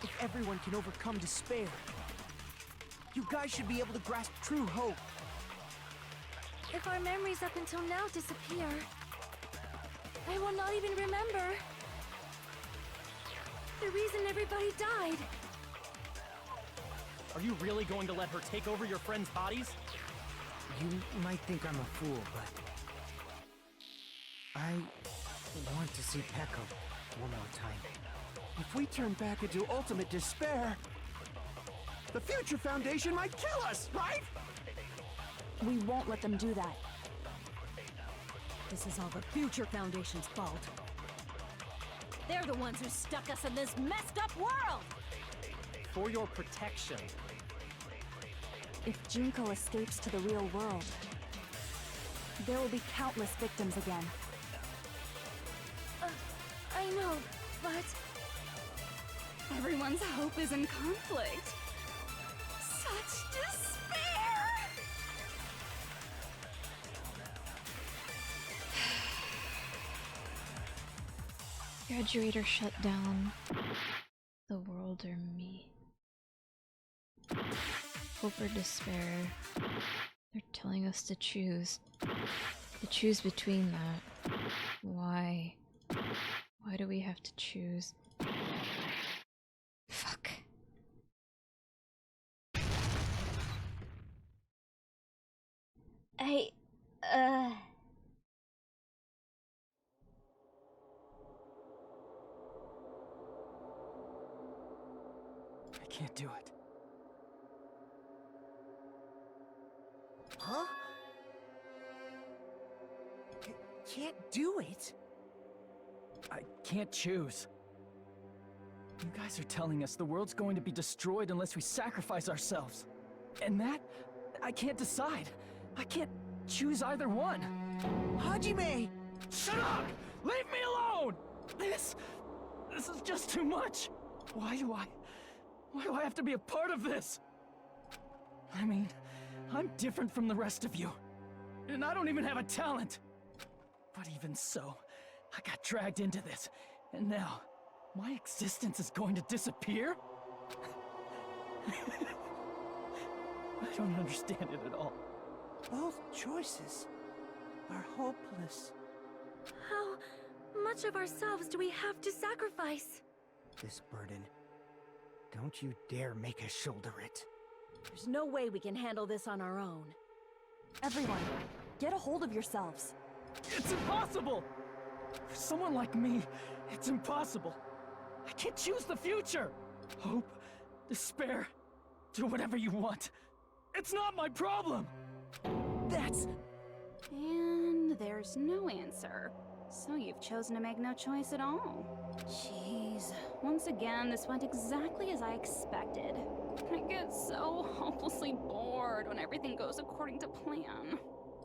If everyone can overcome despair, you guys should be able to grasp true hope. If our memories up until now disappear, I will not even remember the reason everybody died. Are you really going to let her take over your friends' bodies? You might think I'm a fool, but... I want to see Peko one more time. If we turn back into ultimate despair, the Future Foundation might kill us, right? We won't let them do that. This is all the Future Foundation's fault. They're the ones who stuck us in this messed up world! For your protection. If Junko escapes to the real world, there will be countless victims again. I know, but... Everyone's hope is in conflict. Such despair! Graduator shut down. The world or me. Hope or despair. They're telling us to choose. To choose between that. Why? Why do we have to choose? Fuck. can't do it. Huh? Can't do it? I can't choose. You guys are telling us the world's going to be destroyed unless we sacrifice ourselves. And that, I can't decide. I can't choose either one. Hajime! Shut up! Leave me alone! This is just too much. Why do I have to be a part of this? I mean, I'm different from the rest of you. And I don't even have a talent. But even so, I got dragged into this. And now, my existence is going to disappear? I don't understand it at all. Both choices are hopeless. How much of ourselves do we have to sacrifice? This burden. Don't you dare make us shoulder it. There's no way we can handle this on our own. Everyone, get a hold of yourselves. It's impossible! For someone like me, it's impossible. I can't choose the future. Hope, despair, do whatever you want. It's not my problem. That's... And there's no answer. So you've chosen to make no choice at all. Jeez. Once again, this went exactly as I expected. I get so hopelessly bored when everything goes according to plan.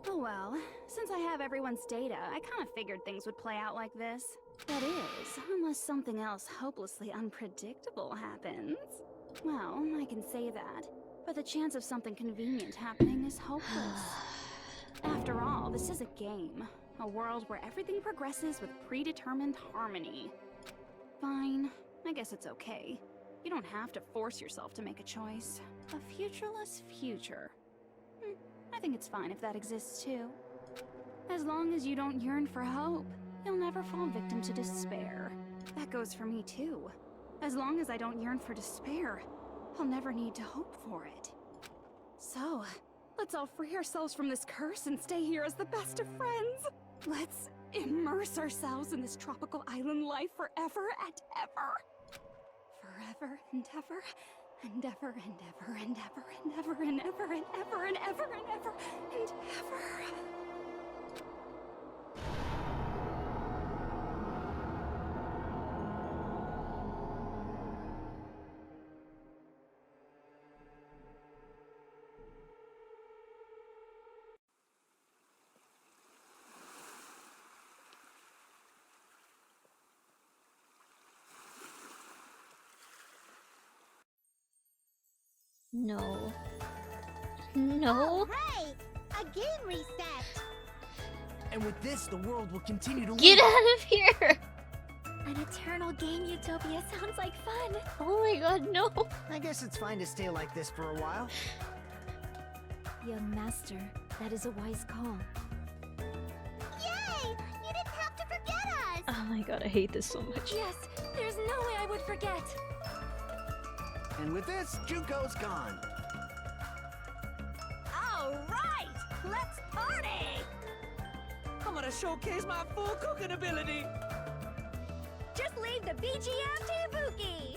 Oh well, since I have everyone's data, I kind of figured things would play out like this. That is, unless something else hopelessly unpredictable happens. Well, I can say that, but the chance of something convenient happening is hopeless. After all, this is a game. A world where everything progresses with predetermined harmony. Fine, I guess it's okay. You don't have to force yourself to make a choice. A futureless future. I think it's fine if that exists too. As long as you don't yearn for hope, you'll never fall victim to despair. That goes for me too. As long as I don't yearn for despair, I'll never need to hope for it. So, let's all free ourselves from this curse and stay here as the best of friends. Let's immerse ourselves in this tropical island life forever and ever. Forever and ever, and ever and ever and ever and ever and ever and ever and ever and ever and ever. No. No. Right! A game reset! And with this, the world will continue to Get live. out of here! An eternal game utopia sounds like fun. Oh my god, no. I guess it's fine to stay like this for a while. Young master, that is a wise call. Yay! You didn't have to forget us! Oh my god, I hate this so much. Yes, there's no way I would forget. And with this, Junko's gone. All right, let's party! I'm gonna showcase my full cooking ability. Just leave the BGM to Ibuki.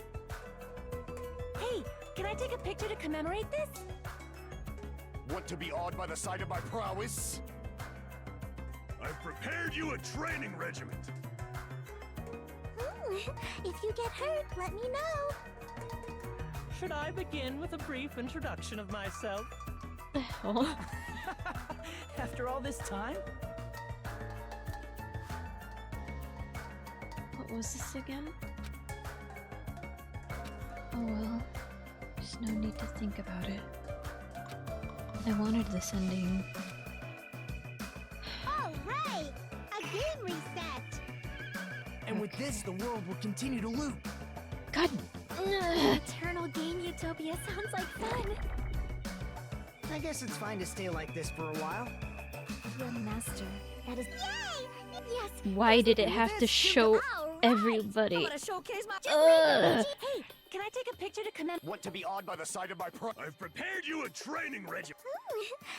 Hey, can I take a picture to commemorate this? Want to be awed by the sight of my prowess? I've prepared you a training regiment. If you get hurt, let me know. Should I begin with a brief introduction of myself? Oh. After all this time? What was this again? Oh well. There's no need to think about it. I wanted this ending. All right! A game reset! And with this, the world will continue to loop. God. An eternal game utopia sounds like fun. I guess it's fine to stay like this for a while. Young master, that is... Yay! Yes! Why did it have to show All right. everybody? I'm gonna showcase my... Ugh. Hey, can I take a picture to commemorate? Want to be awed by the sight of my prowess? I've prepared you a training regiment.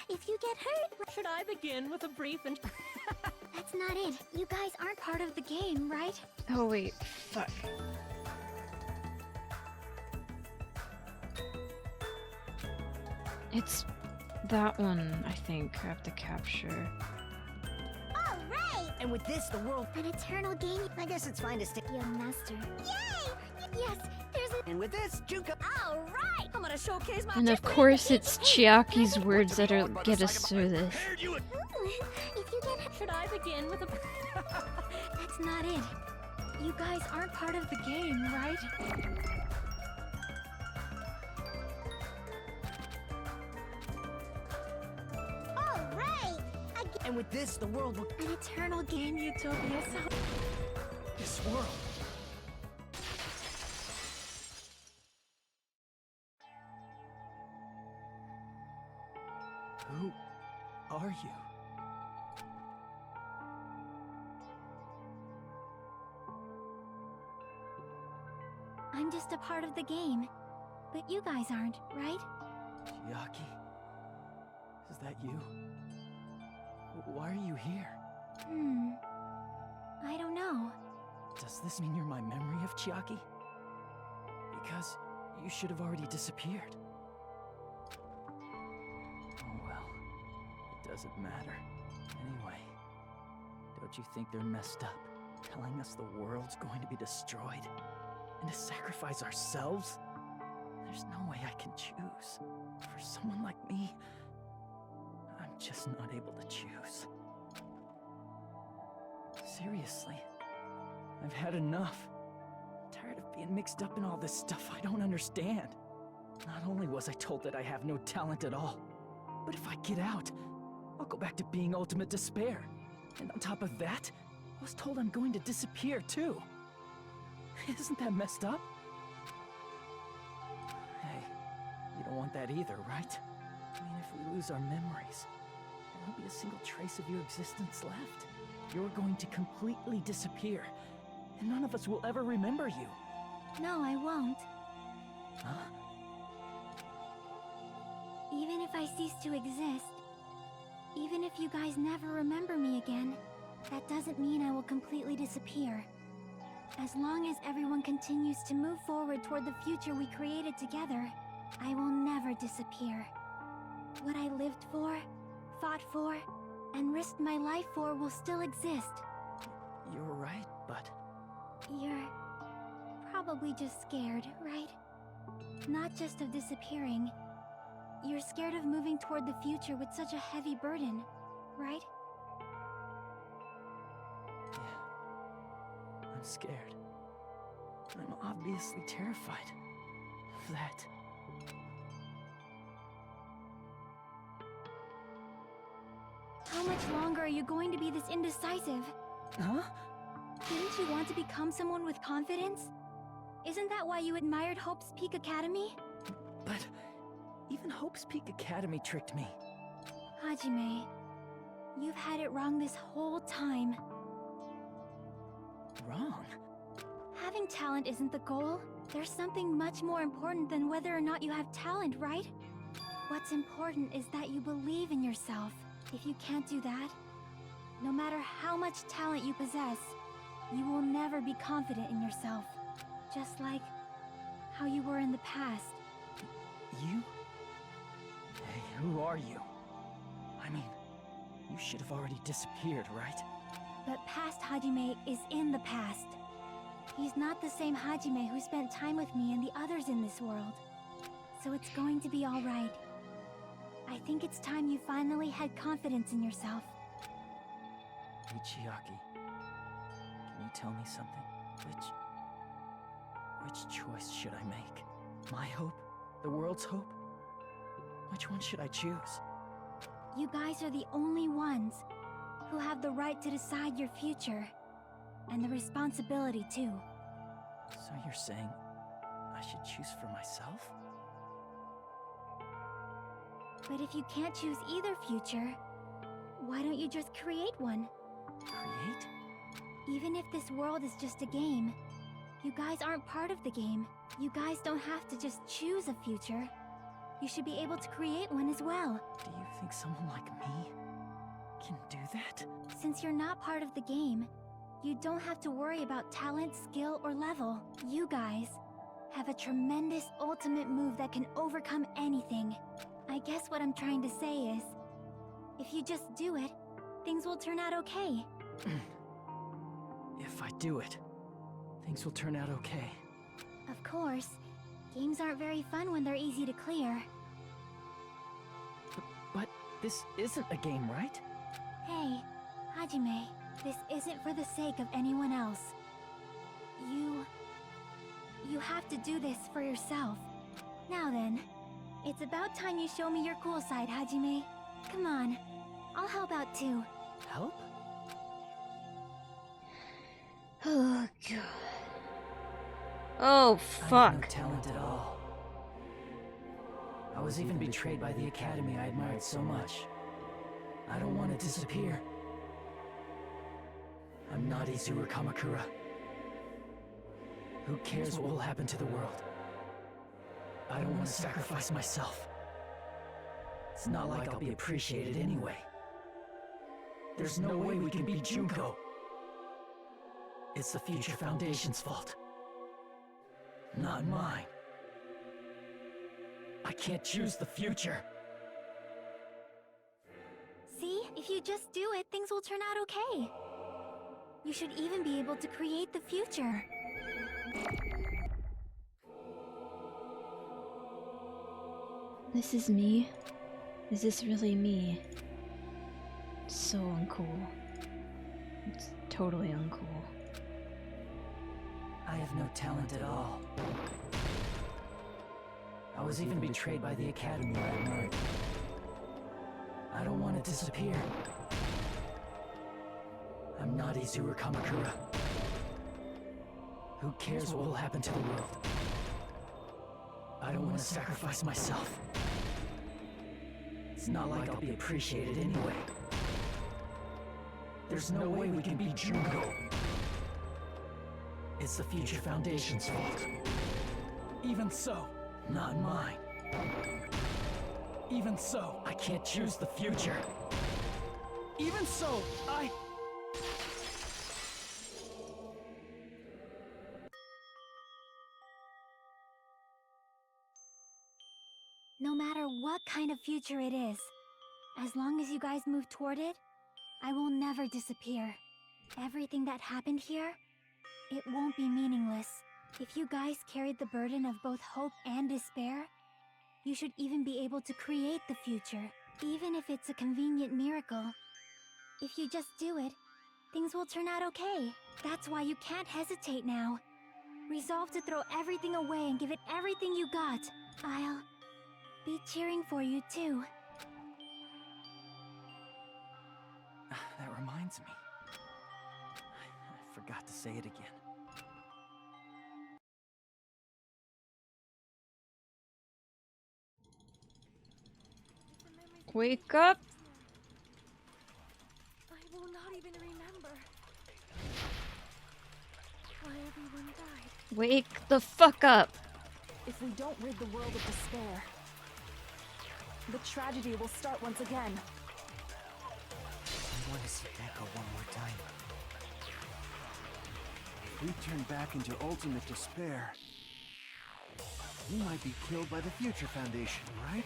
If you get hurt, Should I begin with a brief that's not it. You guys aren't part of the game, right? Oh wait, fuck. It's that one, I think, I have to capture. All right! And with this, the world... An eternal game. I guess it's fine to stay... Young master. Yay! Yes, there's a... And with this, Junko... All right! I'm gonna showcase my... And of course, it's Chiaki's words that'll get us through this. If you get... Should I begin with a... That's not it. You guys aren't part of the game, right? All right! And with this, the world will... An eternal game utopia sound... This world. Who are you? I'm just a part of the game. But you guys aren't, right? Chiaki? Is that you? Why are you here? I don't know. Does this mean you're my memory of Chiaki? Because you should have already disappeared. Oh well, it doesn't matter. Anyway, don't you think they're messed up, telling us the world's going to be destroyed? And to sacrifice ourselves? There's no way I can choose. For someone like me, I'm just not able to choose. Seriously, I've had enough. I'm tired of being mixed up in all this stuff I don't understand. Not only was I told that I have no talent at all, but if I get out, I'll go back to being ultimate despair. And on top of that, I was told I'm going to disappear too. Isn't that messed up? Hey, you don't want that either, right? I mean, if we lose our memories, there won't be a single trace of your existence left. You're going to completely disappear, and none of us will ever remember you. No, I won't. Huh? Even if I cease to exist, even if you guys never remember me again, that doesn't mean I will completely disappear. As long as everyone continues to move forward toward the future we created together, I will never disappear. What I lived for, fought for, and risked my life for will still exist. You're right, but... You're probably just scared, right? Not just of disappearing. You're scared of moving toward the future with such a heavy burden, right? Yeah. I'm scared. I'm obviously terrified of that. How much longer are you going to be this indecisive? Huh? Didn't you want to become someone with confidence? Isn't that why you admired Hope's Peak Academy? But even Hope's Peak Academy tricked me. Hajime, you've had it wrong this whole time. Wrong? Having talent isn't the goal. There's something much more important than whether or not you have talent, right? What's important is that you believe in yourself. If you can't do that, no matter how much talent you possess, you will never be confident in yourself. Just like how you were in the past. You? Hey, who are you? I mean, you should have already disappeared, right? But past Hajime is in the past. He's not the same Hajime who spent time with me and the others in this world. So it's going to be alright. I think it's time you finally had confidence in yourself. Hey, Chiaki. Can you tell me something? Which choice should I make? My hope? The world's hope? Which one should I choose? You guys are the only ones who have the right to decide your future. And the responsibility, too. So you're saying I should choose for myself? But if you can't choose either future, why don't you just create one? Create? Even if this world is just a game, you guys aren't part of the game. You guys don't have to just choose a future. You should be able to create one as well. Do you think someone like me can do that? Since you're not part of the game, you don't have to worry about talent, skill, or level. You guys have a tremendous ultimate move that can overcome anything. I guess what I'm trying to say is, if you just do it, things will turn out okay. If I do it, things will turn out okay. Of course, games aren't very fun when they're easy to clear. But this isn't a game, right? Hey, Hajime, this isn't for the sake of anyone else. You have to do this for yourself. Now then, it's about time you show me your cool side, Hajime. Come on, I'll help out too. Help? Oh god. Oh I have no fuck. talent at all. I was even betrayed by the academy I admired so much. I don't want to disappear. I'm not Izuru Kamakura. Who cares what will happen to the world? I don't want to sacrifice myself. It's not like I'll be appreciated anyway. There's no way we can beat Junko. It's the Future Foundation's fault. Not mine. I can't choose the future. See, if you just do it, things will turn out okay. You should even be able to create the future. This is me? Is this really me? It's so uncool. It's totally uncool. I have no talent at all. I was even betrayed by the academy I admired. I don't want to disappear. I'm not Izuru Kamakura. Who cares what will happen to the world? I don't want to sacrifice myself. It's not like I'll be appreciated anyway. There's no way we can beat Junko. It's the Future Foundation's fault. Even so, not mine. Even so, I can't choose the future. Even so, No matter what kind of future it is, as long as you guys move toward it, I will never disappear. Everything that happened here, it won't be meaningless. If you guys carried the burden of both hope and despair, you should even be able to create the future, even if it's a convenient miracle. If you just do it, things will turn out okay. That's why you can't hesitate now. Resolve to throw everything away and give it everything you got. I'll be cheering for you too. That reminds me. I forgot to say it again. Wake up! I will not even remember why everyone died. Wake the fuck up! If we don't rid the world of despair, the tragedy will start once again. I want to see Neko one more time. If we turn back into ultimate despair, we might be killed by the Future Foundation, right?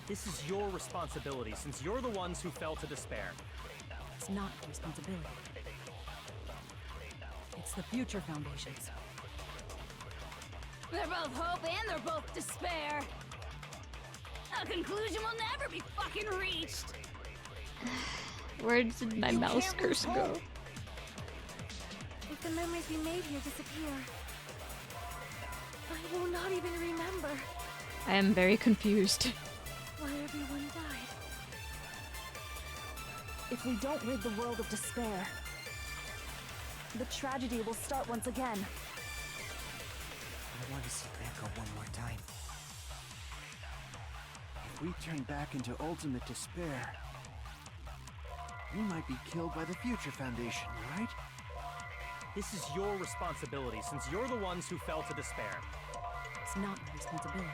This is your responsibility, since you're the ones who fell to despair. It's not the responsibility. It's the Future Foundation's. They're both hope and they're both despair. A conclusion will never be fucking reached. Where did my mouse cursor go? If the memories we made here disappear, I will not even remember I am very confused. why everyone died. If we don't rid the world of despair, the tragedy will start once again. I want to see Neko one more time. If we turn back into ultimate despair, we might be killed by the Future Foundation, right? This is your responsibility, since you're the ones who fell to despair. It's not my responsibility.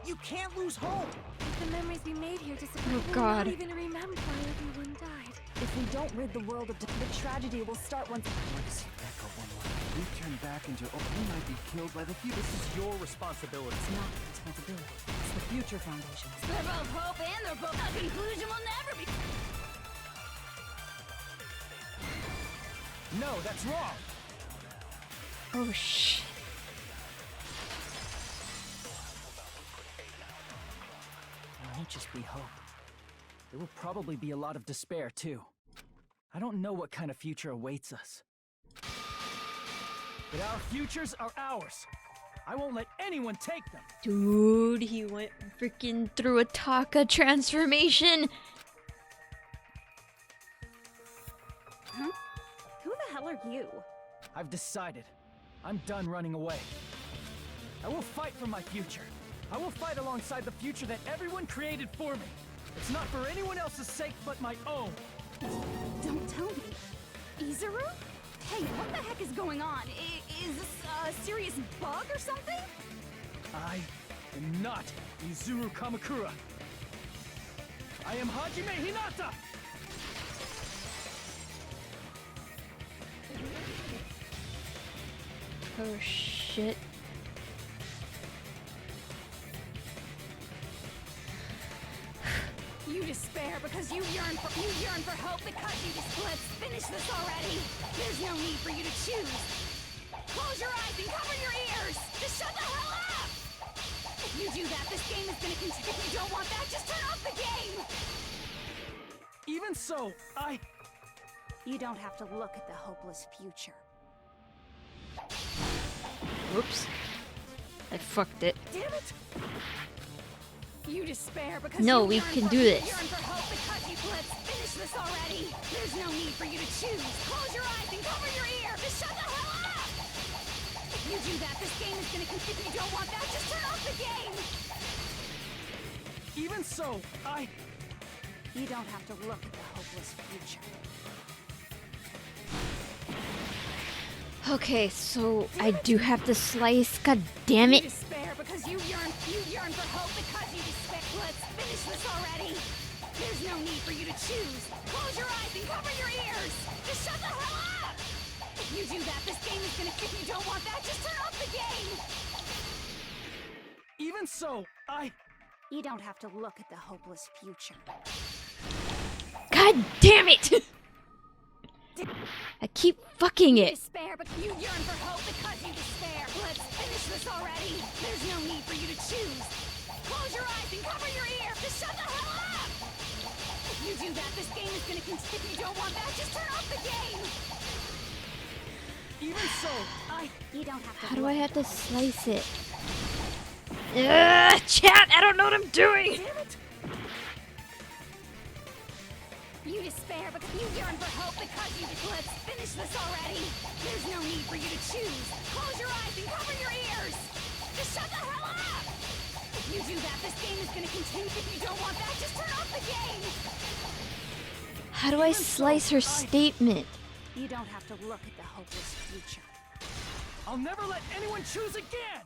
You can't lose hope! If the memories we made here disappear, Oh, we'll God. not even remember why everyone died. If we don't rid the world of the tragedy will start once. We turn back into we might be killed by the future. This is your responsibility. It's not a responsibility. It's the Future Foundation. They're both hope and they're both. A conclusion will never be. No, that's wrong! Oh shit. It won't just be hope. There will probably be a lot of despair, too. I don't know what kind of future awaits us. But our futures are ours. I won't let anyone take them. Dude, he went freaking through a Taka transformation. Huh? Who the hell are you? I've decided. I'm done running away. I will fight for my future. I will fight alongside the future that everyone created for me. It's not for anyone else's sake but my own. Don't tell me. Izuru? Hey, what the heck is going on? Is this a serious bug or something? I am not Izuru Kamakura. I am Hajime Hinata! Oh shit. You despair because you yearn for hope because you just let's finish this already. There's no need for you to choose. Close your eyes and cover your ears. Just shut the hell up. If you do that, this game is gonna continue. If you don't want that, just turn off the game. Even so, You don't have to look at the hopeless future. Whoops. I fucked it. Damn it! You despair because No, you we yearn can for, do this. yearn for hope because you let's finish this already. There's no need for you to choose. Close your eyes and cover your ear. Just shut the hell up! If you do that, this game is gonna continue. If you don't want that, just turn off the game. even so, You don't have to look at the hopeless future. Okay, so I do have to slice. God damn You it. despair because you yearn for hope because you despair. Let's finish this already. There's no need for you to choose. Close your eyes and cover your ears. Just shut the hell up! If you do that, this game is gonna. If you don't want that, just turn off the game. even so, You don't have to look at the hopeless future. God damn it! I keep fucking You it. despair, but you yearn for hope because you despair. Let's finish this already. There's no need for you to choose. Close your eyes and cover your ear. Just shut the hell up! If you do that, this game is gonna continue. If you don't want that, just turn off the game. even so, You don't have to. How do I have to slice it? Ugh, chat, I don't know what I'm doing. Damn it! You despair because you yearn for hope because you just let's finish this already. There's no need for you to choose. Close your eyes and cover your ears. Just shut the hell up! If you do that, this game is gonna continue. If you don't want that, just turn off the game. How do I slice her statement? You don't have to look at the hopeless future. I'll never let anyone choose again!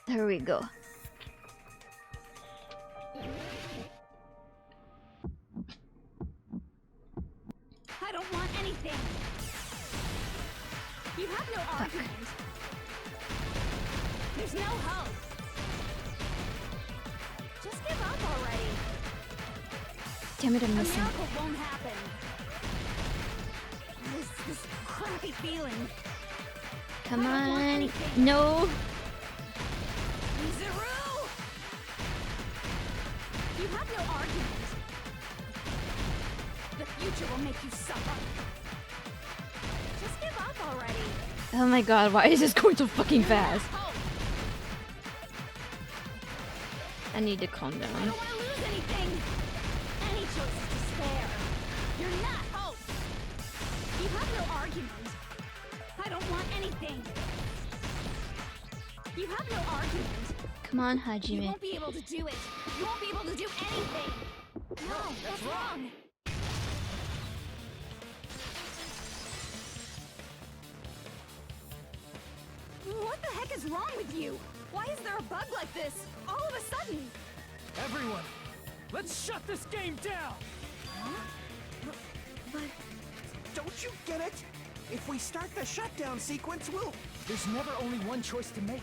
There we go. I don't want anything. You have no argument. There's no hope. Just give up already. Damn it, I'm A missing. miracle won't happen. This crappy feeling. Come on. No. Izuru! You have no argument. The future will make you suffer. Just give up already. Oh my god, why is this going so fucking fast? Hope. I need to calm I down. don't want to lose anything. Any choice is despair. You're not hope. You have no argument. I don't want anything. You have no argument. Come on, You Hajime. won't be able to do it. You won't be able to do anything. No, that's wrong. What the heck is wrong with you? Why is there a bug like this, all of a sudden? Everyone, let's shut this game down! But... Don't you get it? If we start the shutdown sequence, There's never only one choice to make.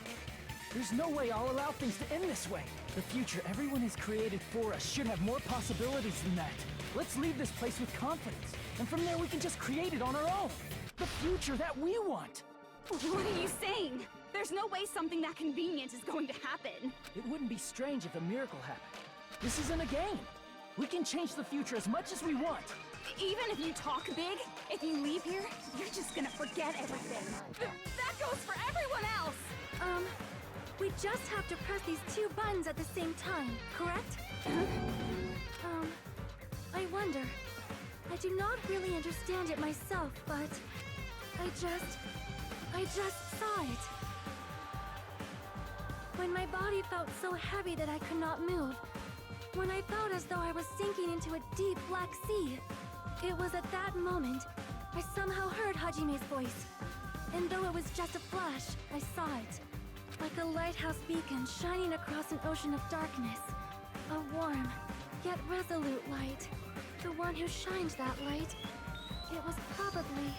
There's no way I'll allow things to end this way. The future everyone has created for us should have more possibilities than that. Let's leave this place with confidence, and from there we can just create it on our own. The future that we want. What are you saying? There's no way something that convenient is going to happen. It wouldn't be strange if a miracle happened. This isn't a game. We can change the future as much as we want. Even if you talk big, if you leave here, you're just gonna forget everything. That goes for everyone else! We just have to press these two buttons at the same time, correct? I wonder. I do not really understand it myself, but... I just saw it. When my body felt so heavy that I could not move. When I felt as though I was sinking into a deep black sea. It was at that moment, I somehow heard Hajime's voice. And though it was just a flash, I saw it. Like a lighthouse beacon shining across an ocean of darkness. A warm, yet resolute light. The one who shined that light, it was probably...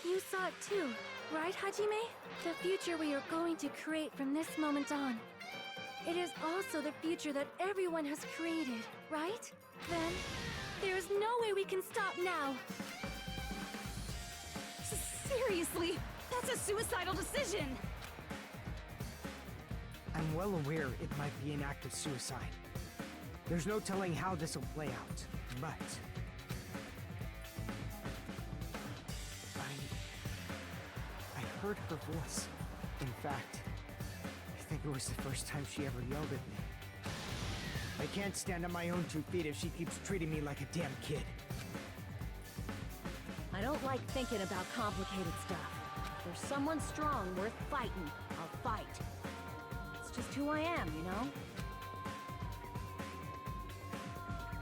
You saw it too, right, Hajime? The future we are going to create from this moment on. It is also the future that everyone has created, right? Then, there is no way we can stop now. Seriously, that's a suicidal decision. I'm well aware it might be an act of suicide. There's no telling how this will play out, but... I heard her voice. In fact, I think it was the first time she ever yelled at me. I can't stand on my own 2 feet if she keeps treating me like a damn kid. I don't like thinking about complicated stuff. If there's someone strong worth fighting, I'll fight. It's just who I am, you know?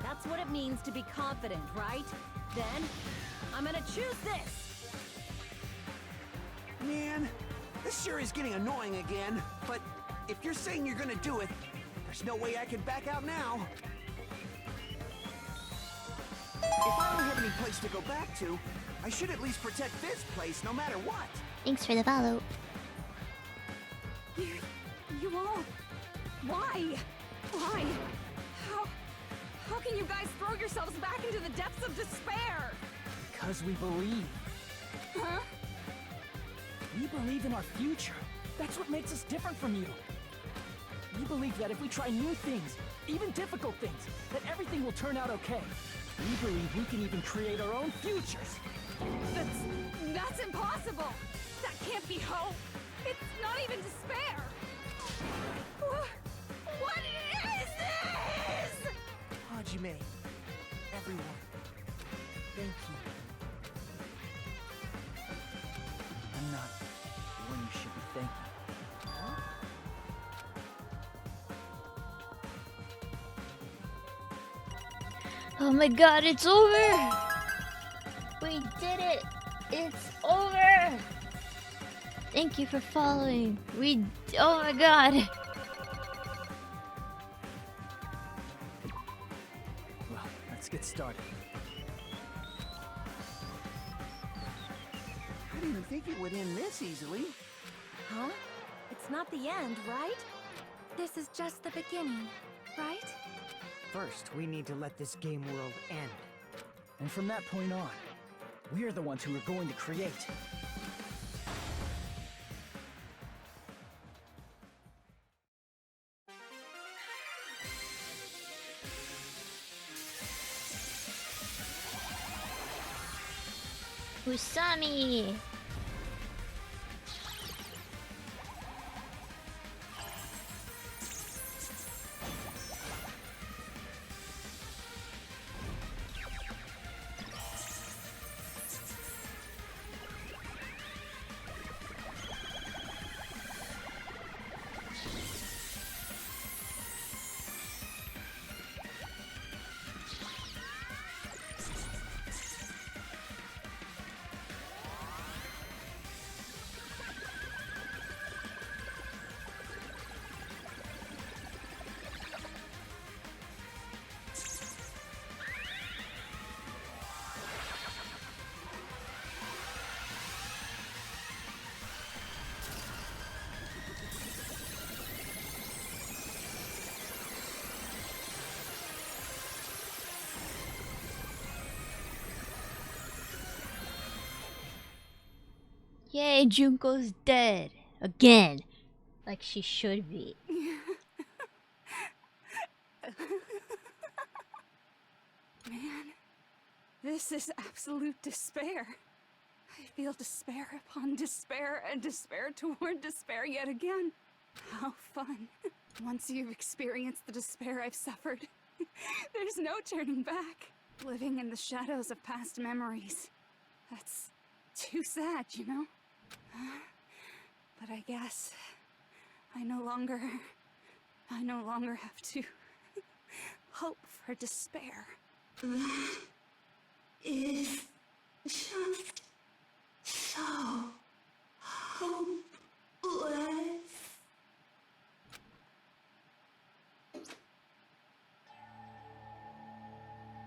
That's what it means to be confident, right? Then, I'm gonna choose this! Man, this sure is getting annoying again. But if you're saying you're gonna do it, there's no way I can back out now. If I don't have any place to go back to, I should at least protect this place no matter what. Thanks for the follow. You all... Why? Why? How can you guys throw yourselves back into the depths of despair? Because we believe. Huh? We believe in our future. That's what makes us different from you. We believe that if we try new things, even difficult things, that everything will turn out okay. We believe we can even create our own futures. That's impossible! That can't be hope! It's not even despair! What is this?! Hajime, everyone, thank you. I'm not the one you should be thanking. Oh my god, it's over! We did it! It's over! Thank you for following. Oh my god! Well, let's get started. I didn't think it would end this easily. Huh? It's not the end, right? This is just the beginning, right? First, we need to let this game world end. And from that point on, we're the ones who are going to create. Usami! Yay, Junko's dead. Again. Like she should be. Man, this is absolute despair. I feel despair upon despair and despair toward despair yet again. How fun. Once you've experienced the despair I've suffered, there's no turning back. Living in the shadows of past memories. That's too sad, you know? But I guess I no longer have to hope for despair. That is just so hopeless.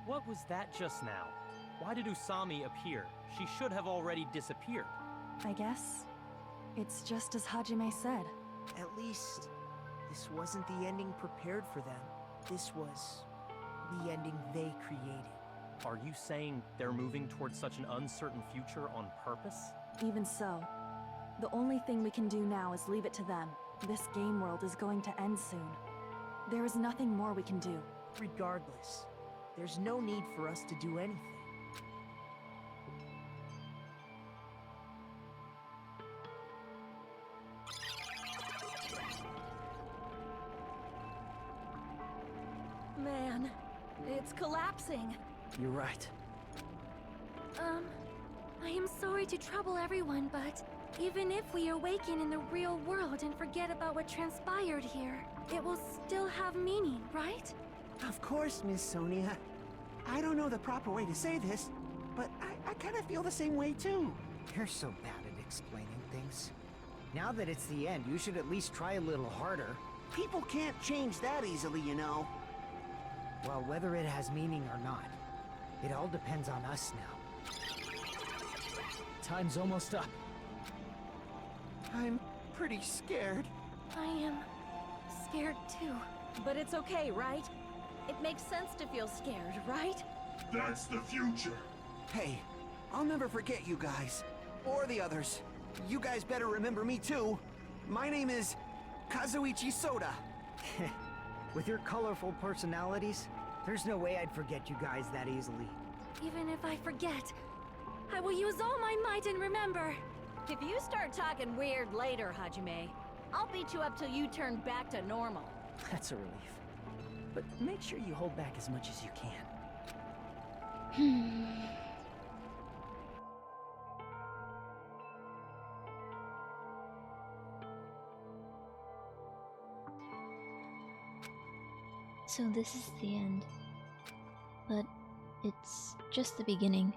What was that just now? Why did Usami appear? She should have already disappeared. I guess it's just as Hajime said. At least, this wasn't the ending prepared for them. This was the ending they created. Are you saying they're moving towards such an uncertain future on purpose? Even so, the only thing we can do now is leave it to them. This game world is going to end soon. There is nothing more we can do. Regardless, there's no need for us to do anything. Man, it's collapsing. You're right. I am sorry to trouble everyone, but even if we awaken in the real world and forget about what transpired here, it will still have meaning, right? Of course, Miss Sonia. I don't know the proper way to say this, but I kind of feel the same way too. You're so bad at explaining things. Now that it's the end, you should at least try a little harder. People can't change that easily, you know. Well, whether it has meaning or not, it all depends on us now. Time's almost up. I'm pretty scared. I am scared too. But it's okay, right? It makes sense to feel scared, right? That's the future. Hey, I'll never forget you guys. Or the others. You guys better remember me too. My name is Kazuichi Soda. With your colorful personalities, there's no way I'd forget you guys that easily. Even if I forget, I will use all my might and remember. If you start talking weird later, Hajime, I'll beat you up till you turn back to normal. That's a relief. But make sure you hold back as much as you can. So this is the end. But it's just the beginning.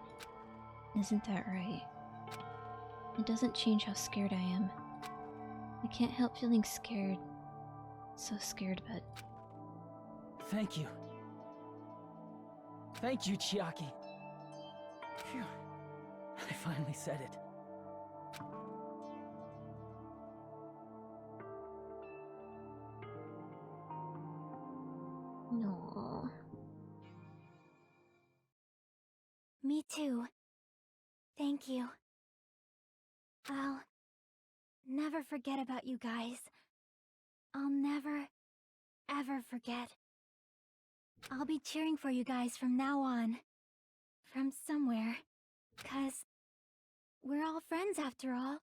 Isn't that right? It doesn't change how scared I am. I can't help feeling scared. So scared, but... Thank you. Thank you, Chiaki. Phew. I finally said it. No. Me too. Thank you. I'll never forget about you guys. I'll never, ever forget. I'll be cheering for you guys from now on. From somewhere. 'Cause we're all friends after all.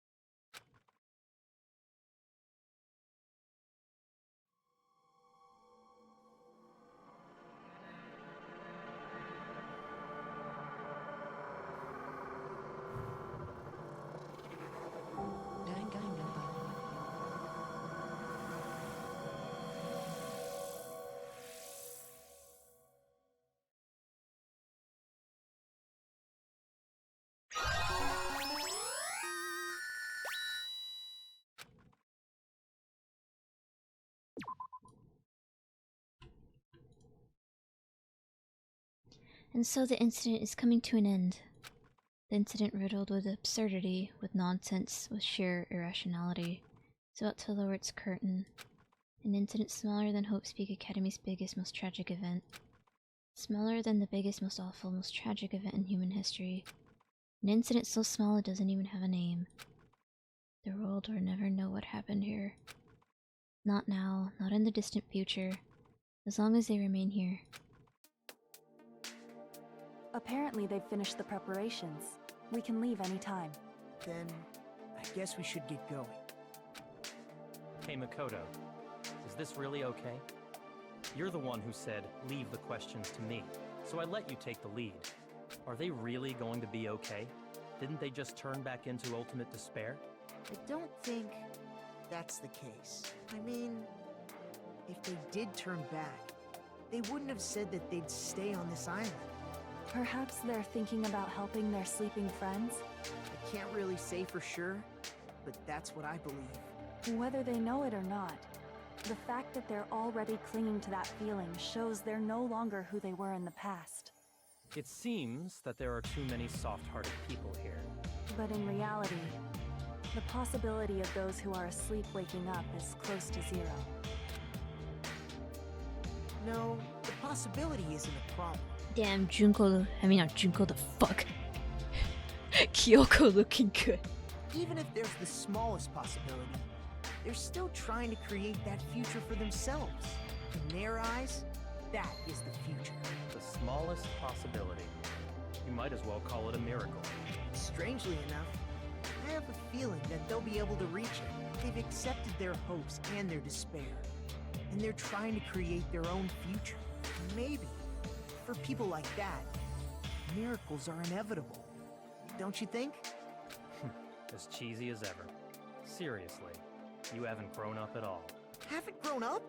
And so the incident is coming to an end. The incident riddled with absurdity, with nonsense, with sheer irrationality, is about to lower its curtain. An incident smaller than Hope's Peak Academy's biggest, most tragic event. Smaller than the biggest, most awful, most tragic event in human history. An incident so small it doesn't even have a name. world or never know what happened here. Not now, not in the distant future. As long as they remain here. Apparently they've finished the preparations. We can leave anytime. Then, I guess we should get going. Hey Makoto, is this really okay? You're the one who said, leave the questions to me, so I let you take the lead. Are they really going to be okay? Didn't they just turn back into ultimate despair? I don't think that's the case. I mean, if they did turn back, they wouldn't have said that they'd stay on this island. Perhaps they're thinking about helping their sleeping friends? I can't really say for sure, but that's what I believe. Whether they know it or not, the fact that they're already clinging to that feeling shows they're no longer who they were in the past. It seems that there are too many soft-hearted people here. But in reality, the possibility of those who are asleep waking up is close to zero. No, the possibility isn't a problem. Damn, Junko, I mean not Junko, the fuck. Kyoko looking good. Even if there's the smallest possibility, they're still trying to create that future for themselves. In their eyes, that is the future. The smallest possibility. You might as well call it a miracle. Strangely enough, I have a feeling that they'll be able to reach it. They've accepted their hopes and their despair, and they're trying to create their own future. Maybe, for people like that, miracles are inevitable. Don't you think? As cheesy as ever. Seriously, you haven't grown up at all. Haven't grown up?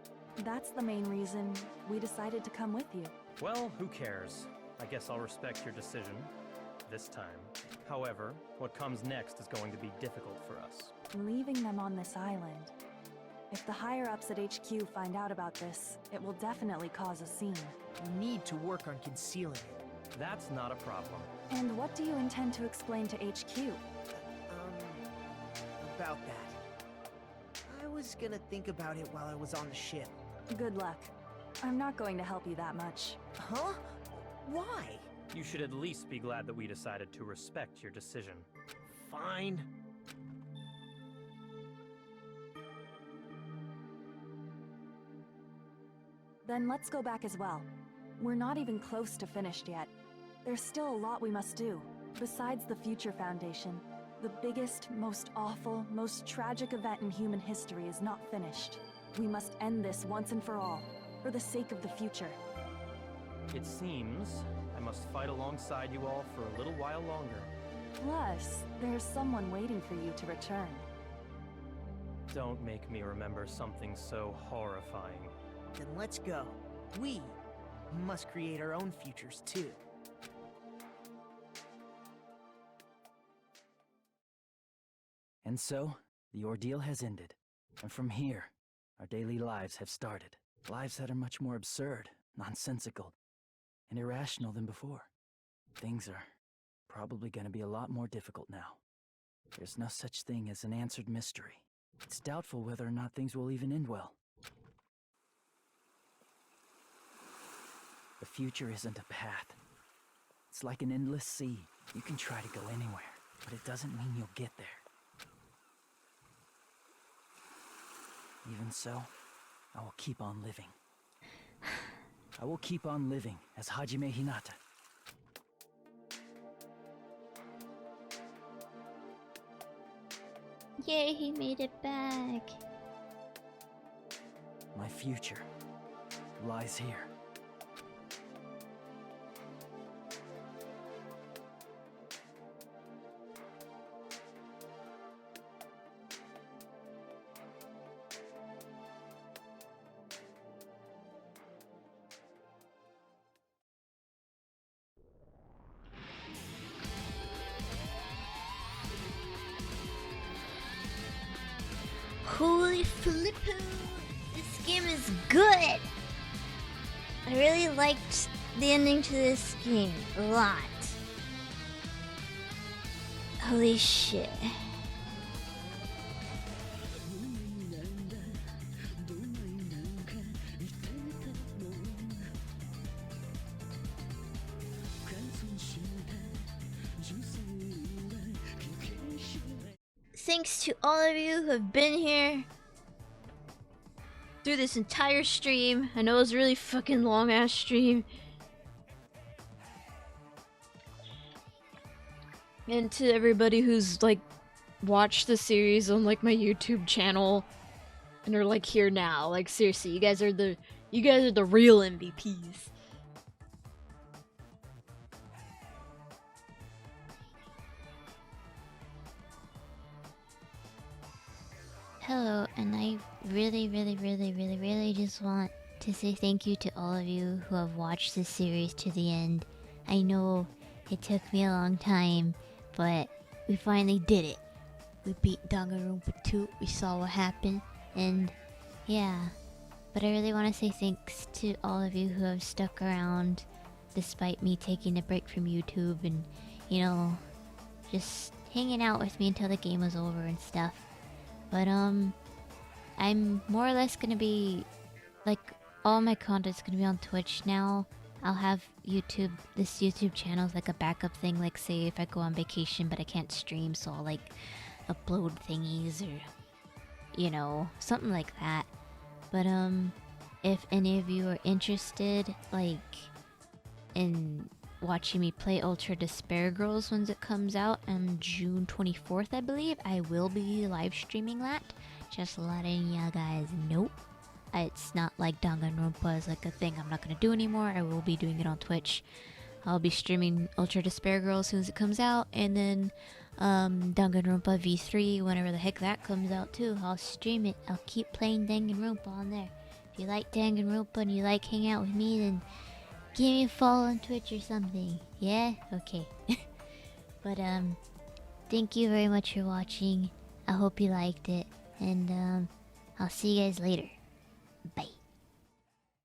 That's the main reason we decided to come with you. Well, who cares? I guess I'll respect your decision. This time. However, what comes next is going to be difficult for us. Leaving them on this island. If the higher-ups at HQ find out about this, it will definitely cause a scene. We need to work on concealing it. That's not a problem. And what do you intend to explain to HQ? About that. I was gonna think about it while I was on the ship. Good luck. I'm not going to help you that much. Huh? Why? You should at least be glad that we decided to respect your decision. Fine. Then let's go back as well. We're not even close to finished yet. There's still a lot we must do. Besides the Future Foundation, the biggest, most awful, most tragic event in human history is not finished. We must end this once and for all, for the sake of the future. It seems I must fight alongside you all for a little while longer. Plus, there's someone waiting for you to return. Don't make me remember something so horrifying. Then let's go. We must create our own futures too. And so, the ordeal has ended. And from here, our daily lives have started. Lives that are much more absurd, nonsensical, and irrational than before. Things are probably gonna be a lot more difficult now. There's no such thing as an answered mystery. It's doubtful whether or not things will even end well. The future isn't a path. It's like an endless sea. You can try to go anywhere, but it doesn't mean you'll get there. Even so, I will keep on living. I will keep on living as Hajime Hinata. Yay, he made it back. My future lies here. Holy flippo! This game is good! I really liked the ending to this game a lot. Holy shit. thanks to all of you who have been here through this entire stream. I know it was a really fucking long ass stream. And to everybody who's like watched the series on like my YouTube channel and are like here now. Like seriously, you guys are the real MVPs. Hello, and I really just want to say thank you to all of you who have watched this series to the end. I know it took me a long time, but we finally did it. We beat Danganronpa 2, we saw what happened, and yeah. But I really want to say thanks to all of you who have stuck around despite me taking a break from YouTube and, you know, just hanging out with me until the game was over and stuff. But I'm more or less gonna be, like, all my content's gonna be on Twitch now. I'll have this YouTube channel is like a backup thing, like say if I go on vacation but I can't stream, so I'll like upload thingies or, you know, something like that. But if any of you are interested, like, in watching me play Ultra Despair Girls when it comes out on June 24th, I believe, I will be live streaming that. Just letting ya guys know. It's not like Danganronpa is like a thing I'm not gonna do anymore. I will be doing it on Twitch. I'll be streaming Ultra Despair Girls as soon as it comes out, and then Danganronpa V3 whenever the heck that comes out too. I'll stream it. I'll keep playing Danganronpa on there. If you like Danganronpa and you like hanging out with me, then give me a follow on Twitch or something. Yeah? Okay. But thank you very much for watching. I hope you liked it, and I'll see you guys later.